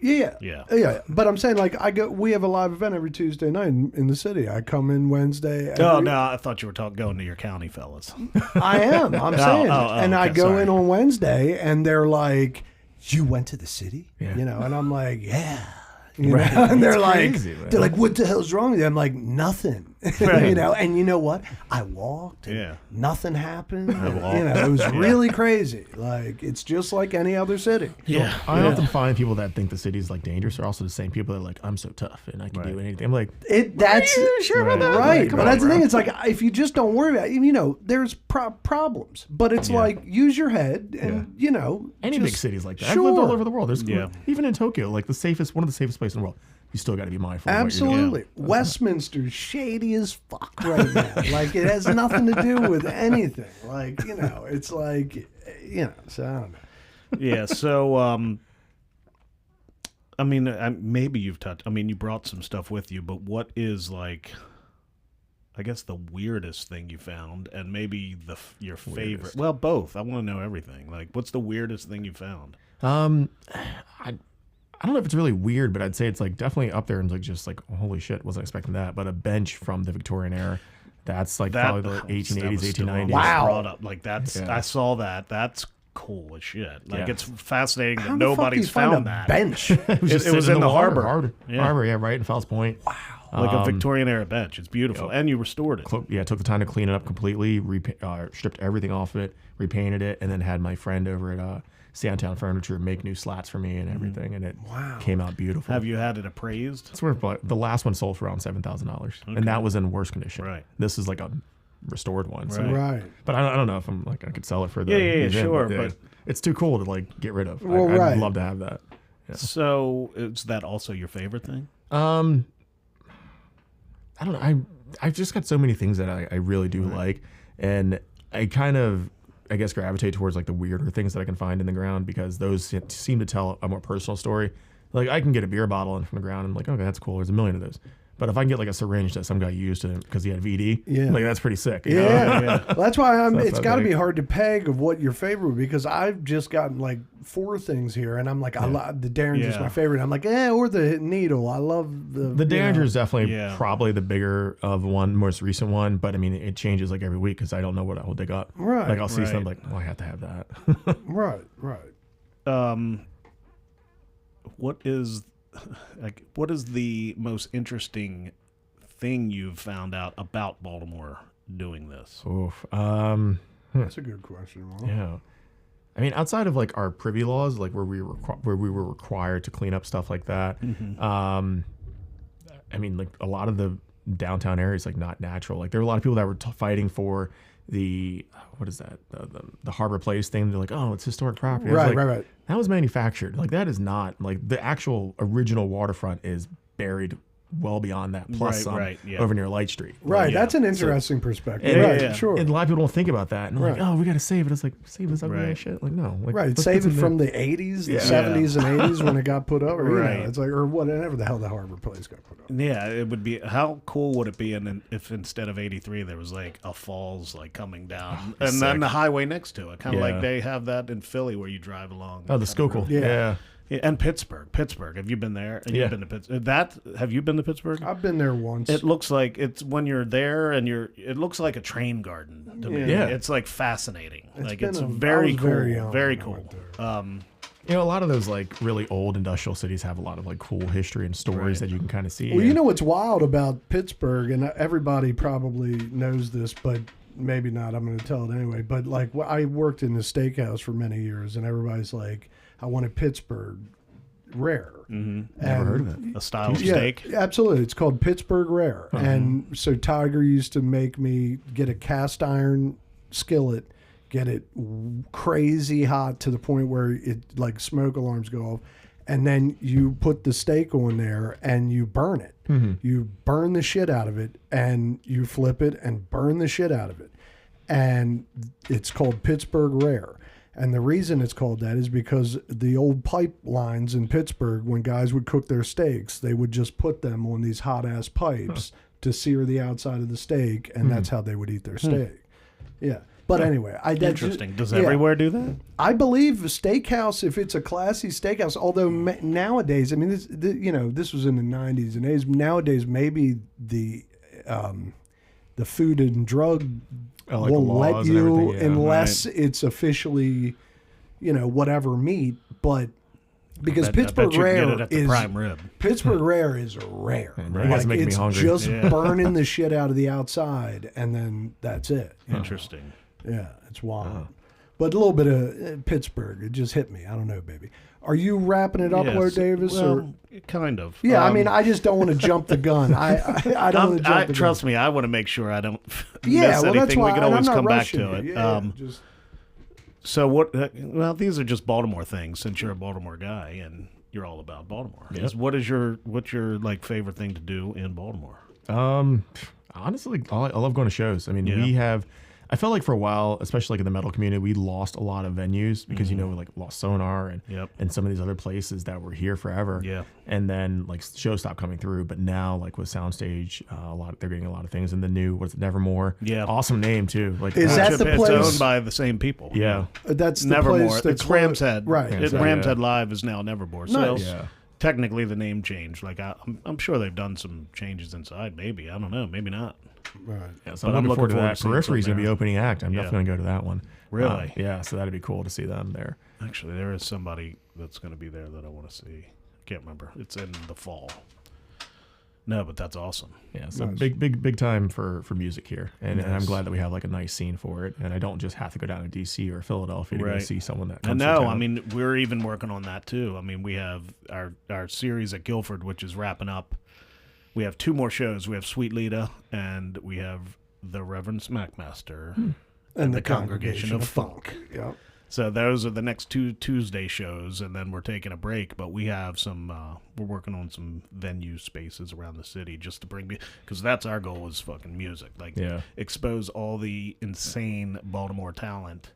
Yeah. Yeah. But I'm saying, like, we have a live event every Tuesday night in the city. I come in Wednesday. Oh no, I thought you were going to your county fellas. I am. I'm saying. And I okay, go sorry. in on Wednesday, and they're like, "You went to the city?" Yeah. And I'm like, "Yeah." And they're crazy, man. they're like, "What the hell's wrong with you?" I'm like, "Nothing." Right. And you know what? I walked. And Yeah. Nothing happened. walked. It was really crazy. Like it's just like any other city. Yeah. I often find people that think the city's like dangerous are also the same people that are like, I'm so tough and I can do anything. I'm like, That's sure about that? right. Come But on, that's the bro. thing. It's like if you just don't worry about it, there's problems. But it's like use your head and any just- big cities like that. I've lived all Sure. over the world. There's Yeah. even in Tokyo, like one of the safest places in the world. You still got to be mindful. Of what you're doing. Absolutely. Westminster's shady as fuck right now. Like, it has nothing to do with anything. Like, it's like, so I don't know. Yeah. So, I mean, maybe you've touched. I mean, you brought some stuff with you, but what is like? I guess the weirdest thing you found, and maybe your favorite. Well, both. I want to know everything. Like, what's the weirdest thing you found? I don't know if it's really weird, but I'd say it's like definitely up there and like just like holy shit, wasn't expecting that. But a bench from the Victorian era, that's like probably the 1880s, 1890s. Wow. Brought up like that's. Yeah. I saw that. That's cool as shit. Like Yeah. it's fascinating How that the fuck do you nobody's find found a that. bench? It was, just It was sitting in the water. harbor. Yeah. Harbor, yeah, right in Fells Point. Wow. Like a Victorian era bench. It's beautiful. And you restored it. Took the time to clean it up completely, stripped everything off of it, repainted it, and then had my friend over at Sandtown Furniture make new slats for me and everything, and it came out beautiful. Have you had it appraised? It's worth, the last one sold for around $7,000, and that was in worse condition. Right. This is like a restored one. So. Right. But I don't know if I'm like I could sell it for the event, sure, but it's too cool to like get rid of. Well, I'd love to have that. Yeah. So is that also your favorite thing? I don't know. I've just got so many things that I really do like, and I kind of, I guess, gravitate towards like the weirder things that I can find in the ground because those seem to tell a more personal story. Like I can get a beer bottle in from the ground and I'm like, okay, that's cool. There's a million of those. But if I can get like a syringe that some guy used because he had VD, like that's pretty sick. You know? Well, that's why it's got to be hard to peg of what your favorite would be because I've just gotten like 4 things here and I'm like, I love the Derringer's my favorite. I'm like, or the needle. I love the Derringer is definitely probably the bigger of one, most recent one. But I mean, it changes like every week because I don't know what I will dig up. Right. Like I'll see something like, I have to have that. Right. What is the most interesting thing you've found out about Baltimore doing this? Oof. That's a good question. Well. Yeah. I mean, outside of like our privy laws, like where we were required to clean up stuff like that. I mean, like a lot of the downtown areas, like not natural. Like there were a lot of people that were fighting for the what is that the Harbor Place thing. They're like, oh, it's historic property. Right. That was manufactured. Like that is not like the actual original waterfront is buried well beyond that plus some over near Light Street. Right. That's an interesting perspective. Sure. And a lot of people don't think about that. And they're like, oh, we got to save it. It's like, save this ugly ass shit. Like, no. Like, Save it from the 80s, the 70s and 80s when it got put up. Or, it's like, or whatever the hell the Harbor Place got put up. Yeah, it would be, how cool would it be if instead of 83 there was like a falls like coming down and then the highway next to it. Kind of like they have that in Philly where you drive along. Oh, the Schuylkill. Yeah. And Pittsburgh. Have you been there? And you've been to Pittsburgh. Have you been to Pittsburgh? I've been there once. It looks like it's when you're there and it looks like a train garden to me. Yeah. It's like fascinating. It's very cool. Very cool. You know, a lot of those like really old industrial cities have a lot of like cool history and stories that you can kind of see. Well, you know what's wild about Pittsburgh, and everybody probably knows this, but maybe not. I'm going to tell it anyway. But like, I worked in the steakhouse for many years, and everybody's like, I wanted Pittsburgh rare. Never heard of it. A style of steak? Absolutely. It's called Pittsburgh rare. And so Tiger used to make me get a cast iron skillet, get it crazy hot to the point where it like smoke alarms go off. And then you put the steak on there and you burn it. You burn the shit out of it and you flip it and burn the shit out of it. And it's called Pittsburgh rare. And the reason it's called that is because the old pipelines in Pittsburgh, when guys would cook their steaks, they would just put them on these hot-ass pipes to sear the outside of the steak, and that's how they would eat their steak. Yeah. But anyway, interesting. Does everywhere do that? I believe a steakhouse, if it's a classy steakhouse, although nowadays, I mean, this was in the 90s and 80s. Nowadays, maybe the Food and Drug will let you unless it's officially, whatever meat. But because Pittsburgh rare is prime rib. Pittsburgh rare is rare. It's making me hungry. Just burning the shit out of the outside, and then that's it. Interesting. Yeah, it's wild. But a little bit of Pittsburgh, it just hit me. I don't know, baby. Are you wrapping it up, Lord Davis? Well, kind of. Yeah, I mean, I just don't want to jump the gun. I don't want to jump the gun. Trust me, I want to make sure I don't miss anything. That's why, we can always come back to it. Yeah, So what? Well, these are just Baltimore things. Since you're a Baltimore guy and you're all about Baltimore, what's your like favorite thing to do in Baltimore? Honestly, I love going to shows. I mean, we have. I felt like for a while, especially like in the metal community, we lost a lot of venues because we like lost Sonar and some of these other places that were here forever. Yeah. And then like shows stopped coming through, but now like with Soundstage, they're getting a lot of things. And the new Nevermore. Yeah. Awesome name too. Like is that the place? It's owned by the same people. Yeah. That's the Nevermore. place. It's Ram's Head. Right. Ram's Head Live is now Nevermore. So nice. technically the name changed. Like I'm sure they've done some changes inside. Maybe I don't know. Maybe not. Right. Yeah, so I'm looking forward to that. Periphery's going to be opening act. I'm definitely going to go to that one. Really? Yeah, so that'd be cool to see them there. Actually, there is somebody that's going to be there that I want to see. I can't remember. It's in the fall. No, but that's awesome. Yeah, so Nice. big time for music here, and I'm Nice. glad that we have like a nice scene for it, and I don't just have to go down to DC or Philadelphia to go Right. see someone that I comes know. to I town. mean, we're even working on that too. I mean, we have our series at Guilford, which is wrapping up. We have 2 more shows. We have Sweet Lita, and we have the Reverend Smackmaster And the Congregation of Funk. Yeah. So those are the next 2 Tuesday shows, and then we're taking a break. But we have some. We're working on some venue spaces around the city just to bring, because that's our goal is fucking music. Like expose all the insane Baltimore talent.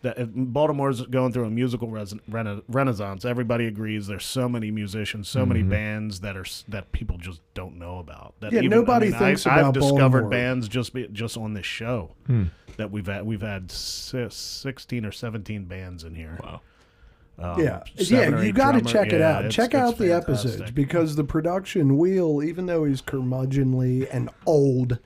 Baltimore's going through a musical renaissance. Everybody agrees. There's so many musicians, so many bands that people just don't know about. That nobody thinks about I've discovered Baltimore. bands just on this show that we've had 16 or 17 bands in here. Wow. You got to check it out. Check out the fantastic. episodes because the production wheel, even though he's curmudgeonly and old,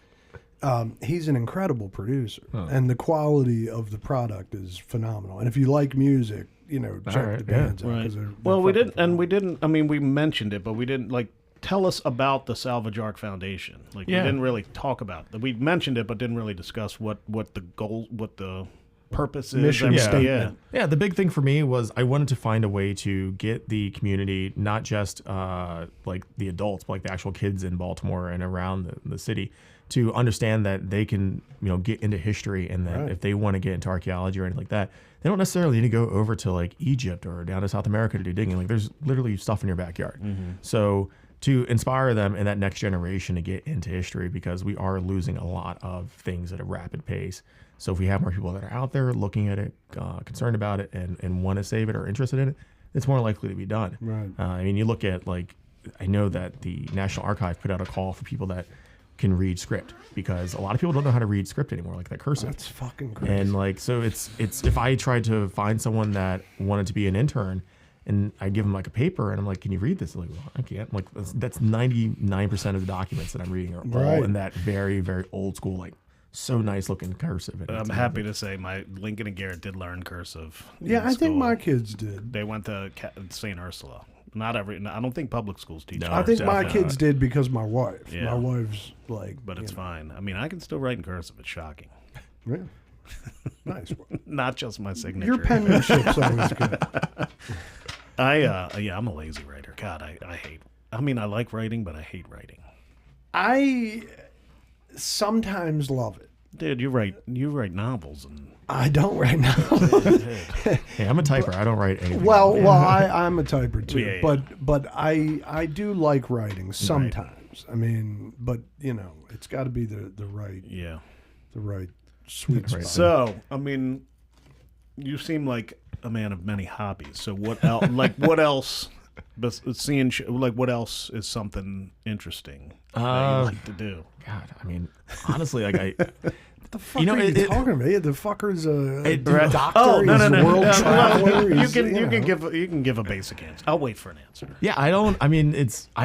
he's an incredible producer, and the quality of the product is phenomenal. And if you like music, check the bands out. Right. 'Cause they're Well, we fucking didn't, and we phenomenal. didn't. I mean, we mentioned it, but we didn't tell us about the Salvage Arc Foundation. We didn't really talk about it. We mentioned it, but didn't really discuss what the goal, what the purpose is. Mission statement. Yeah, the big thing for me was I wanted to find a way to get the community, not just like the adults, but like the actual kids in Baltimore and around the city, to understand that they can, get into history, and that if they want to get into archaeology or anything like that, they don't necessarily need to go over to like Egypt or down to South America to do digging. Like there's literally stuff in your backyard. So to inspire them and that next generation to get into history, because we are losing a lot of things at a rapid pace. So if we have more people that are out there looking at it, concerned about it, and want to save it or interested in it, it's more likely to be done. Right. I mean, you look at I know that the National Archive put out a call for people that can read script, because a lot of people don't know how to read script anymore, like that cursive. That's fucking crazy. And so it's if I tried to find someone that wanted to be an intern, and I give them like a paper, and I'm like, can you read this? They're like, well, I can't. I'm like, that's 99% of the documents that I'm reading are all in that very, very old school, so nice looking cursive. And I'm happy to say my Lincoln and Garrett did learn cursive. Yeah, in I think school. my kids did. They went to St. Ursula. I don't think public schools teach. No, I think my definitely kids did because my wife. Yeah. My wife's like. But it's fine. I mean, I can still write in cursive. It's shocking. Yeah. Nice. Not just my signature. Your penmanship's always good. I'm a lazy writer. God, I hate. I mean, I like writing, but I hate writing. I sometimes love it. Dude, you write novels and. I don't right now. Hey, I'm a typer. I don't write anything. I'm a typer too, Yeah, yeah. but I do like writing sometimes. I mean, but it's got to be the right sweet spot. So, I mean, you seem like a man of many hobbies. So what else? What else? What else is something interesting that you like to do? God, I mean, honestly, What the fuck are you talking about? The fucker's a doctor. Oh no, he's a world traveler. You he's, can give a basic answer. I'll wait for an answer. Yeah, I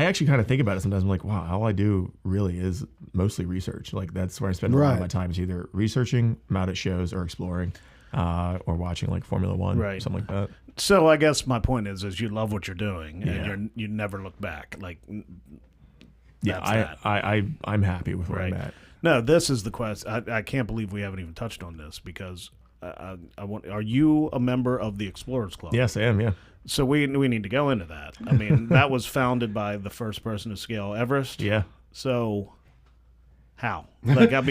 actually kind of think about it sometimes. I'm like, wow, all I do really is mostly research. That's where I spend a lot of my time, is either researching, I'm out at shows, or exploring, or watching Formula One, something like that. So I guess my point is you love what you're doing, and you never look back. I'm happy with where I'm at. No, this is the question. I can't believe we haven't even touched on this, because are you a member of the Explorers Club? Yes, I am, yeah. So we need to go into that. I mean, that was founded by the first person to scale Everest. Yeah. So how? That's I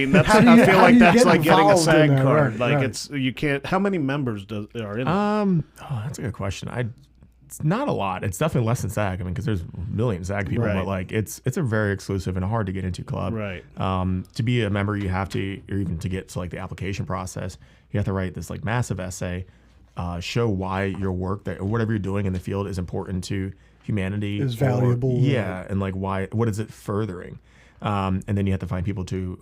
feel like that's like getting a SAG card. It's you can't. How many members are in it? That's a good question. It's not a lot. It's definitely less than SAG. I mean, because there's a million SAG people, but it's a very exclusive and hard to get into club. Right. To be a member, you have to, or even to get to the application process, you have to write this massive essay, show why your work or whatever you're doing in the field is important to humanity, is valuable. And what is it furthering? And then you have to find people to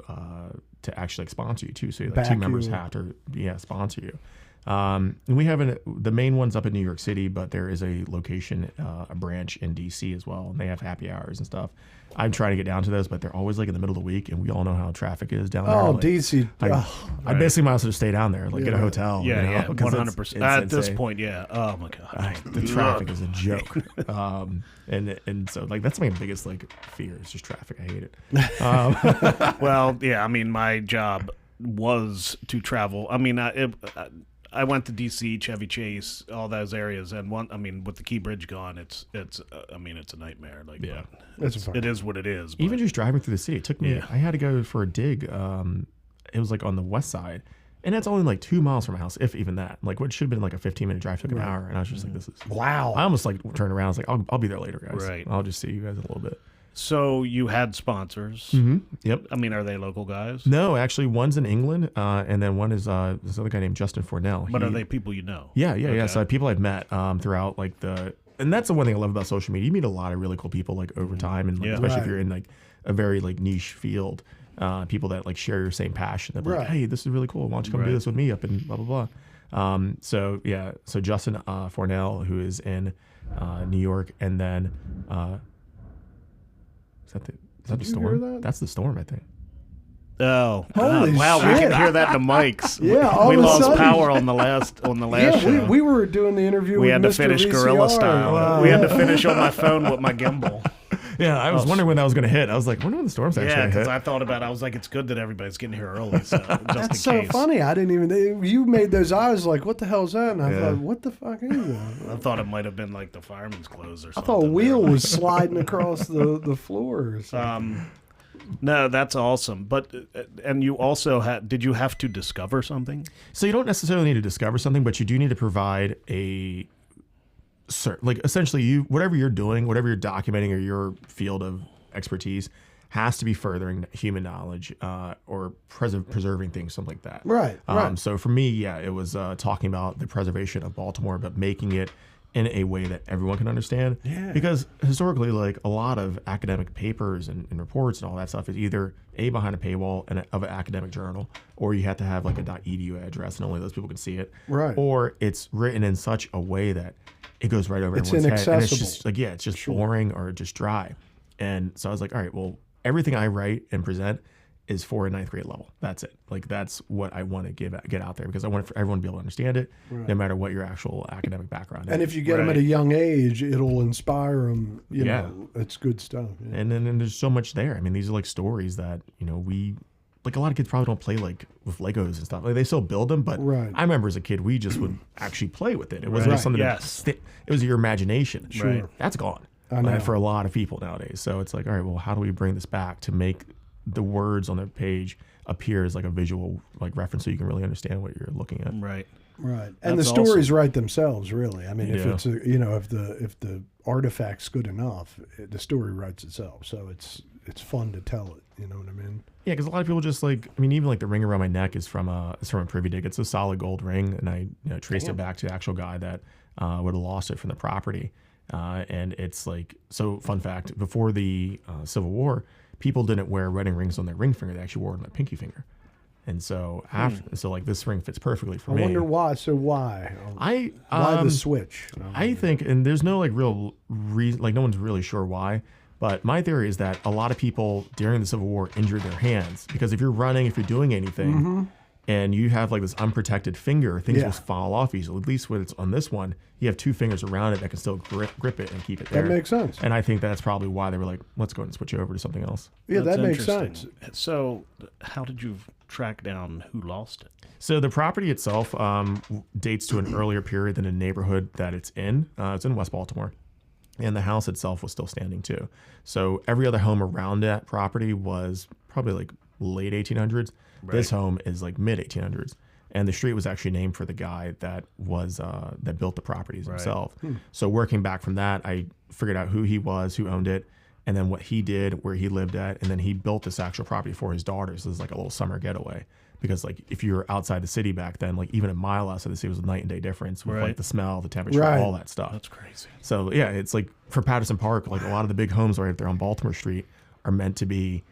actually sponsor you too. So 2 members have to sponsor you. And we have the main one's up in New York City, but there is a location, a branch in DC as well, and they have happy hours and stuff. I'm trying to get down to those, but they're always like in the middle of the week, and we all know how traffic is down there. Oh, like, DC. I basically might as well just stay down there, like get a hotel. Yeah, you know, yeah, 100%. At this insane. point, yeah. Oh my god, The traffic is a joke. And so like that's my biggest like fear is just traffic. I hate it. Well, yeah. I mean, my job was to travel. I mean, I went to DC, Chevy Chase, all those areas, and with the Key Bridge gone, it's a nightmare. Like, Yeah. it is what it is. But Even just driving through the city, it took me. Yeah. I had to go for a dig. It was like on the west side, and it's only like 2 miles from my house, if even that. Like what should have been like a 15-minute drive took an hour, and I was just like, "This is Wow." I almost like turned around. I was like, "I'll be there later, guys. Right. I'll just see you guys in a little bit." So you had sponsors. Mm-hmm. Yep. I mean, are they local guys? No, actually, one's in England, and then one is this other guy named Justin Fornell. But are they people you know? Yeah. Okay. So people I've met throughout like and that's the one thing I love about social media. You meet a lot of really cool people like over time, and like, especially if you're in like a very like niche field, people that like share your same passion. They're like, hey, this is really cool. Why don't you come do this with me up in blah blah blah. So Justin Fornell, who is in New York, and then is that the storm? hear that? That's the storm, I think. Oh, Holy wow! We shit. can hear that in the mics. Yeah, all we of a lost sudden- power on the last show. Yeah, we were doing the interview. We with had to Mr. finish VCR. gorilla style. Wow. We had to finish on my phone with my gimbal. Yeah, I was wondering when that was going to hit. I was like, I wonder when the storm's actually Yeah, going to because hit. I thought about it. I was like, it's good that everybody's getting here early. So just That's in so case. funny. I didn't even. You made those eyes like, what the hell's that? And I thought, what the fuck is that? I thought it might have been like the fireman's clothes or I something. thought a wheel was sliding across the floor. Or something. No, that's awesome. But and you also did you have to discover something? So you don't necessarily need to discover something, but you do need to provide like essentially whatever you're doing, whatever you're documenting or your field of expertise has to be furthering human knowledge or preserving things, something like that. Right. So for me, it was talking about the preservation of Baltimore, but making it in a way that everyone can understand. Yeah. Because historically, like a lot of academic papers and reports and all that stuff is either behind a paywall of an academic journal, or you have to have like a .edu address and only those people can see it. Right. Or it's written in such a way that it goes right over It's everyone's head. And it's inaccessible. just like, it's just boring or just dry. And so I was like, all right, well, everything I write and present is for a 9th grade level. That's it. Like that's what I want to get out there, because I want for everyone to be able to understand it, no matter what your actual academic background is. And if you get them at a young age, it'll inspire them. You know, it's good stuff. Yeah. And then there's so much there. I mean, these are like stories that, we, like a lot of kids probably don't play like with Legos and stuff. Like they still build them, but I remember as a kid, we just would actually play with it. It wasn't just something it was your imagination. Sure. That's gone know. for a lot of people nowadays. So it's like, all right, well, how do we bring this back to make the words on the page appear as like a visual like reference so you can really understand what you're looking at. Right. And the That's stories write themselves, really. I mean, if Yeah. it's if the artifact's good enough, the story writes itself. So it's fun to tell it. You know what I mean? Yeah, because a lot of people just like, I mean, even like the ring around my neck is from a privy dig. It's a solid gold ring, and I traced it back to the actual guy that would have lost it from the property. And it's like, so fun fact, before the Civil War, people didn't wear wedding rings on their ring finger. They actually wore it on their pinky finger. And so so like this ring fits perfectly for me. I wonder why. So why? Why the switch? I think, and there's no like real reason, like no one's really sure why, but my theory is that a lot of people during the Civil War injured their hands, because if you're running, if you're doing anything, and you have like this unprotected finger, things will fall off easily. At least when it's on this one, you have two fingers around it that can still grip it and keep it there. That makes sense. And I think that's probably why they were like, let's go ahead and switch over to something else. Yeah, That's that makes interesting. sense. So how did you track down who lost it? So the property itself dates to an earlier period than the neighborhood that it's in. It's in West Baltimore. And the house itself was still standing too. So every other home around that property was probably like late 1800s. Right. This home is like mid 1800s. And the street was actually named for the guy that was that built the properties himself. So working back from that, I figured out who he was, who owned it, and then what he did, where he lived at, and then he built this actual property for his daughters. So this is like a little summer getaway. Because like if you were outside the city back then, like even a mile outside the city was a night and day difference with like the smell, the temperature, all that stuff. That's crazy. So yeah, it's like for Patterson Park, like a lot of the big homes right there on Baltimore Street are meant to be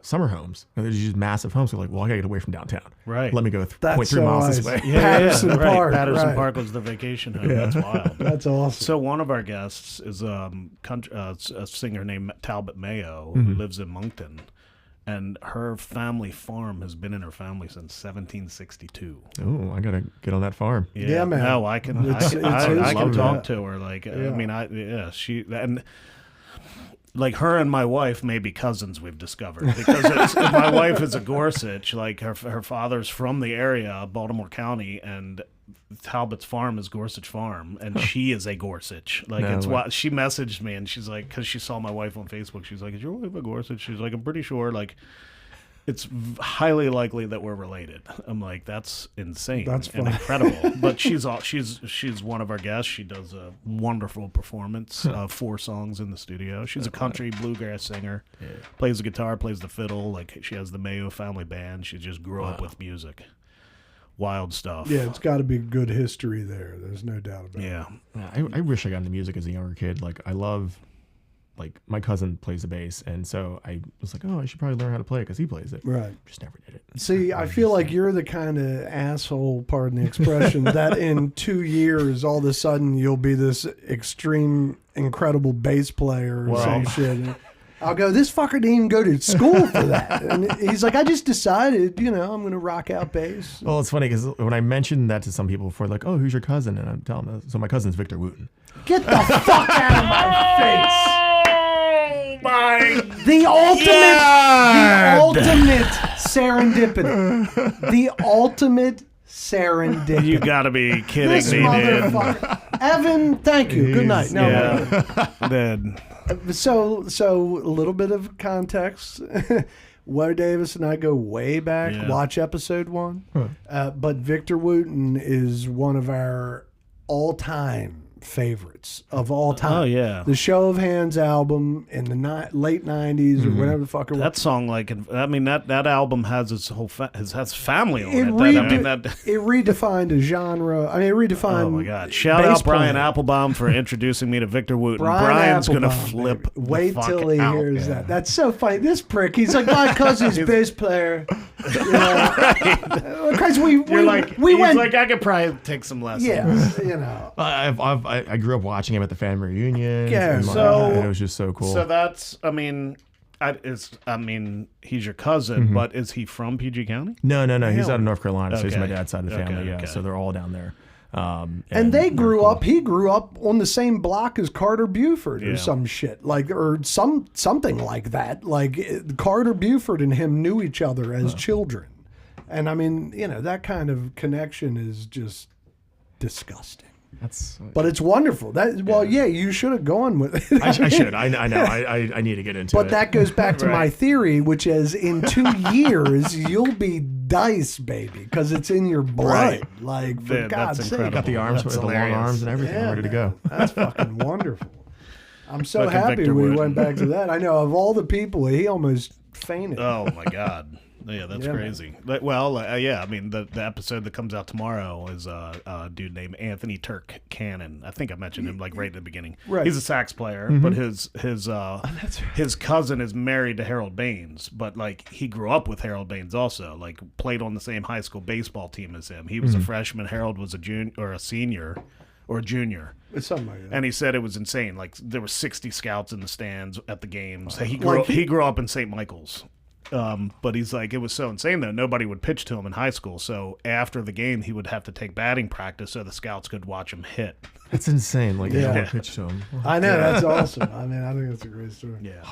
summer homes. And there's just massive homes. So like, well, I gotta get away from downtown. Right. Let me go 0.3 That's so miles this nice. way. Patterson right. Park. Patterson right. Park was the vacation home. That's wild. That's awesome. So one of our guests is a singer named Talbot Mayo who lives in Moncton, and her family farm has been in her family since 1762. Oh, I gotta get on that farm. Yeah, man. No, I can. It's I can history. talk to her. Like, I mean, she and. Like her and my wife may be cousins. We've discovered because my wife is a Gorsuch. Like her father's from the area, Baltimore County, and Talbot's farm is Gorsuch Farm, and she is a Gorsuch. Like No it's way. what she messaged me, and she's like, because she saw my wife on Facebook, she's like, "Is your wife a Gorsuch?" She's like, "I'm pretty sure." Like, it's highly likely that we're related. I'm like, that's insane. That's and fun. incredible. But she's one of our guests. She does a wonderful performance, 4 songs in the studio. She's a country bluegrass singer. Yeah. Plays the guitar, plays the fiddle. Like she has the Mayo family band. She just grew up with music. Wild stuff. Yeah, it's got to be good history there. There's no doubt about it. Yeah. I wish I got into music as a younger kid. Like I love, like my cousin plays the bass, and so I was like, oh, I should probably learn how to play it because he plays it. Right. Just never did it. See, I feel like you're the kind of asshole, pardon the expression, that in 2 years, all of a sudden, you'll be this extreme, incredible bass player or some shit. And I'll go, this fucker didn't even go to school for that. And he's like, I just decided, I'm going to rock out bass. Well, it's funny because when I mentioned that to some people before, like, oh, who's your cousin? And I'm telling them, so my cousin's Victor Wooten. Get the fuck out of my face. My The ultimate serendipity. The ultimate serendipity. You gotta be kidding This me, dude. motherfucker. Evan, thank you. Good night. No, Yeah. Then So a little bit of context. Water Davis and I go way back. Yeah. Watch episode 1. But Victor Wooten is one of our all-time favorites of all time. Oh, yeah. The Show of Hands album in the late 90s or whatever the fuck it was. that song, like, I mean, that album has its whole has family on It, it. it redefined a genre. I mean, it redefined. Oh my God! Shout bass out Brian playing. Applebaum for introducing me to Victor Wooten. Brian Brian's gonna Applebaum, flip. baby. the Wait fuck till he out. hears that. That's so funny. This prick. He's like my cousin's bass player. Because we You're like, we he's went. like, I could probably take some lessons. Yeah, I grew up watching him at the family reunions. Yeah, and so- it was just so cool. So that's, I mean, he's your cousin, but is he from PG County? no, he's Hell. out of North Carolina, so he's Okay. my dad's side of the family. Okay, Yeah, okay. so they're all down there. and they grew up. He grew up on the same block as Carter Buford or Yeah. some shit, like or something like that. Like Carter Buford and him knew each other as children, and I mean, that kind of connection is just disgusting. That's. But it's wonderful. You should have gone with it. I should. I know. I need to get into it. But that goes back to my theory, which is in 2 years you'll be dice, baby, because it's in your blood. Right. Like for That's God's sake, incredible. got the arms That's with the long hilarious. arms and everything ready to go. man. That's fucking wonderful. I'm so Fucking happy Victor we Wooten. went back to that. I know of all the people, he almost fainted. Oh my God. Yeah, that's Yeah, man. crazy. Well, yeah, I mean, the episode that comes out tomorrow is a dude named Anthony Turk Cannon. I think I mentioned him like right at the beginning. Right. He's a sax player, but his cousin is married to Harold Baines, but like he grew up with Harold Baines also, like played on the same high school baseball team as him. He was a freshman. Harold was a junior or a senior or a junior. It's something like that. And he said it was insane. Like there were 60 scouts in the stands at the games. He Like- grew up in St. Michael's. But he's like, it was so insane though. Nobody would pitch to him in high school. So after the game, he would have to take batting practice so the scouts could watch him hit. That's insane. Like, Yeah. I want to pitch to him. I know, that's awesome. I mean, I think that's a great story. Yeah.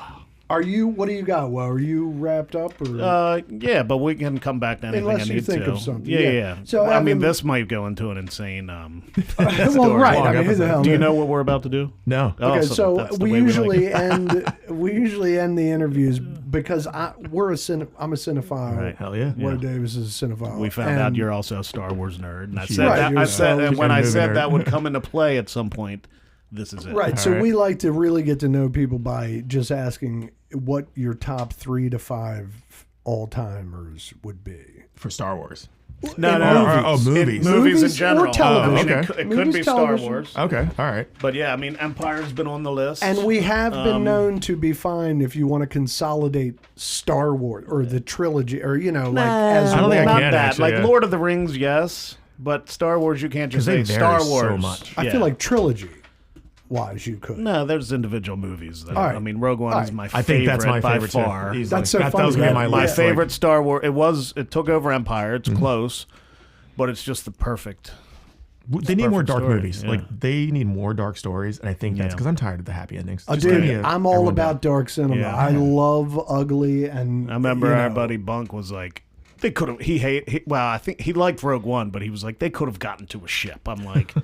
What do you got? Well, are you wrapped up or? Yeah, but we can come back to anything Unless I you need think to. of something. Yeah, Yeah. yeah. So, Well, I mean, Evan- this might go into an insane well, story. right. I Long mean, who the hell Do you knows? know what we're about to do? No. Oh, Okay, so that's the we way like usually it. end the interviews because I'm a cinephile. Right. Hell yeah. Water Davis is a cinephile. We found And- out you're also a Star Wars nerd, and I Right, said that. you're I a said, Star and Wars when I movie said nerd. that would come into play at some point, this is it. right. So right. we like to really get to know people by just asking what your top 3 to 5 all timers would be. For Star Wars. No. Movies in general. Or television. Okay. It could Movies, be television. Star Wars. Okay, all right. But yeah, I mean, Empire's been on the list. And we have been known to be fine if you want to consolidate Star Wars or the trilogy, or as I don't think I not can, that. actually, Like Lord of the Rings, yes, but Star Wars, you can't just say they Star vary Wars. so much. I feel like trilogy-wise, you could. No, there's individual movies. That, All right. I mean, Rogue One is my favorite. I think that's my favorite by far. too. That's so that funny. was gonna be my My list. favorite Star Wars. It took over Empire. It's close, but it's just the perfect. They need more dark story, movies. yeah. Like they need more dark stories, and I think that's because I'm tired of the happy endings. Just Dude, give me I'm all everyone about down. dark cinema. Yeah. I love ugly, and I remember our buddy Bunk was like, they could have. Well, I think he liked Rogue One, but he was like, they could have gotten to a ship. I'm like,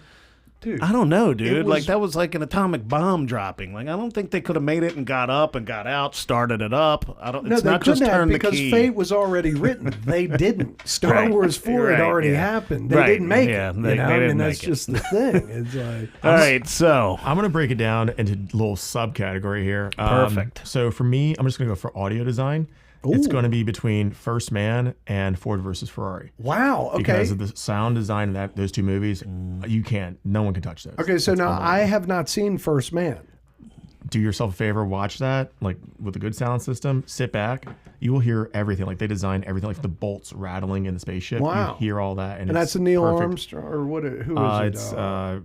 dude, I don't know, dude. was- Like that was like an atomic bomb dropping. Like I don't think they could have made it and got up and got out, started it up. I don't. No, It's they not just couldn't have turn the because key. fate was already written. They didn't. Star Right. Wars 4 had Right, already yeah. happened. They Right, didn't make yeah, it. they I mean, didn't that's make it. just the thing. It's like All right, so I'm going to break it down into a little subcategory here. Perfect. So for me, I'm just going to go for audio design. It's going to be between First Man and Ford versus Ferrari. wow. Okay. Because of the sound design of those two movies, no one can touch those. Okay, so now I have not seen First Man. Do yourself a favor, watch that, like with a good sound system, sit back. You will hear everything. Like they design everything, like the bolts rattling in the spaceship. Wow. You hear all that. And And it's that's a Neil perfect. Armstrong, or what? Who is it? It's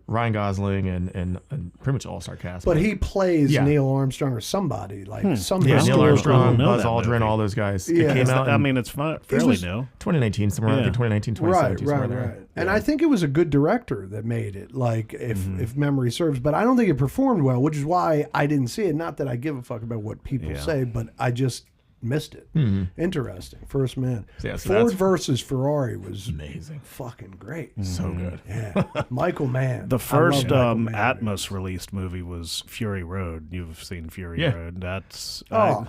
Ryan Gosling and pretty much all-star cast. But he plays Yeah. Neil Armstrong or somebody like some Yeah, Neil historical- Armstrong, know Buzz that Aldrin, movie. all those guys. Yeah. It came out I in mean, it's fairly was- new. 2019, somewhere I Yeah. think 2019, Right, 2017, somewhere right. there. And I think it was a good director that made it, like if memory serves. But I don't think it performed well, which is why I didn't see it. Not that I give a fuck about what people Yeah. say, but I just missed it. Interesting. First Man. Yeah, so Ford that's- versus Ferrari was Amazing. fucking great. So good. Yeah, Michael Mann. The I first love Michael Mann. Atmos released movie was Fury Road. You've seen Fury Yeah. Road. That's Oh.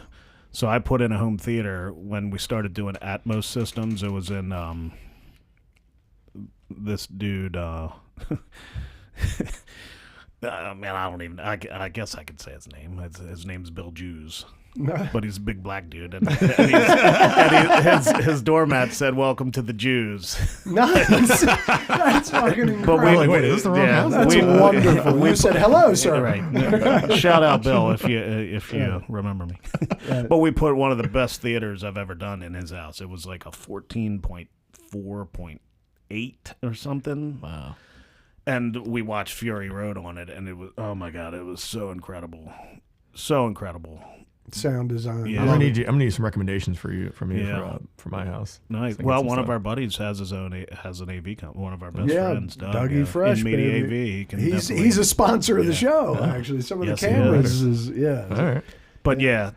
so I put in a home theater when we started doing Atmos systems. It was in this dude. Man, I don't even. I guess I could say his name. His name's Bill Jews. But he's a big black dude, and his doormat said, "Welcome to the Jews." Nice. That's fucking incredible. But Like, wait, is this the wrong house? That's wonderful. We said hello, sir. Right. Shout out Bill if you remember me. But we put one of the best theaters I've ever done in his house. It was like a 14.4.8 or something. Wow. And we watched Fury Road on it, and it was, oh my God, it was so incredible. So incredible. Sound design. Yeah. I'm gonna need some recommendations for me Yeah. for my house. Nice. So I can well, get some one of stuff. our buddies has an AV company. One of our best Yeah, friends, Dougie Fresh, in Media baby. AV. He can He's definitely- a sponsor of the show. Actually, some of Yes, the he cameras is. is All right. But yeah,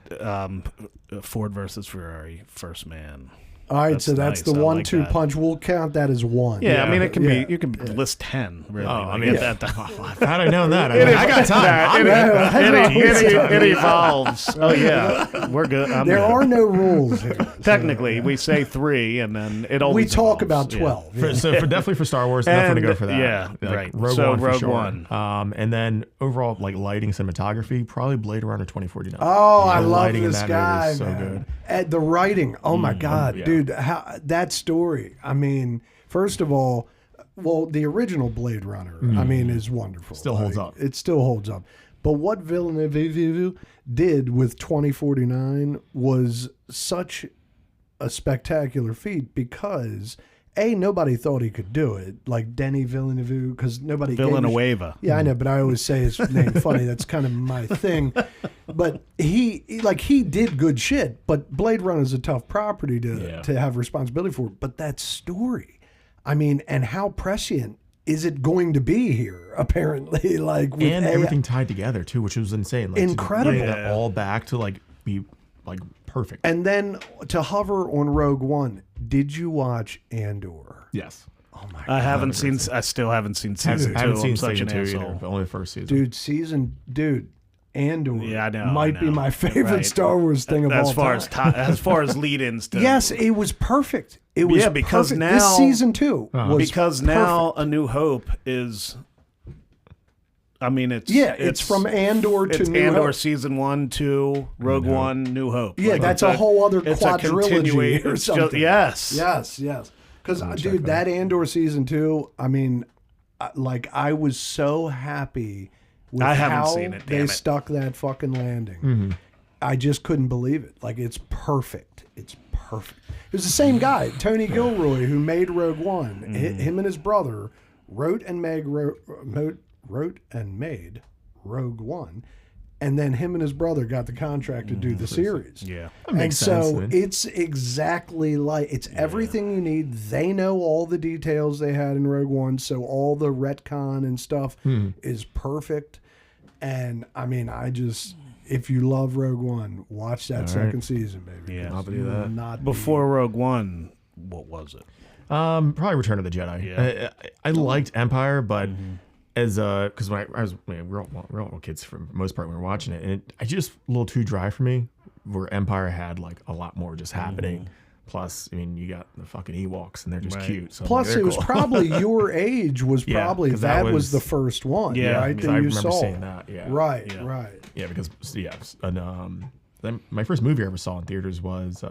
Ford versus Ferrari, First Man. All right, That's so that's nice. the I 1-2 like that. punch. We'll count that as one. Yeah, I mean, it can Yeah. be. You can list 10. Really. Oh, I Like, mean, at that Had I known that, I got time. It evolves. Oh yeah, we're good. There are no rules here. technically we say 3, and then it always We talk evolves. about Yeah. 12. yeah. So definitely for Star Wars, definitely to go for that. Yeah, right. Rogue So One for Rogue sure. One. And then overall, like lighting, cinematography, probably Blade Runner 2049. Oh, I The love lighting in this that movie guy, is so man. good. The writing, oh my God, yeah. dude, that story. I mean, first of all, well, the original Blade Runner, I mean, is wonderful. Still holds up. It still holds up. But what Villeneuve did with 2049 was such a spectacular feat because nobody thought he could do it, like Denis Villeneuve, because nobody gave a Villanueva. Yeah, I know, but I always say his name funny. That's kind of my thing. But he did good shit. But Blade Runner is a tough property to have responsibility for. But that story, I mean, and how prescient is it going to be here? Apparently, like with And everything tied together too, which was insane. Like, Incredible. To bring that all back to like be like perfect. And then to hover on Rogue One, did you watch Andor? Yes. Oh my God, I haven't seen. I still haven't seen season 2. I haven't seen I'm such season an 2 asshole. either, but only the first season. dude, Andor. Yeah, I know, might I be know. my favorite Right. Star Wars thing of all time. As far as lead-ins to Yes, it was perfect. It was because perfect. now this season 2 was because now A New Hope is. I mean, it's from Andor to it's New Andor Hope. season 1, 2, Rogue One, New Hope. Yeah, Like, that's it's a whole other it's a quadrilogy or it's something. yes. Yes. Because, dude, that Andor season 2, I mean, I was so happy with how they stuck that fucking landing. I just couldn't believe it. Like, it's perfect. It's perfect. It was the same guy, Tony Gilroy, who made Rogue One. Him and his brother wrote and made Rogue One. And then him and his brother got the contract to do the series. Yeah. That makes sense, so it's exactly like, it's everything you need. They know all the details they had in Rogue One, so all the retcon and stuff is perfect. And I mean, if you love Rogue One, watch that second season, baby. Yeah. I'll do that. Before Rogue One, what was it? Probably Return of the Jedi. Yeah. I liked Empire, but as because when we're all kids for the most part when we were watching it, and I just a little too dry for me. Where Empire had like a lot more just happening. Plus, I mean, you got the fucking Ewoks, and they're just cute. So plus, it was probably your age was probably that was the first one, right? That I you remember saw. seeing that. Yeah, right. Yeah, because then my first movie I ever saw in theaters was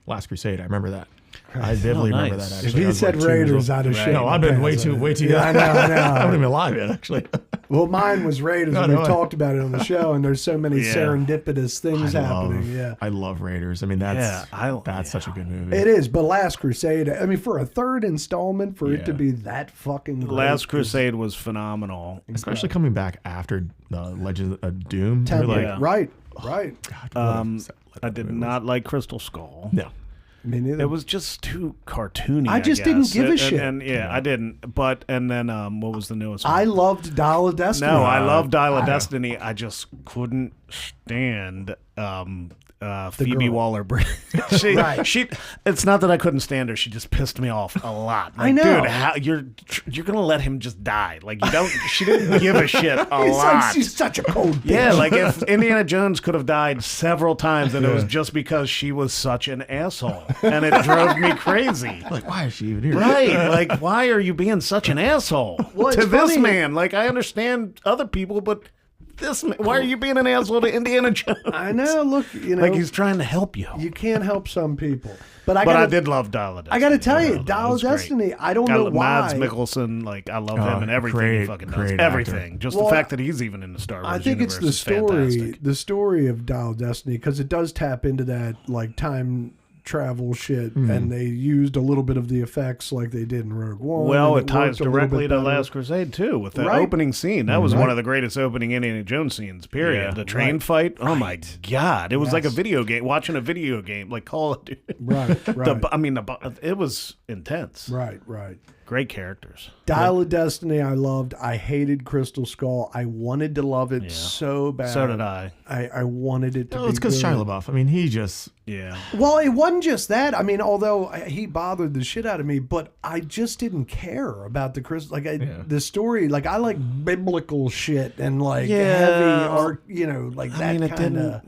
Last Crusade. I remember that. I vividly remember that. Actually, if he said Raiders, I'd have shit. No, I've been way too. Yeah, I know. I haven't been alive yet, actually. Well, mine was Raiders, and we've talked about it on the show, and there's so many serendipitous things happening. I love Raiders. I mean, that's such a good movie. It is, but Last Crusade, I mean, for a third installment, for it to be that fucking great. Last Crusade was phenomenal. Especially coming back after the Legend of Doom. Right. God, I did not like Crystal Skull. No. Me neither. It was just too cartoony. I just didn't give a shit. And I didn't. But and then what was the newest one? I loved Dial of Destiny. No, I loved Dial of Destiny. I just couldn't stand Phoebe Waller-Bridge. She. It's not that I couldn't stand her. She just pissed me off a lot. Like, I know. Dude, you're gonna let him just die? Like you don't. She didn't give a shit a lot. Like, she's such a cold bitch. Yeah, like if Indiana Jones could have died several times, and it was just because she was such an asshole, and it drove me crazy. Like, why is she even here? Right? Like, why are you being such an asshole to this man? Like, I understand other people, but. This man, why are you being an asshole to Indiana Jones? I know. Look, like he's trying to help you. You can't help some people, but I did love Dial of Destiny. I got to tell you, Dial of Destiny. I don't know why. Mads Mikkelsen, like I love him and everything he fucking does. Everything, just the fact that he's even in the Star Wars. I think universe it's the story of Dial of Destiny because it does tap into that like time travel shit, and they used a little bit of the effects like they did in Rogue One. Well, it ties directly to Last Crusade too, with that opening scene. That was one of the greatest opening Indiana Jones scenes. Period. Yeah. The train fight. Oh my god! It was like a video game. Watching a video game, like Call of Duty. Right. It was intense. Right. Great characters. Dial of Destiny, I loved. I hated Crystal Skull. I wanted to love it so bad. So did I. I wanted it to be it's because Shia LaBeouf. I mean, he just... Yeah. Well, it wasn't just that. I mean, although he bothered the shit out of me, but I just didn't care about the the story. Like, I like biblical shit and like heavy art, like that kind of...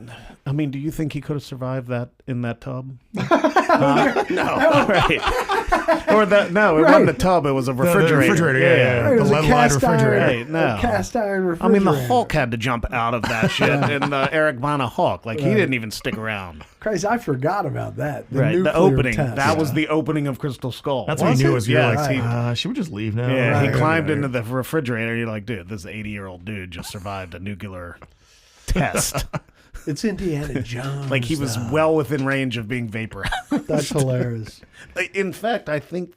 I mean, do you think he could have survived that in that tub? No. Right. Or that? No, it wasn't the tub. It was a refrigerator. The refrigerator, yeah. It was the lead refrigerator. Right, no. A cast iron refrigerator. I mean, the Hulk had to jump out of that shit, and Eric Bana Hulk, like he didn't even stick around. Christ, I forgot about that. The opening. Test. That was the opening of Crystal Skull. That's what he knew was like, should we just leave now? Yeah, he climbed into the refrigerator. You're like, dude, this 80-year-old dude just survived a nuclear test. It's Indiana Jones. Like he was well within range of being vaporized. That's hilarious. In fact, I think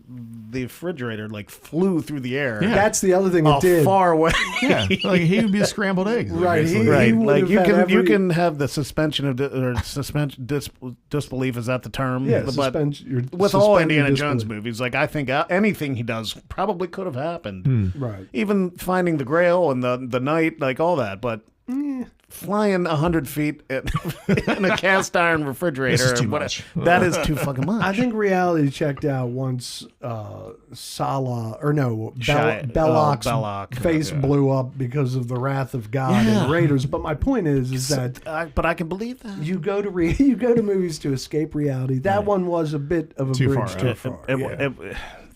the refrigerator flew through the air. Yeah. That's the other thing it did. Far away. Yeah, like he would be a scrambled egg. Right. Right. Like you can have the suspension of disbelief. Is that the term? Yeah. But with all Indiana Jones movies, like I think anything he does probably could have happened. Right. Even finding the Grail and the night, like all that, but. Flying 100 feet in a cast iron refrigerator. This is too much. That is too fucking much. I think reality checked out once Belloc's face blew up because of the wrath of God and Raiders. But my point is that but I can believe that you go to movies to escape reality. That one was a bit of a bridge too far.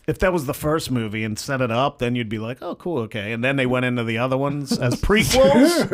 if that was the first movie and set it up, then you'd be like, oh, cool, okay. And then they went into the other ones as prequels.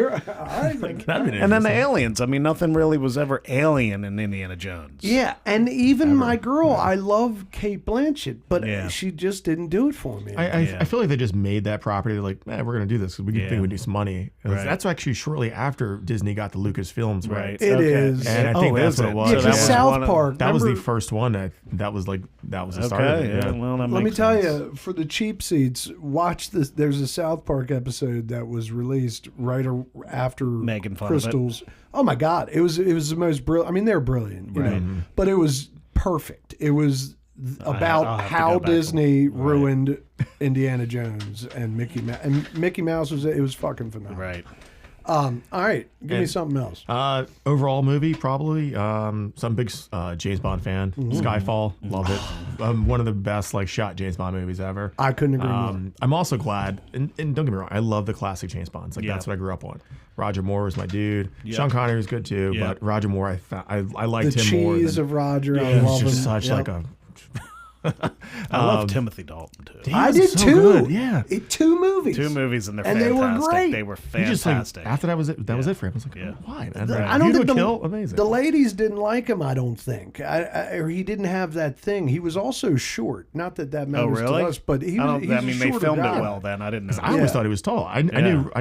And then the aliens. I mean, nothing really was ever alien in Indiana Jones. Yeah, and even my girl, I love Kate Blanchett, but she just didn't do it for me. I feel like they just made that property. They're like, we're going to do this because we think we do some money. Right. That's actually shortly after Disney got the Lucasfilms, right? It is. And I think that's what it was. Yeah, So South Park. That was the first one. That was the start of it. Yeah. Well, let me tell you, for the cheap seats, watch this. There's a South Park episode that was released right after Making fun Crystal's. Oh my God, it was the most brilliant. I mean, they're brilliant, you know, but it was perfect. It was about how Disney ruined Indiana Jones and Mickey Mouse. And Mickey Mouse was it was fucking phenomenal. Right. All right, give me something else. Overall movie, probably. Some big James Bond fan. Skyfall, love it. One of the best shot James Bond movies ever. I couldn't agree more. I'm also glad, and don't get me wrong, I love the classic James Bonds. That's what I grew up on. Roger Moore was my dude. Sean Connery was good too, but Roger Moore, I liked him more. The cheese of Roger, I he love was him. just such a. I love Timothy Dalton too. I did so too. Good. Yeah, 2 movies. 2 movies and they're And fantastic. they were great. They were He just, fantastic. after that was it. That was it for him. I was like, why? Man? I don't think amazing. the ladies didn't like him. I don't think, or he didn't have that thing. He was also short. Not that matters to us, but he was. I mean, they filmed it well. Then I didn't know. I always thought he was tall. I knew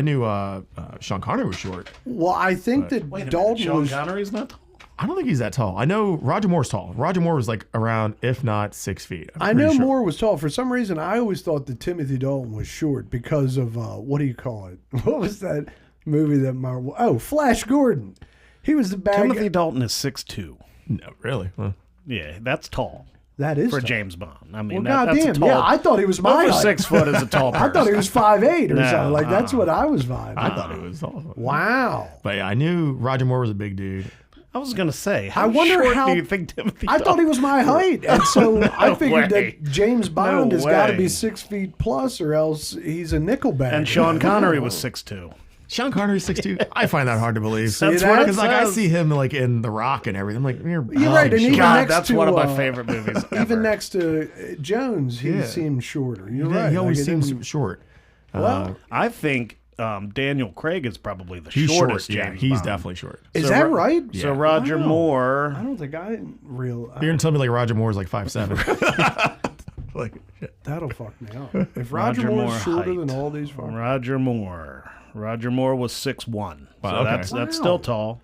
Sean Connery was short. Well, I think that Dalton Sean was. Connery's not tall. I don't think he's that tall. I know Roger Moore's tall. Roger Moore was around, if not 6 feet. I know Moore was tall. For some reason, I always thought that Timothy Dalton was short because of what do you call it? What was that movie that Marvel? Oh, Flash Gordon. He was the bad Timothy guy. Dalton is 6'2". No, really? Huh. Yeah, that's tall. That is for tall. James Bond. I mean, well, that's a goddamn, tall. yeah. I thought he was my over height. 6 foot is a tall person. I thought he was 5'8" or No, something. That's what I was vibing. I thought he was tall. Wow. But yeah, I knew Roger Moore was a big dude. I was gonna say, how I wonder short how, do you think Timothy? I thought he was my height, and so I figured way. that James Bond has got to way. be 6 feet plus, or else he's a nickelback. And Sean Connery was 6'2". Sean Connery's 6'2". I find that hard to believe. That's what it Because I says. see him in The Rock and everything. I'm like, you're right, and even God, next that's to, one of my favorite movies ever. Even next to Jones, he seemed shorter. You're right. He always Like, it seems didn't- short. Well, I think Daniel Craig is probably the He's shortest. short. Yeah, James he's Bond. definitely short. is So that right? So Roger Wow. Moore. I don't think I didn't realize. You're gonna tell me Roger Moore's 5'7". Shit. That'll fuck me up. If Roger Roger Moore's Moore shorter height. than all these fuckers. Roger Moore was 6'1". Wow, So okay. that's Wow. still tall.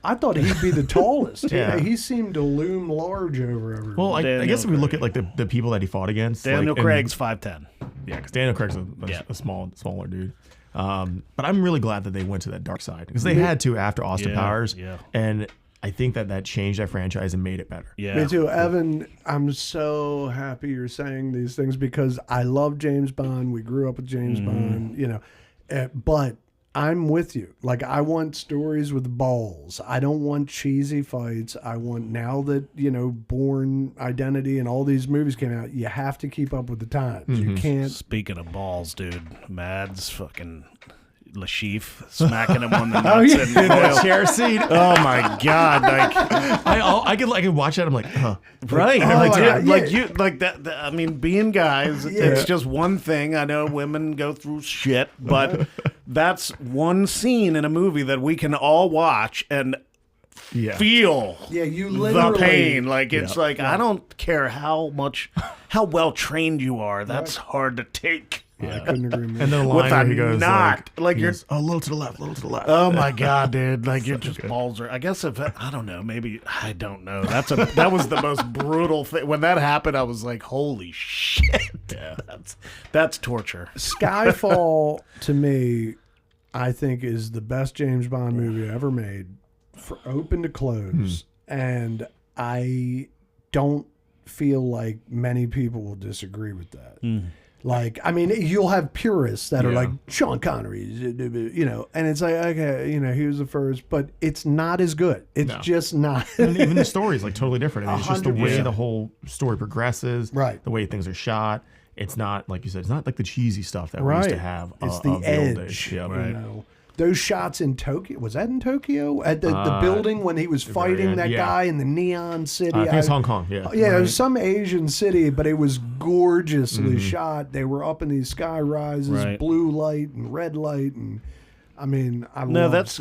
I thought he'd be the tallest. Yeah. He seemed to loom large over everyone. Well, I Daniel guess if we look at Craig. the people that he fought against, Daniel and- Craig's 5'10". Yeah, because Daniel Craig's a smaller dude. But I'm really glad that they went to that dark side because they had to after Austin Yeah, Powers. yeah. And I think that changed that franchise and made it better. Yeah. Me too. Evan, I'm so happy you're saying these things because I love James Bond. We grew up with James Bond, but I'm with you. Like, I want stories with balls. I don't want cheesy fights. I want, now that, Bourne Identity and all these movies came out, you have to keep up with the times. You can't. Speaking of balls, dude, Mads fucking Lashif smacking him on the nuts and oil. Chair seat. Oh my God! Like, I could watch that. I'm like, huh. right? Oh, like, yeah. like you, like that. I mean, being guys, it's just one thing. I know women go through shit, but that's one scene in a movie that we can all watch and feel. Yeah, you the literally. pain. Like it's like I don't care how well trained you are. That's hard to take. I couldn't agree more. And then the With line a where he goes, knot. Like he you're- goes, a little to the left, a little to the left. Oh my God, dude! Like your just balls are. I guess if I don't know, maybe I don't know. That was the most brutal thing. When that happened, I was like, "Holy shit!" Yeah, that's torture. Skyfall, to me, I think is the best James Bond movie ever made, for open to close. And I don't feel like many people will disagree with that. Like, I mean, you'll have purists that are like, Sean Connery, and it's like, okay, he was the first, but it's not as good. It's just not. And even the story is totally different. I mean, it's just the way 100%. the whole story progresses, Right. the way things are shot. It's not, like you said, it's not like the cheesy stuff that we used to have. It's of the old edge. days. Yeah, you right. know. those shots in Tokyo. Was that in Tokyo? At the building when he was fighting that guy in the neon city? I think it's Hong Kong, yeah. Yeah, it was some Asian city, but it was gorgeously shot. They were up in these sky rises, blue light and red light, and I mean, that's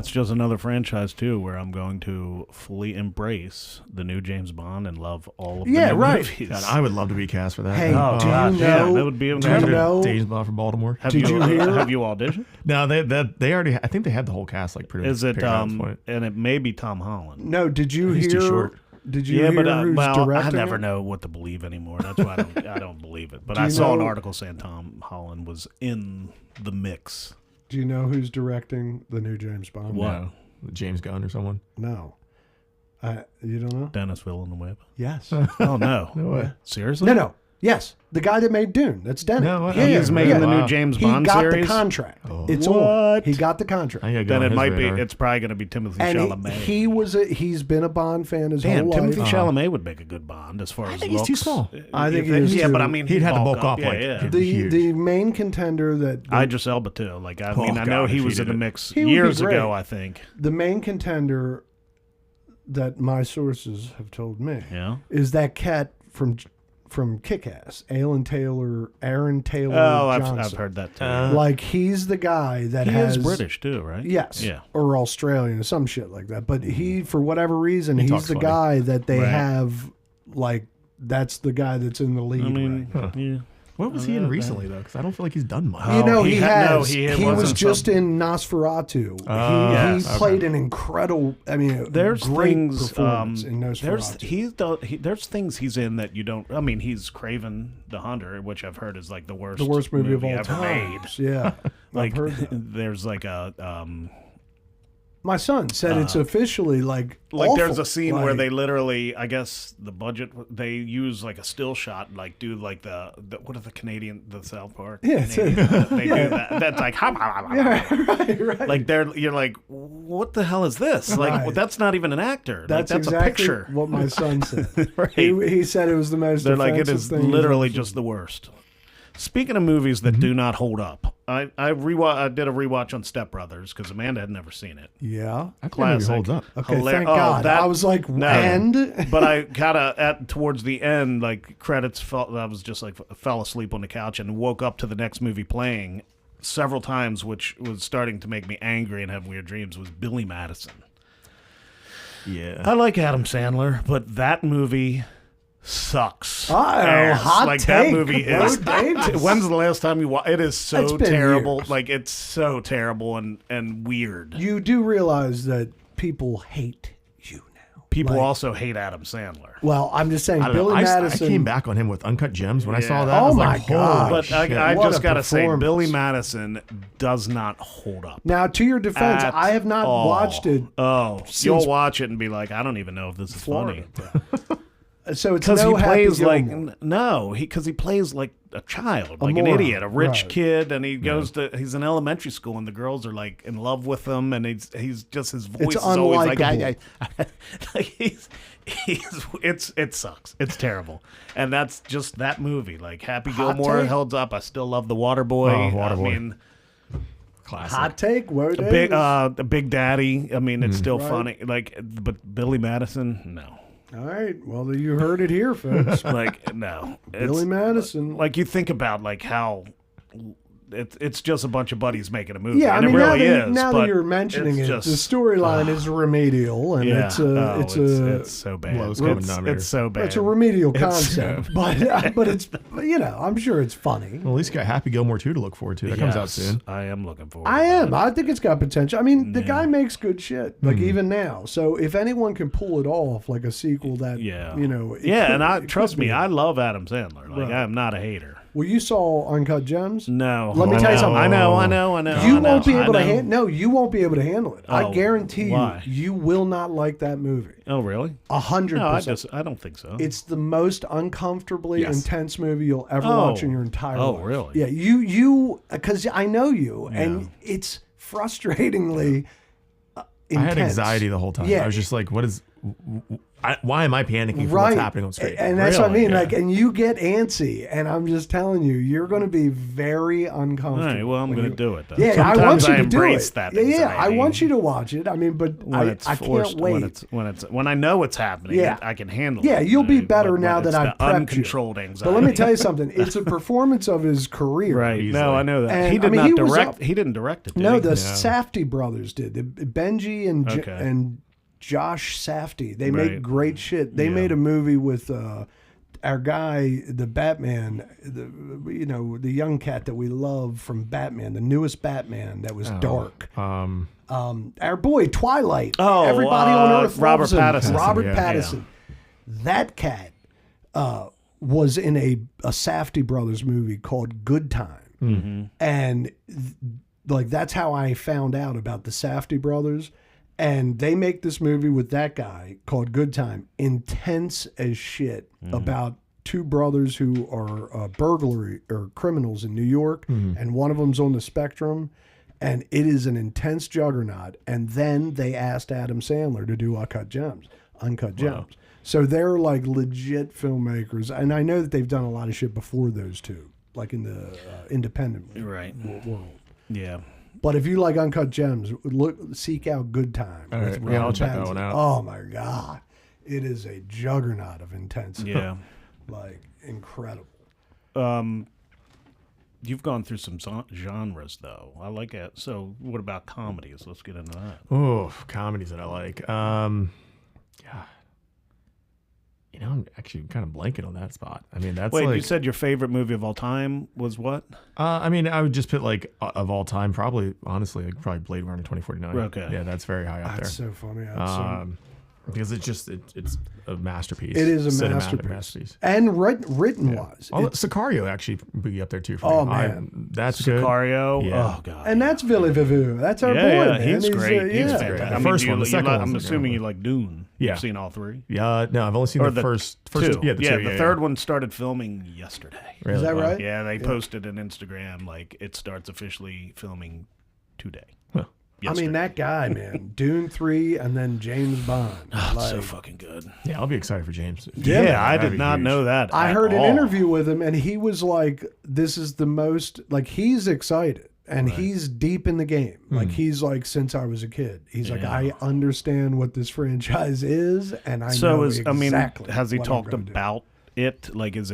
just another franchise too, where I'm going to fully embrace the new James Bond and love all of the new movies. God, I would love to be cast for that. Hey, do you know? That would be James Bond from Baltimore. Have you auditioned? No, they already. I think they had the whole cast like pretty. Is it and it may be Tom Holland? No, did you He's hear? too short. Did you hear who's directing I never it? know what to believe anymore. That's why I don't believe it. But I saw an article saying Tom Holland was in the mix. Do you know who's directing the new James Bond? What? No. James Gunn or someone? No. You don't know? Dennis Villeneuve. Yes. Oh, no. No way. Seriously? No. Yes. The guy that made Dune. That's Dennis. No, he's making the new James Bond series? He got the contract. It's What? on. He got the contract. Then it might be. It's probably going to be Timothée Chalamet. He's been a Bond fan his whole life. Timothée Chalamet would make a good Bond as far as think looks. he's too small. I think he is Yeah, too. but I mean, He'd have to bulk up The main contender that Idris Elba too. Like I know he was in the mix He would be years great. ago. I think. the main contender that my sources have told me Yeah. is that cat from Kick-Ass, Aaron Taylor Oh, Johnson. I've heard that too. Like he's the guy that he has is British too, right? Yes. Yeah. Or Australian or some shit like that. But he, for whatever reason, he's talks the funny. guy that they Right. have, like, that's the guy that's in the lead. I mean, right now. yeah. What was he in recently though? Because I don't feel like he's done much. You know, he he had- no, has. he he was wasn't just some- in Nosferatu. yes, he played an incredible, There's great things. performance in Nosferatu. There's things he's in that you don't. I mean, he's Craven the Hunter, which I've heard is like the worst movie of all ever time. made. Yeah, Like I've heard that. there's like a My son said it's officially like there's awful. a scene where Like, they literally, I guess the budget, they use like a still shot, like do like the what are the South Park? Yeah, Canadian, they do that. That's like right. like you're like, what the hell is this? Like Right. that's not even an actor. That's like, that's exactly a picture. what my son said. Right. He said it was the most. They're like, it offensive is thing he's literally ever just the worst. Speaking of movies that do not hold up, I did a rewatch on Step Brothers because Amanda had never seen it. Yeah. I think maybe it holds up. Okay, thank God. I was like, and? But I kind of towards the end, like credits fell. I was just like fell asleep on the couch and woke up to the next movie playing several times, which was starting to make me angry and have weird dreams. Was Billy Madison. Yeah. I like Adam Sandler, but that movie sucks. Hot like take. that movie is. Davis. When's the last time you watched? It is It's so been terrible. years. Like it's so terrible and weird. You do realize that people hate you now. People like- also hate Adam Sandler. Well, I'm just saying, I don't know. Billy I Madison. came back on him with Uncut Gems when I saw Yeah. that. I Oh was my like, holy God. But shit. I What just a gotta say, performance. Billy Madison does not hold up. Now, to your defense, At I have not all. watched it. Oh, since you'll watch it and be like, I don't even know if this is Florida. funny. So it's Because no he plays Happy like Gilmore. because he plays like a child, like an moron, idiot, a rich right. kid, and he goes to he's in elementary school, and the girls are like in love with him, and he's just his voice It's is always like unlikable. like it sucks, it's terrible, and that's just that movie. Like Happy Hot Gilmore take? held up. I still love The Waterboy. Oh, Waterboy. I mean, Classic. Hot take. Where the Big Daddy. I mean, it's still Right. funny. Like, but Billy Madison, no. All right. Well, you heard it here, folks. Like no, Billy Madison. Like you think about like how it's just a bunch of buddies making a movie. Yeah, and I mean, it really now is. that but you're mentioning it's it, just, the storyline is remedial, and yeah, it's so bad. Lowest common denominator. It's so bad. it's a remedial It's concept, so- but it's I'm sure it's funny. Well, at least you got Happy Gilmore 2 to look forward to. That comes out Yes, soon. I am looking forward. I to am. that. I think it's got potential. I mean, the guy makes good shit, like even now. So if anyone can pull it off, like a sequel that, Yeah, it yeah, could- and I it trust could me, be. I love Adam Sandler. Like Right. I am not a hater. Well, you saw Uncut Gems. No, Let me I tell you know, something. I know. You I know, won't be able to I know. handle. No, you won't be able to handle it. I Oh, guarantee why? you will not like that movie. Oh, really? 100%. No, I don't think so. It's the most uncomfortably Yes. intense movie you'll ever Oh. watch in your entire Oh, life. really? Yeah, you because I know you, and it's frustratingly I intense. had anxiety the whole time. Yeah. I was just like, what is why am I panicking for what's happening on screen? And that's what I mean. Like, and you get antsy, and I'm just telling you, you're going to be very uncomfortable. All right, well, I'm going to do it. Though. Yeah, sometimes I want you to do it. That yeah, I want you to watch it. I mean, but I can't wait. When I know what's happening, I can handle it. Yeah, you'll be better now that I've prepped uncontrolled you. anxiety. But let me tell you something. It's a performance of his career. Right. Easily. No, I know that. And, he did not direct. He didn't direct it. No, the Safdie brothers did. Benji and Josh Safdie. They make great shit. They made a movie with our guy, the Batman, the young cat that we love from Batman, the newest Batman that was dark. Our boy Twilight. Oh, everybody on Earth Robert loves him. Pattinson. Robert Pattinson. That cat was in a Safdie brothers movie called Good Time, and like that's how I found out about the Safdie brothers. And they make this movie with that guy called Good Time, intense as shit, about two brothers who are burglary or criminals in New York, and one of them's on the spectrum, and it is an intense juggernaut. And then they asked Adam Sandler to do Uncut Gems. So they're like legit filmmakers, and I know that they've done a lot of shit before those two, like in the independent world. Yeah. But if you like Uncut Gems, seek out Good Time. All right. Yeah, I'll check that one out. Oh my God. It is a juggernaut of intensity. Yeah. Like incredible. You've gone through some genres though. I like it. So what about comedies? Let's get into that. Oh, comedies that I like. Yeah. I'm actually kind of blanking on that spot. I mean, that's Wait, like, you said your favorite movie of all time was what? I mean, I would just put like of all time, probably, honestly, probably Blade Runner 2049. Okay. Yeah, that's very high up there. That's so funny. Because it's a masterpiece. It is a Cinematic masterpiece. And written wise. Sicario actually would be up there too for me. Oh, man. That's good. Sicario? Yeah. Oh, God. And that's Villy Vivu. That's our boy, man. He's great. He's great. The first one, the second one. I'm assuming you like Dune. Yeah. You've seen all three? Yeah. No, I've only seen the first two. Yeah, the third one started filming yesterday. Really? Is that right? Yeah, they posted an Instagram like it starts officially filming today. Huh. I mean, that guy, man. Dune 3 and then James Bond. So fucking good. Yeah, I'll be excited for James. Yeah, I did not know that. I heard an interview with him, and he was like, this is the most, like, he's excited. And he's deep in the game. Like, he's like, since I was a kid. He's like, I understand what this franchise is, and I know exactly has he what talked I'm gonna about it? Like, is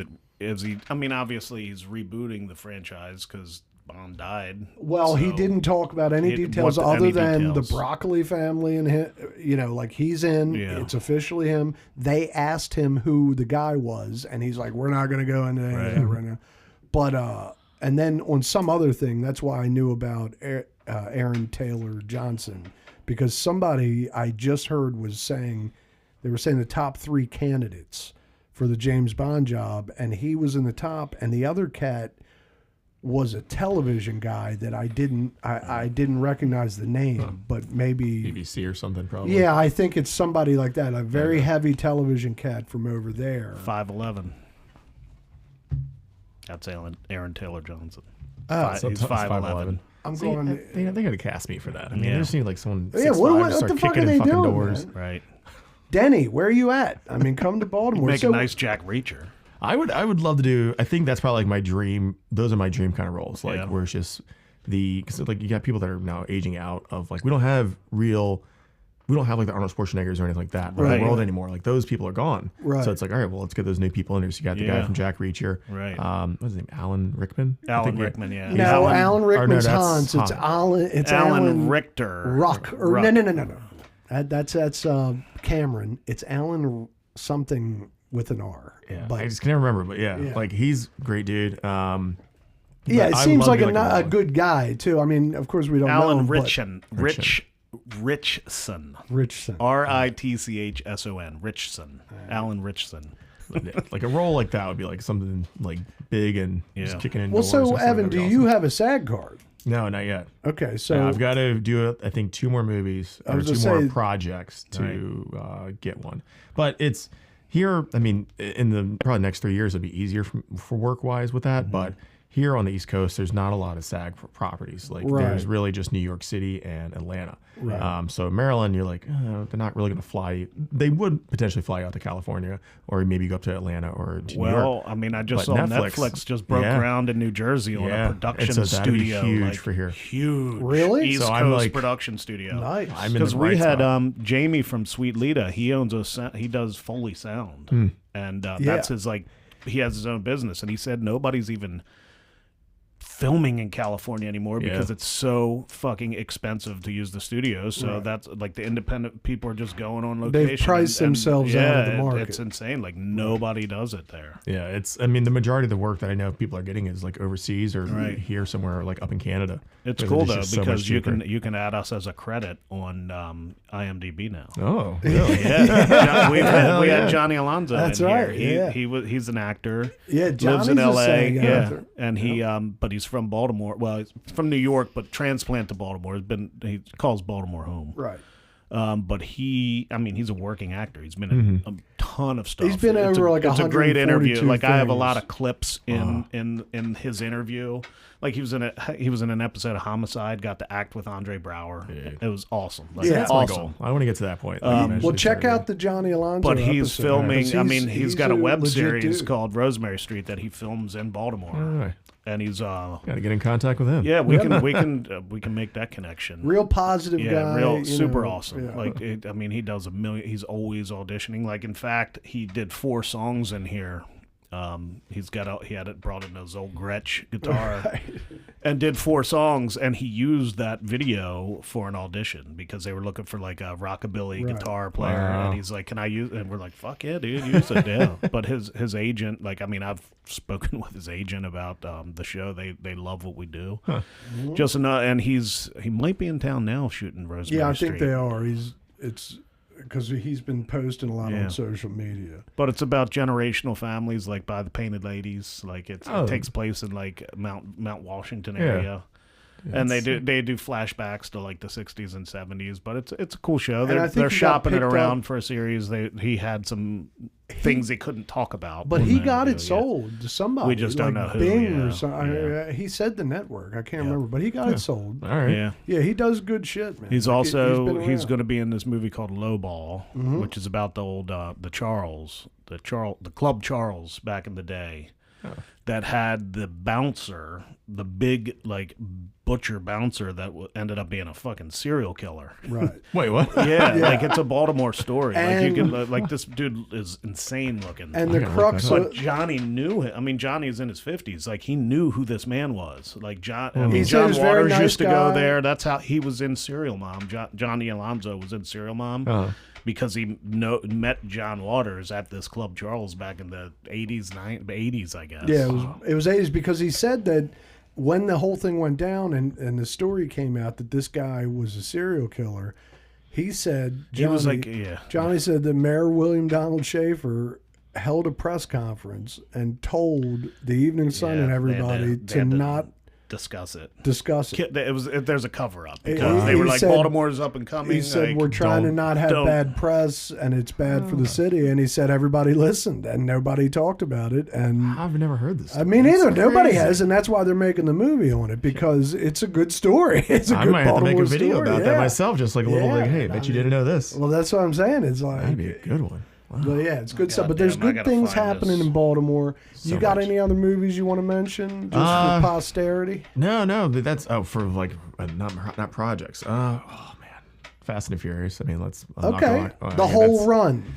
he, I mean, obviously he's rebooting the franchise because Bond died. Well, he didn't talk about any details other than the Broccoli family and him, like he's in. Yeah. It's officially him. They asked him who the guy was, and he's like, "We're not going to go into any of that right now." But and then on some other thing, that's why I knew about Aaron Taylor Johnson, because somebody I just heard was saying they were saying the top 3 candidates for the James Bond job, and he was in the top, and the other cat was a television guy that I didn't recognize the name, but maybe BBC or something probably. Yeah, I think it's somebody like that. A very heavy television cat from over there. 5'11". That's Aaron Taylor Johnson. Oh, he's 5'11". I'm going. They got to cast me for that. I mean, there seems like someone. Yeah, what the fuck are they doing? Doors. Man? Right. Denny, where are you at? I mean, come to Baltimore. Make a nice Jack Reacher. I would love to do. I think that's probably like my dream. Those are my dream kind of roles. Like where it's just because like you got people that are now aging out of like we don't have like the Arnold Schwarzeneggers or anything like that in the world anymore. Like those people are gone. Right. So it's like, all right, well, let's get those new people in there. So you got the guy from Jack Reacher. Right. What's his name? Alan Rickman. Alan Rickman. Yeah. No, Alan Rickman's Hans. It's Alan. It's Alan Richter. Rock. Or no. That's Cameron. It's Alan something with an R. Yeah. But I just can never remember. But yeah, like he's a great dude. It seems like a good guy too. I mean, of course we don't know him. Richson. Richson. Ritchson. Richson. Alan Richson. Like a role like that would be like something like big and just kicking in. Well, so Evan, do you have a SAG card? No, not yet. Okay, so I've got to do I think 2 more movies or 2 more projects to get one. But it's here. I mean, in the probably next 3 years, it'd be easier for work wise with that. But here on the East Coast, there's not a lot of SAG properties. Like there's really just New York City and Atlanta. Right. So Maryland, you're like, they're not really going to fly. They would potentially fly out to California, or maybe go up to Atlanta or to New York. Well, I mean, I just saw Netflix just broke ground in New Jersey on a production studio. Huge for here. Huge. Really? East Coast production studio. Nice. Because we had Jamie from Sweet Lita. He does Foley sound, and that's his he has his own business, and he said nobody's even filming in California anymore because it's so fucking expensive to use the studios. So that's like the independent people are just going on location. They've priced themselves out of the market. It's insane. Like nobody does it there. Yeah, I mean, the majority of the work that I know people are getting is like overseas or here somewhere like up in Canada. It's cool though because you can add us as a credit on IMDb now. Oh, really? Yeah. we had Johnny Alonso. That's in right. Here. Yeah. He's an actor. Yeah, lives in LA. Actor. And he but he's from Baltimore. Well, he's from New York, but transplant to Baltimore. He calls Baltimore home. Right. But he's a working actor. He's been in a ton of stuff. He's been over like 142 It's a great interview. Like I have a things. lot of clips in his interview. Like he was in an episode of Homicide. Got to act with Andre Brower. Yeah. It was awesome. Like, that's my goal. I want to get to that point. Well, check out the Johnny Alonso. But he's episode, filming. He's got a web series dude. called Rosemary Street that he films in Baltimore. All right. And he's got to get in contact with him. Yeah, we can make that connection. Real positive guy. Real super awesome. Yeah. Like he does a million. He's always auditioning. Like in fact, he did 4 songs in here. He had brought in his old Gretsch guitar and did 4 songs, and he used that video for an audition because they were looking for like a rockabilly guitar player. Wow. And he's like, "Can I use?" And we're like, "Fuck yeah, dude, use it." Yeah. But his agent, I've spoken with his agent about the show. They love what we do. Huh. Just enough, and he might be in town now shooting Rosemary. Yeah, I Street. think they are. Because he's been posting a lot on social media. But it's about generational families, like by the Painted Ladies. Like it takes place in like Mount Washington area. Yeah, and they do flashbacks to like the 60s and 70s, but it's a cool show. They're shopping it around for a series. He had some things he couldn't talk about. But he got it sold to somebody. We just don't know who. Bing or something. He said the network. I can't remember, but he got it sold. All right. Yeah, he does good shit, man. He's he's going to be in this movie called Lowball, which is about the old the Club Charles back in the day. Oh. That had the bouncer, the big like butcher bouncer that ended up being a fucking serial killer. Right. Wait, what? Yeah, like it's a Baltimore story. And, like you can like this dude is insane looking. And the crux but Johnny knew him. I mean, Johnny's in his 50s. Like he knew who this man was. Like John Waters used to go there. That's how he was in Serial Mom. Johnny Alonso was in Serial Mom. Uh-huh. Because he met John Waters at this Club Charles back in the 80s, I guess. Yeah, it was 80s because he said that when the whole thing went down and the story came out that this guy was a serial killer, he said, Johnny said that Mayor William Donald Schaefer held a press conference and told the Evening Sun and everybody to not discuss it. There's a cover up because they were like, Baltimore's up and coming. He said, we're trying to not have bad press and it's bad for the city. And he said everybody listened and nobody talked about it. And I've never heard this. I mean, either nobody has, and that's why they're making the movie on it because it's a good story. It's a good might have to make a video story. about that myself, just like a little like, hey, I bet you didn't know this. Well, that's what I'm saying. It's like that'd be a good one. Wow. But yeah, it's good stuff. But there's good things happening in Baltimore. You got any other movies you want to mention just for posterity? No. That's for like not projects. Oh man, Fast and Furious. I mean, let's the whole run.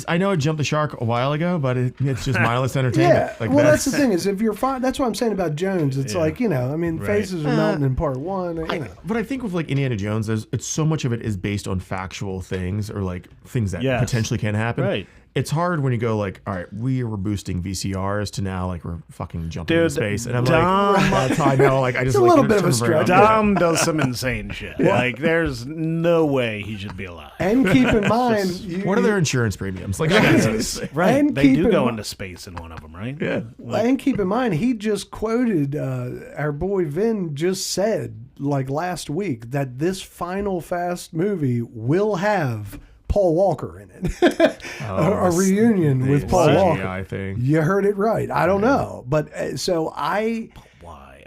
I know it jumped the shark a while ago, but it's just mindless entertainment. Yeah. Well, that's the thing is if you're fine. That's what I'm saying about Jones. It's like I mean, faces are melting in part 1. But I think with like Indiana Jones, it's so much of it is based on factual things or like things that potentially can happen. Right. It's hard when you go like, all right, we were boosting VCRs to now like we're fucking jumping into space, and I'm like, that's how I know. Like I just it's a little bit of a stretch. Dom does some insane shit. Like there's no way he should be alive. And keep in mind, what are their insurance premiums? Like, right? They do go into space in one of them, right? Yeah. And keep in mind, he just quoted our boy Vin just said like last week that this final Fast movie will have Paul Walker in it. A reunion with Paul Walker. I think you heard it right. I don't know, but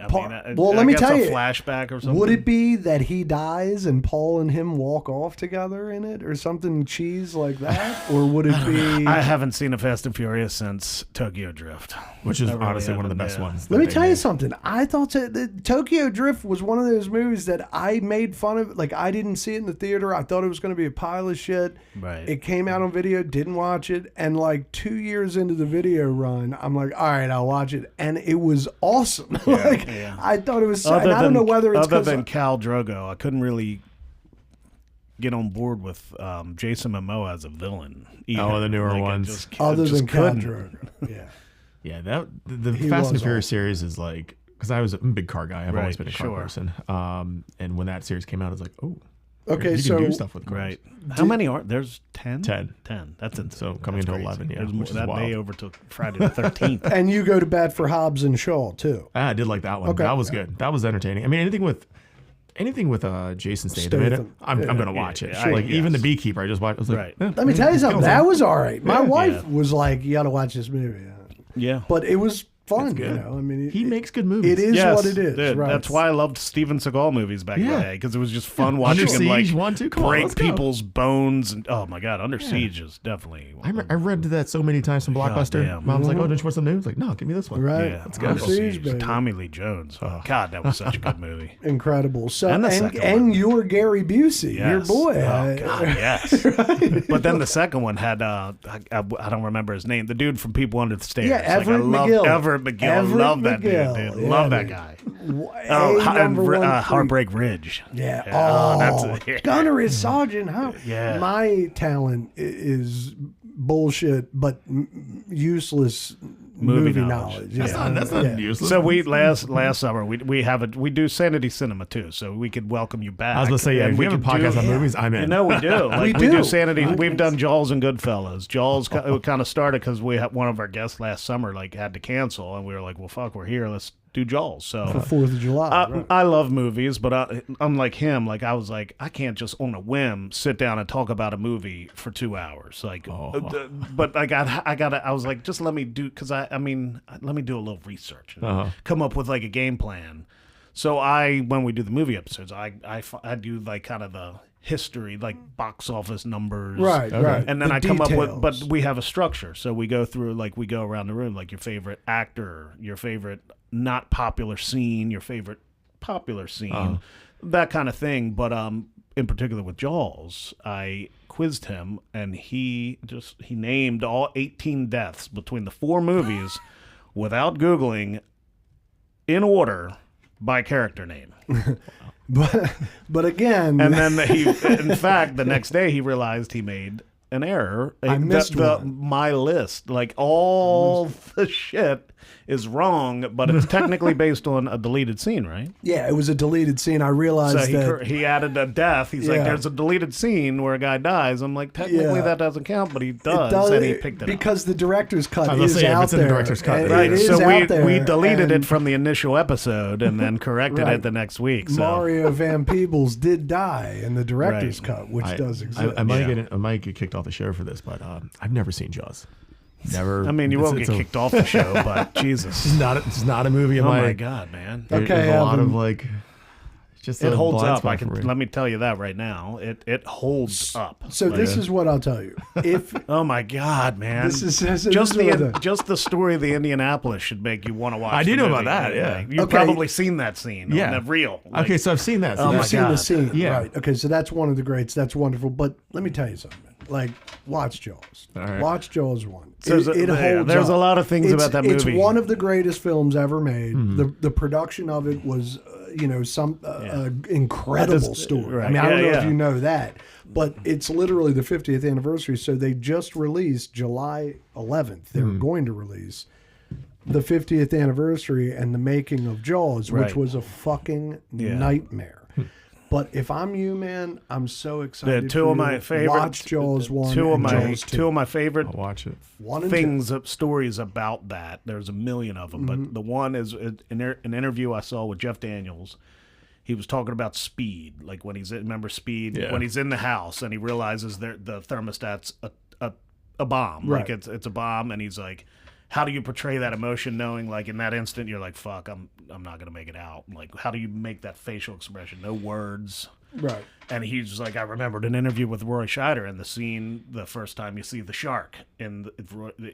Let me tell you, a flashback or something. Would it be that he dies and Paul and him walk off together in it, or something cheese like that, or would it be? I haven't seen a Fast and Furious since Tokyo Drift, which is honestly one of the best ones. Let me tell you something. I thought that Tokyo Drift was one of those movies that I made fun of. Like, I didn't see it in the theater. I thought it was going to be a pile of shit. Right. It came out on video. Didn't watch it, and like 2 years into the video run, I'm like, all right, I'll watch it, and it was awesome. I thought it was. And I don't know whether it's other than Khal Drogo. I couldn't really get on board with Jason Momoa as a villain. Either. Oh, the newer ones. Other than Khal Drogo, yeah. That the Fast and Furious series is like, because I was a big car guy. I've always been a car person. And when that series came out, I was like, oh. Okay, you can do stuff with cars. Right. How many are there's 10? 10. That's insane. So coming into 11, yeah. Which that day over to Friday the 13th. And you go to bat for Hobbs and Shaw too. I did like that one. Okay. That was good. That was entertaining. I mean, anything with Jason Statham in it, I'm going to watch it. Sure. Even the Beekeeper, I just watched. I was like, let me tell you something. That was all right. My wife was like, "You got to watch this movie." Yeah, but it was fun. You know, I mean, he makes good movies. It is what it is. Dude, right. That's why I loved Steven Seagal movies back in the day, because it was just fun watching him break people's bones. And oh my god, Under Siege is definitely. I read that so many times from Blockbuster. Mom's like, "Oh, don't you want some news?" Like, no, give me this one. Right, yeah, let's go. Under Siege, Tommy Lee Jones. Oh god, that was such a good movie. Incredible. So and your Gary Busey, your boy. Oh god, yes. Right. But then the second one had I don't remember his name. The dude from People Under the Stairs. Yeah, Everett McGill. Everett McGill. Love that dude. Yeah, love that guy. Heartbreak Ridge. Yeah. That's Gunner is Sergeant. Yeah. My talent is bullshit, but useless movie knowledge. That's not useless. So we last summer we do Sanity Cinema too, so we could welcome you back. I was gonna say, if we have a podcast on movies, I'm in. You know we do. We do Sanity. We've done Jaws and Goodfellas. Jaws kind of started because we had one of our guests last summer had to cancel, and we were like, well, fuck, we're here. Let's do Jaws. So for 4th of July. I love movies, but I'm like him. Like I was like, I can't just on a whim sit down and talk about a movie for 2 hours. Like, but I was like, just let me do, because let me do a little research and come up with like a game plan. So when we do the movie episodes, I do like kind of the history, like box office numbers, right, and then I come up with, but we have a structure. So we go through, like we go around the room, like your favorite actor, your favorite not popular scene, your favorite popular scene, that kind of thing. But in particular with Jaws, I quizzed him, and he named all 18 deaths between the 4 movies without Googling, in order by character name. But again, and then in fact, the next day he realized he made an error. I missed my list, like all the shit is wrong, but it's technically based on a deleted scene, right? Yeah, it was a deleted scene. I realized so he added a death. He's like, there's a deleted scene where a guy dies. I'm like, technically that doesn't count, but he does, and he picked it because up. The director's cut is out there. The director's cut, right? So we deleted it from the initial episode and then corrected it the next week. So. Mario Van Peebles did die in the director's cut, which does exist. I might get kicked off the show for this, but I've never seen Jaws. Never. I mean, you won't get kicked off the show, but Jesus, it's not a movie. Oh my god, man! Okay, there's a lot of like. Just it holds up. Let me tell you that right now. It holds up. So this is what I'll tell you. If oh my god, man! This is just the story of the Indianapolis should make you want to watch. I do know about that. Yeah, you've probably seen that scene. Yeah, on the reel. Like, okay, so I've seen that. I've seen the scene. Yeah. Right. Okay, so that's one of the greats. That's wonderful. But let me tell you something. Like, watch Jaws. Right. Watch Jaws 1. So it holds there's up. A lot of things about that movie. It's one of the greatest films ever made. Mm-hmm. The production of it was, incredible story. Right. I mean, I don't know if you know that, but it's literally the 50th anniversary. So they just released July 11th. They're going to release the 50th anniversary and the making of Jaws, which was a fucking nightmare. But if I'm you, man, I'm so excited. Two of my favorite. Watch Jaws 1 and Jaws 2. Two of my favorite. I'll watch it. Stories about that. There's a million of them, but the one is an interview I saw with Jeff Daniels. He was talking about Speed, like when remember Speed, when he's in the house and he realizes the thermostat's a bomb, like it's a bomb, and he's like, how do you portray that emotion knowing like in that instant you're like, fuck, I'm not gonna make it out. Like, how do you make that facial expression? No words. Right. And he's like, I remembered an interview with Roy Scheider and the scene the first time you see the shark and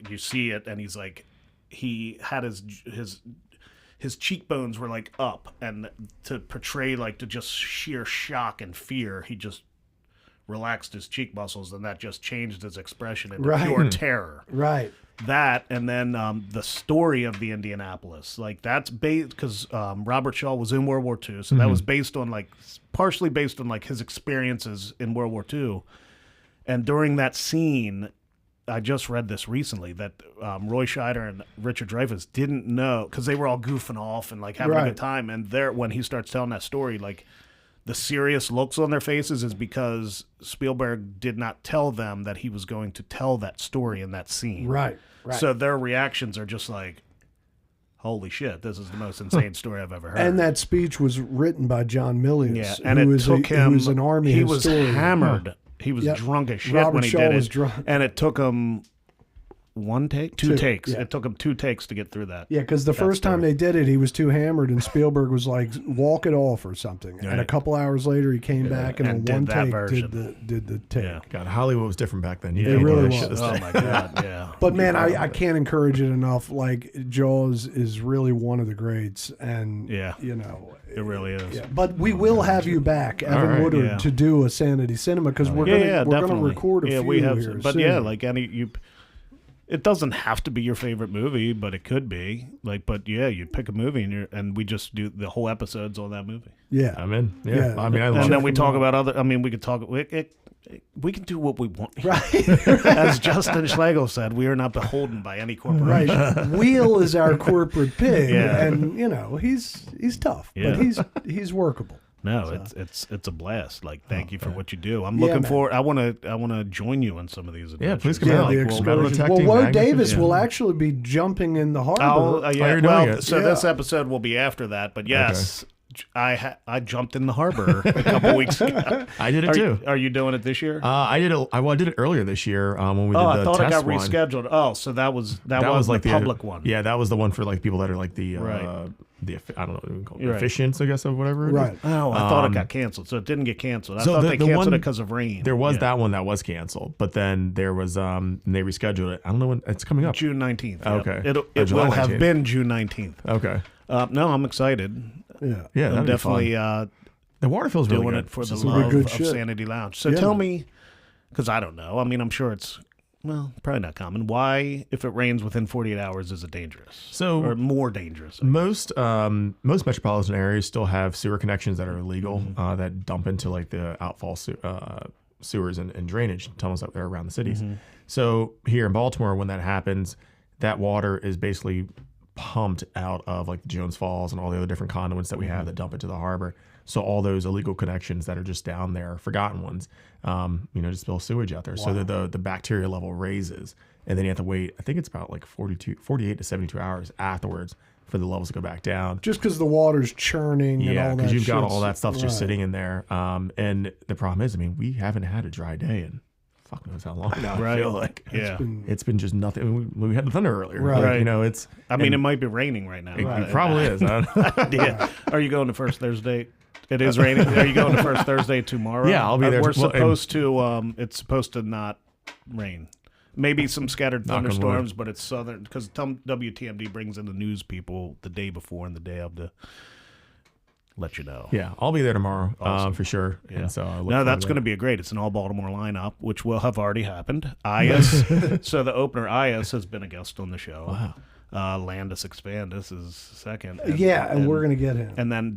you see it, and he's like, he had his cheekbones were like up, and to portray like to just sheer shock and fear, he just relaxed his cheek muscles, and that just changed his expression into pure terror. Right. That, and then the story of the Indianapolis, like that's based because Robert Shaw was in World War II, so that was based on like partially based on like his experiences in World War II. And during that scene, I just read this recently that Roy Scheider and Richard Dreyfuss didn't know, because they were all goofing off and like having a good time. And there, when he starts telling that story, like the serious looks on their faces is because Spielberg did not tell them that he was going to tell that story in that scene. Right. So their reactions are just like, holy shit, this is the most insane story I've ever heard. And that speech was written by John Milius. Yeah, and it took him, who was an Army historian. He was hammered. He was drunk as shit when he did it. Drunk. And it took him two takes. Yeah. It took him 2 takes to get through that. Yeah, because the first time they did it, he was too hammered, and Spielberg was like, walk it off or something. Right. And a couple hours later, he came back and did on one that take version. did the take. Yeah. God, Hollywood was different back then. It really was. Oh my God, yeah. But man, I can't encourage it enough. Like, Jaws is really one of the greats, and you know, it really is. Yeah. But we will have you back, Evan Woodard, to do a Sanity Cinema, because we're gonna record a few we have, here but soon. like it doesn't have to be your favorite movie, but it could be. Like, but yeah, you pick a movie and we just do the whole episodes on that movie. Yeah, I'm in. Yeah. I mean, I love and then it. we talk about other. I mean, we could talk. We can do what we want. Right. As Justin Schlegel said, we are not beholden by any corporation. Right. Wheel is our corporate pig, Yeah. and you know he's tough, but he's workable. No, it's a blast. Like, thank you for what you do. I'm looking forward. I want to join you on some of these adventures. Yeah, please come Yeah, out. the Like, excursion. Well, Woe Davis will actually be jumping in the harbor. you're doing it. So this episode will be after that. But yes, I jumped in the harbor a couple weeks ago. I did it too. Are you doing it this year? I did it. I did it earlier this year when we did the I thought it got test one. rescheduled. Oh, so that was like the public one. Yeah, that was the one for like people that are like the I don't know what we call it, efficients, I guess, or whatever. Right. Oh, I thought it got canceled, so it didn't get canceled. I So thought the they canceled one- it because of rain. There was that one that was canceled, but then there was and they rescheduled it. I don't know when it's coming up. June 19th. Okay. It July will have 19th. been June 19th. Okay. No, I'm excited. Yeah. Yeah, I'm that'd be definitely fun. The water feels really doing good. it for the Some really love good of shit. Sanity Lounge. So Yeah, tell man. me, because I don't know. I mean, I'm sure it's, well, probably not common. Why, if it rains within 48 hours, is it dangerous? So- or more dangerous? Most metropolitan areas still have sewer connections that are illegal that dump into like the outfall sewers and drainage tunnels that are around the cities. So here in Baltimore, when that happens, that water is basically pumped out of like the Jones Falls and all the other different conduits that we have that dump into the harbor. So all those illegal connections that are just down there, forgotten ones, just spill sewage out there. So that the bacteria level raises, and then you have to wait. I think it's about like 48 to 72 hours afterwards for the levels to go back down. Just because the water's churning and all Yeah, that. because you've got shit's- all that stuff just right. sitting in there. And the problem is, I mean, we haven't had a dry day in fuck knows how long now. I feel like it's been just nothing. I mean, we had the thunder earlier. Right. Like, you know, it's. I mean, it might be raining right now. It probably is. Yeah. Are you going to First Thursday? It is raining. Are you going to First Thursday tomorrow? Yeah, I'll be there. We're supposed to. It's supposed to not rain. Maybe some scattered Knock on wood. thunderstorms, but it's southern because WTMD brings in the news people the day before and the day of to let you know. Yeah, I'll be there tomorrow Awesome. for sure. Yeah. And so I look No, that's forward going to be great. It's an all Baltimore lineup, which will have already happened. Ayas. So the opener, Ayas, has been a guest on the show. Wow. Landis Expandus is second. And we're going to get him. And then,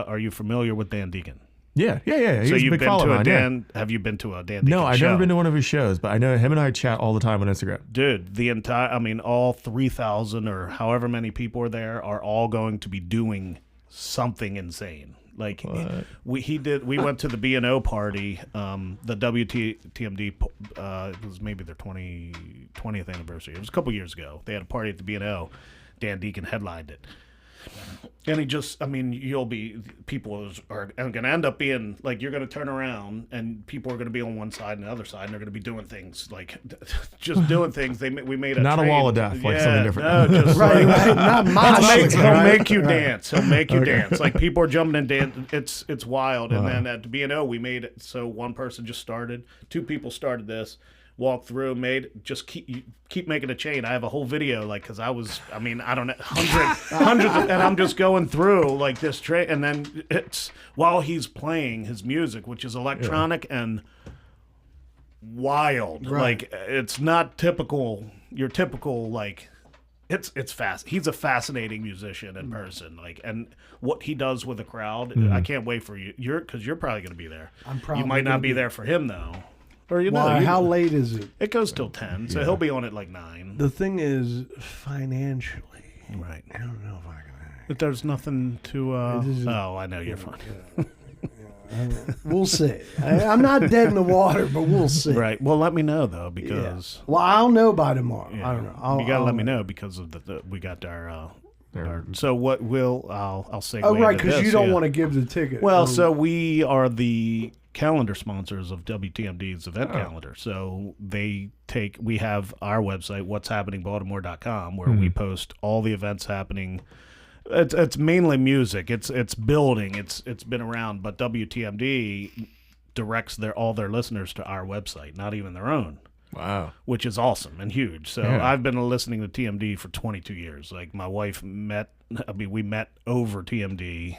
are you familiar with Dan Deacon? Yeah. He's So a you've big been follower to of a mine, yeah. Dan? Have you been to a Dan Deacon No, I've show? never been to one of his shows, but I know him and I chat all the time on Instagram. Dude, all 3,000 or however many people are there are all going to be doing something insane. Like we went to the B&O party, the WTMD, it was maybe their 20th anniversary. It was a couple years ago. They had a party at the B&O. Dan Deacon headlined it. And people are going to end up being like, you're going to turn around and people are going to be on one side and the other side, and they're going to be doing things like just doing things. We made a not train. a wall of death, like something different. No, just right, like, not moshing. he'll make you dance. He'll make you dance. Like people are jumping and dancing. It's wild. And then at B&O, we made it so one person just started, 2 people started this. Walk through, just keep making a chain. I have a whole video, like, because I don't know, hundreds, and I'm just going through like this train, and then it's while he's playing his music, which is electronic and wild. Right. Like it's not your typical like. It's fast. He's a fascinating musician in person, like, and what he does with a crowd. I can't wait for you. Because you're probably going to be there. You might not be there for him though. Or how late is it? It goes till 10, so he'll be on at like 9. The thing is, financially, Right. I don't know if I can. But there's nothing to. I know you're fine. We'll see. I'm not dead in the water, but we'll see. Right. Well, let me know though, because. Well, I'll know by tomorrow. Yeah, I don't know. You gotta let me know because of we got our. So what I'll segue. Oh, right, because you don't want to give the ticket. Well, so we are the calendar sponsors of WTMD's event calendar. So we have our website, what'shappeningbaltimore.com, where we post all the events happening. It's mainly music. It's building. It's been around, but WTMD directs all their listeners to our website, not even their own. Wow. Which is awesome and huge. So I've been listening to TMD for 22 years. Like my wife we met over TMD.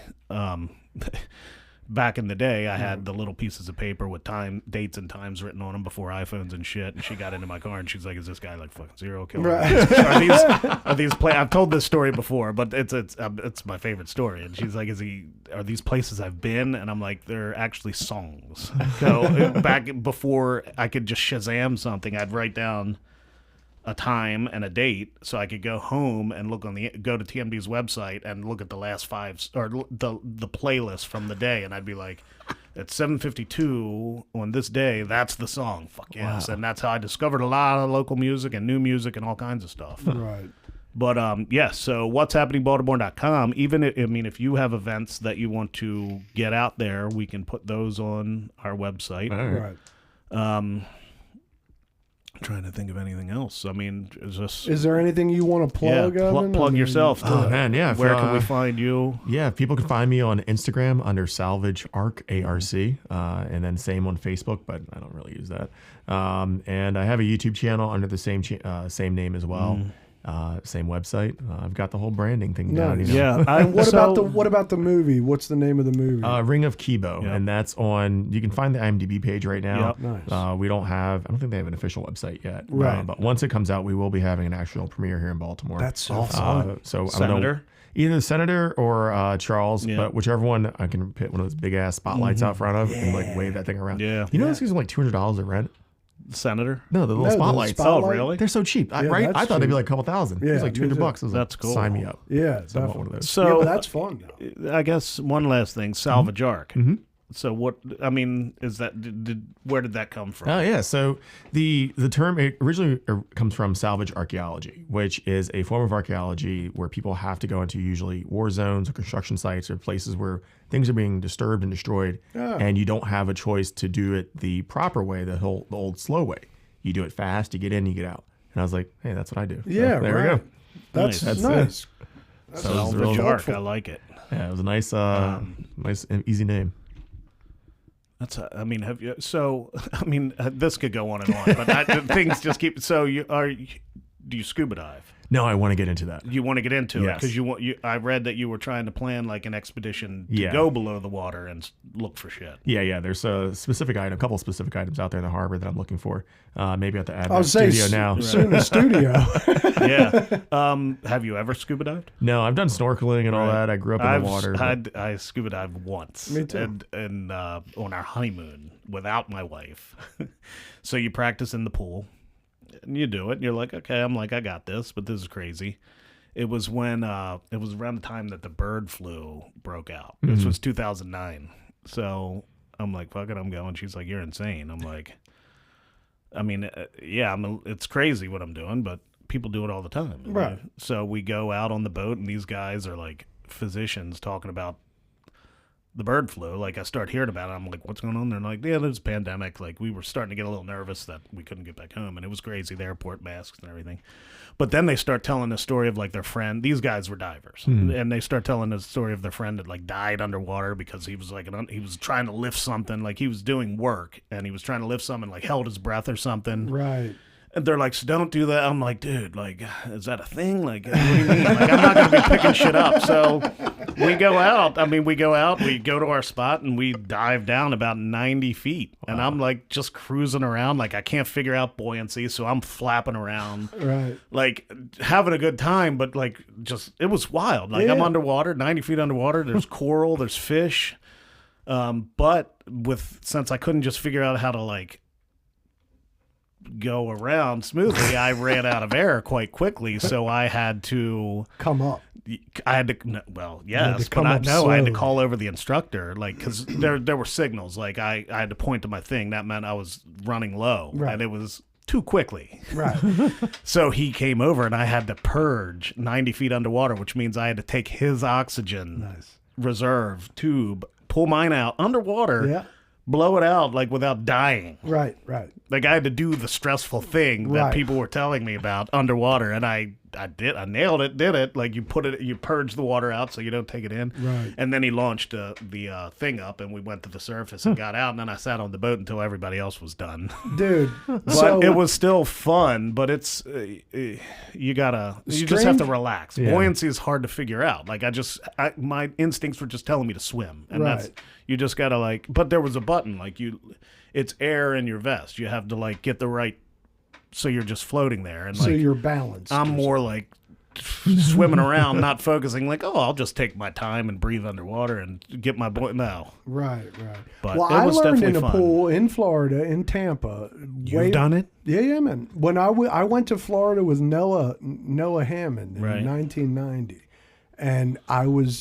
Back in the day, I had the little pieces of paper with dates and times written on them before iPhones and shit. And she got into my car and she's like, "Is this guy like fucking serial killer? Right. Are these I've told this story before, but it's my favorite story." And she's like, "Are these places I've been?" And I'm like, "They're actually songs." So back before I could just Shazam something, I'd write down a time and a date so I could go home and go to TMD's website and look at the last 5 or the playlist from the day, and I'd be like, at 7:52 on this day, that's the song. Fuck yes. Wow. And that's how I discovered a lot of local music and new music and all kinds of stuff. Right. But yes, so what'shappeningbaltimore.com, if you have events that you want to get out there, we can put those on our website. Right. I'm trying to think of anything else. Is there anything you want to plug? Plug yourself. Oh man, yeah. Where can we find you? Yeah, people can find me on Instagram under Salvage Arc ARC, and then same on Facebook, but I don't really use that. And I have a YouTube channel under the same name as well. Same website. I've got the whole branding thing down. Nice. Yeah. What about the movie? What's the name of the movie? Ring of Kibo, and that's on. You can find the IMDb page right now. Yep. Nice. I don't think they have an official website yet. Right. But once it comes out, we will be having an actual premiere here in Baltimore. That's so fun. So Senator? Either the Senator or Charles, but whichever one, I can put one of those big ass spotlights out front of and like wave that thing around. Yeah. You know, these things are like $200 to rent. Senator? No, the little spotlights. Oh, really? They're so cheap, Yeah, right? that's I thought they'd be cheap. like a couple thousand. Yeah, It was like $200. I was like, That's cool. Sign me up. Yeah, So I want one of those. So but that's fun. Though. I guess one last thing, Salvage Arc. So what? Is that? Where did that come from? Oh yeah. So the term originally comes from salvage archaeology, which is a form of archaeology where people have to go into usually war zones or construction sites or places where things are being disturbed and destroyed, and you don't have a choice to do it the proper way, the old slow way. You do it fast, you get in, you get out. And I was like, hey, that's what I do. Yeah, so there right. we go. That's Nice. nice. So it was Salvage real Arc. I like it. Yeah, it was a nice, nice and easy name. That's. Have you? So, this could go on and on, but things just keep. So, do you scuba dive? No, I want to get into that. You want to get into it Yes. because I read that you were trying to plan like an expedition to go below the water and look for shit. Yeah. There's a couple specific items out there in the harbor that I'm looking for. Maybe at the Advent studio now. Soon a studio. Yeah. Have you ever scuba dived? No, I've done snorkeling and all that. I grew up in the water. I scuba dived once. Me too. And on our honeymoon without my wife. So you practice in the pool. And you do it. And you're like, okay, I got this, but this is crazy. It was when it was around the time that the bird flu broke out. This was 2009. So I'm like, fuck it, I'm going. She's like, you're insane. I'm like, it's crazy what I'm doing, but people do it all the time. Right. So we go out on the boat, and these guys are like physicians talking about the bird flu. Like, I start hearing about it. I'm like, what's going on? They're like, yeah, there's a pandemic. Like, we were starting to get a little nervous that we couldn't get back home, and it was crazy, the airport masks and everything. But then they start telling the story of, like, their friend. These guys were divers, and they start telling the story of their friend that, like, died underwater because he was, like, he was trying to lift something. Like, he was doing work, and he was trying to lift something, like, held his breath or something. Right. And they're like, so don't do that. I'm like, dude, like, is that a thing? Like, what do you mean? Like, I'm not going to be picking shit up. So we go out. We go to our spot, and we dive down about 90 feet. Wow. And I'm, like, just cruising around. Like, I can't figure out buoyancy, so I'm flapping around. Right. Like, having a good time, but, like, just, it was wild. Like, I'm underwater, 90 feet underwater. There's coral, there's fish. But since I couldn't just figure out how to, like, go around smoothly, I ran out of air quite quickly, so I had to come up. I had to, well, yes, but I had to call over the instructor, like, because there were signals, like I had to point to my thing. That meant I was running low, and it was too quickly. Right. So he came over, and I had to purge 90 feet underwater, which means I had to take his oxygen reserve tube, pull mine out underwater, blow it out, like, without dying. Right. Like, I had to do the stressful thing that people were telling me about underwater, and I nailed it, did it. Like, you purge the water out so you don't take it in. Right. And then he launched the thing up, and we went to the surface and got out, and then I sat on the boat until everybody else was done. Dude. But it was still fun, but it's, you just have to relax. Yeah. Buoyancy is hard to figure out. Like, my instincts were just telling me to swim. And that's, you just got to, like, but there was a button, like, it's air in your vest. You have to, like, get the right, so you're just floating there. And, so like, you're balanced. I'm more like swimming around, not focusing, like, I'll just take my time and breathe underwater and get my No. Right. But well, it was I learned definitely in a pool in Florida, in Tampa. You've done it? Yeah, man. When I went to Florida with Noah Hammond in 1990, and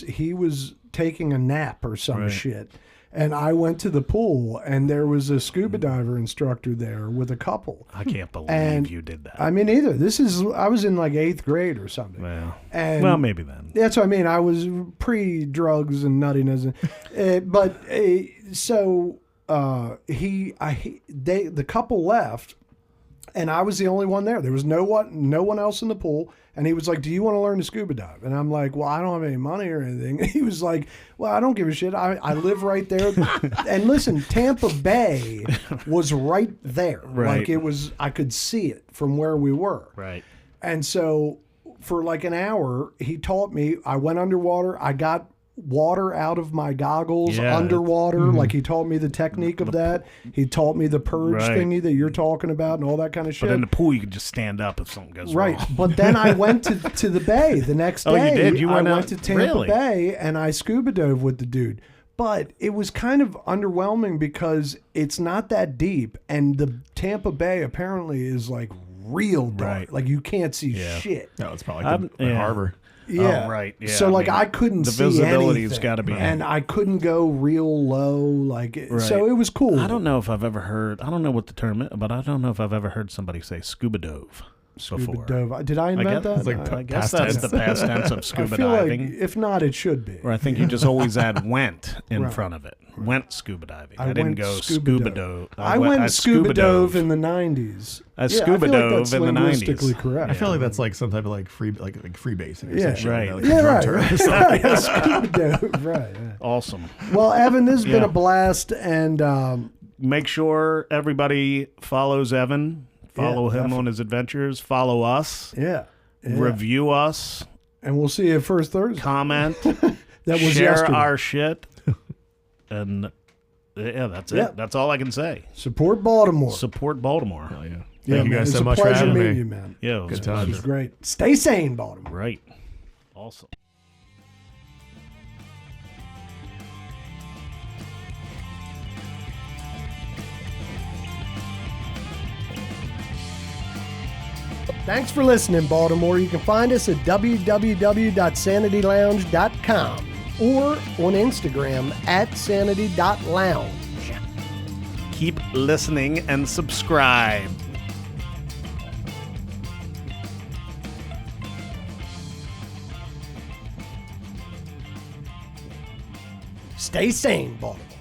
he was taking a nap or some shit. And I went to the pool, and there was a scuba diver instructor there with a couple. I can't believe you did that. I mean, either. I was in like 8th grade or something. Well, maybe then. That's what I mean. I was pre-drugs and nuttiness. The couple left, and I was the only one there. There was no one else in the pool. And he was like, do you want to learn to scuba dive? And I'm like, well, I don't have any money or anything. He was like, well, I don't give a shit. I live right there. And listen, Tampa Bay was right there. Right. Like, it was, I could see it from where we were. Right. And so for like an hour, he taught me. I went underwater. I got water out of my goggles underwater. Like, he taught me the technique of that. He taught me the purge thingy that you're talking about and all that kind of shit. But in the pool, you can just stand up if something goes wrong. But then I went to the bay the next day. Oh, you did? I went to Tampa Bay, and I scuba dove with the dude. But it was kind of underwhelming because it's not that deep, and the Tampa Bay apparently is, like, real dark. Like, you can't see shit. No, it's probably like the harbor. Yeah. Oh, right. Yeah. So, like, I couldn't see anything. The visibility's got to be. And I couldn't go real low. Like, so it was cool. I don't know if I've ever heard, I don't know what the term is, but I don't know if I've ever heard somebody say scuba dove before. Dove. Did I invent that? I guess that's the past tense of scuba diving. Like, if not, it should be. Or I think you just always add went in front of it. Went scuba diving. I didn't go scuba dove. I went scuba dove in the 90s. I scuba dove in the 90s. Linguistically correct. I feel like that's like some type of like free basing. Or some shit, right. Like right. Scuba dove. Right. Yeah. Awesome. Well, Evan, this has been a blast, and make sure everybody follows Evan. Follow him on his adventures. Follow us. Yeah. Review us. And we'll see you first Thursday. Comment. That was share yesterday. our shit. And that's it. That's all I can say. Support Baltimore. Support Baltimore. Hell yeah. Yeah, Thank you guys so much for having me. Meeting you, man. Yeah, it was good times. It was great. Stay sane, Baltimore. Right. Awesome. Thanks for listening, Baltimore. You can find us at www.sanitylounge.com or on Instagram at sanity.lounge. Keep listening and subscribe. Stay sane, Baltimore.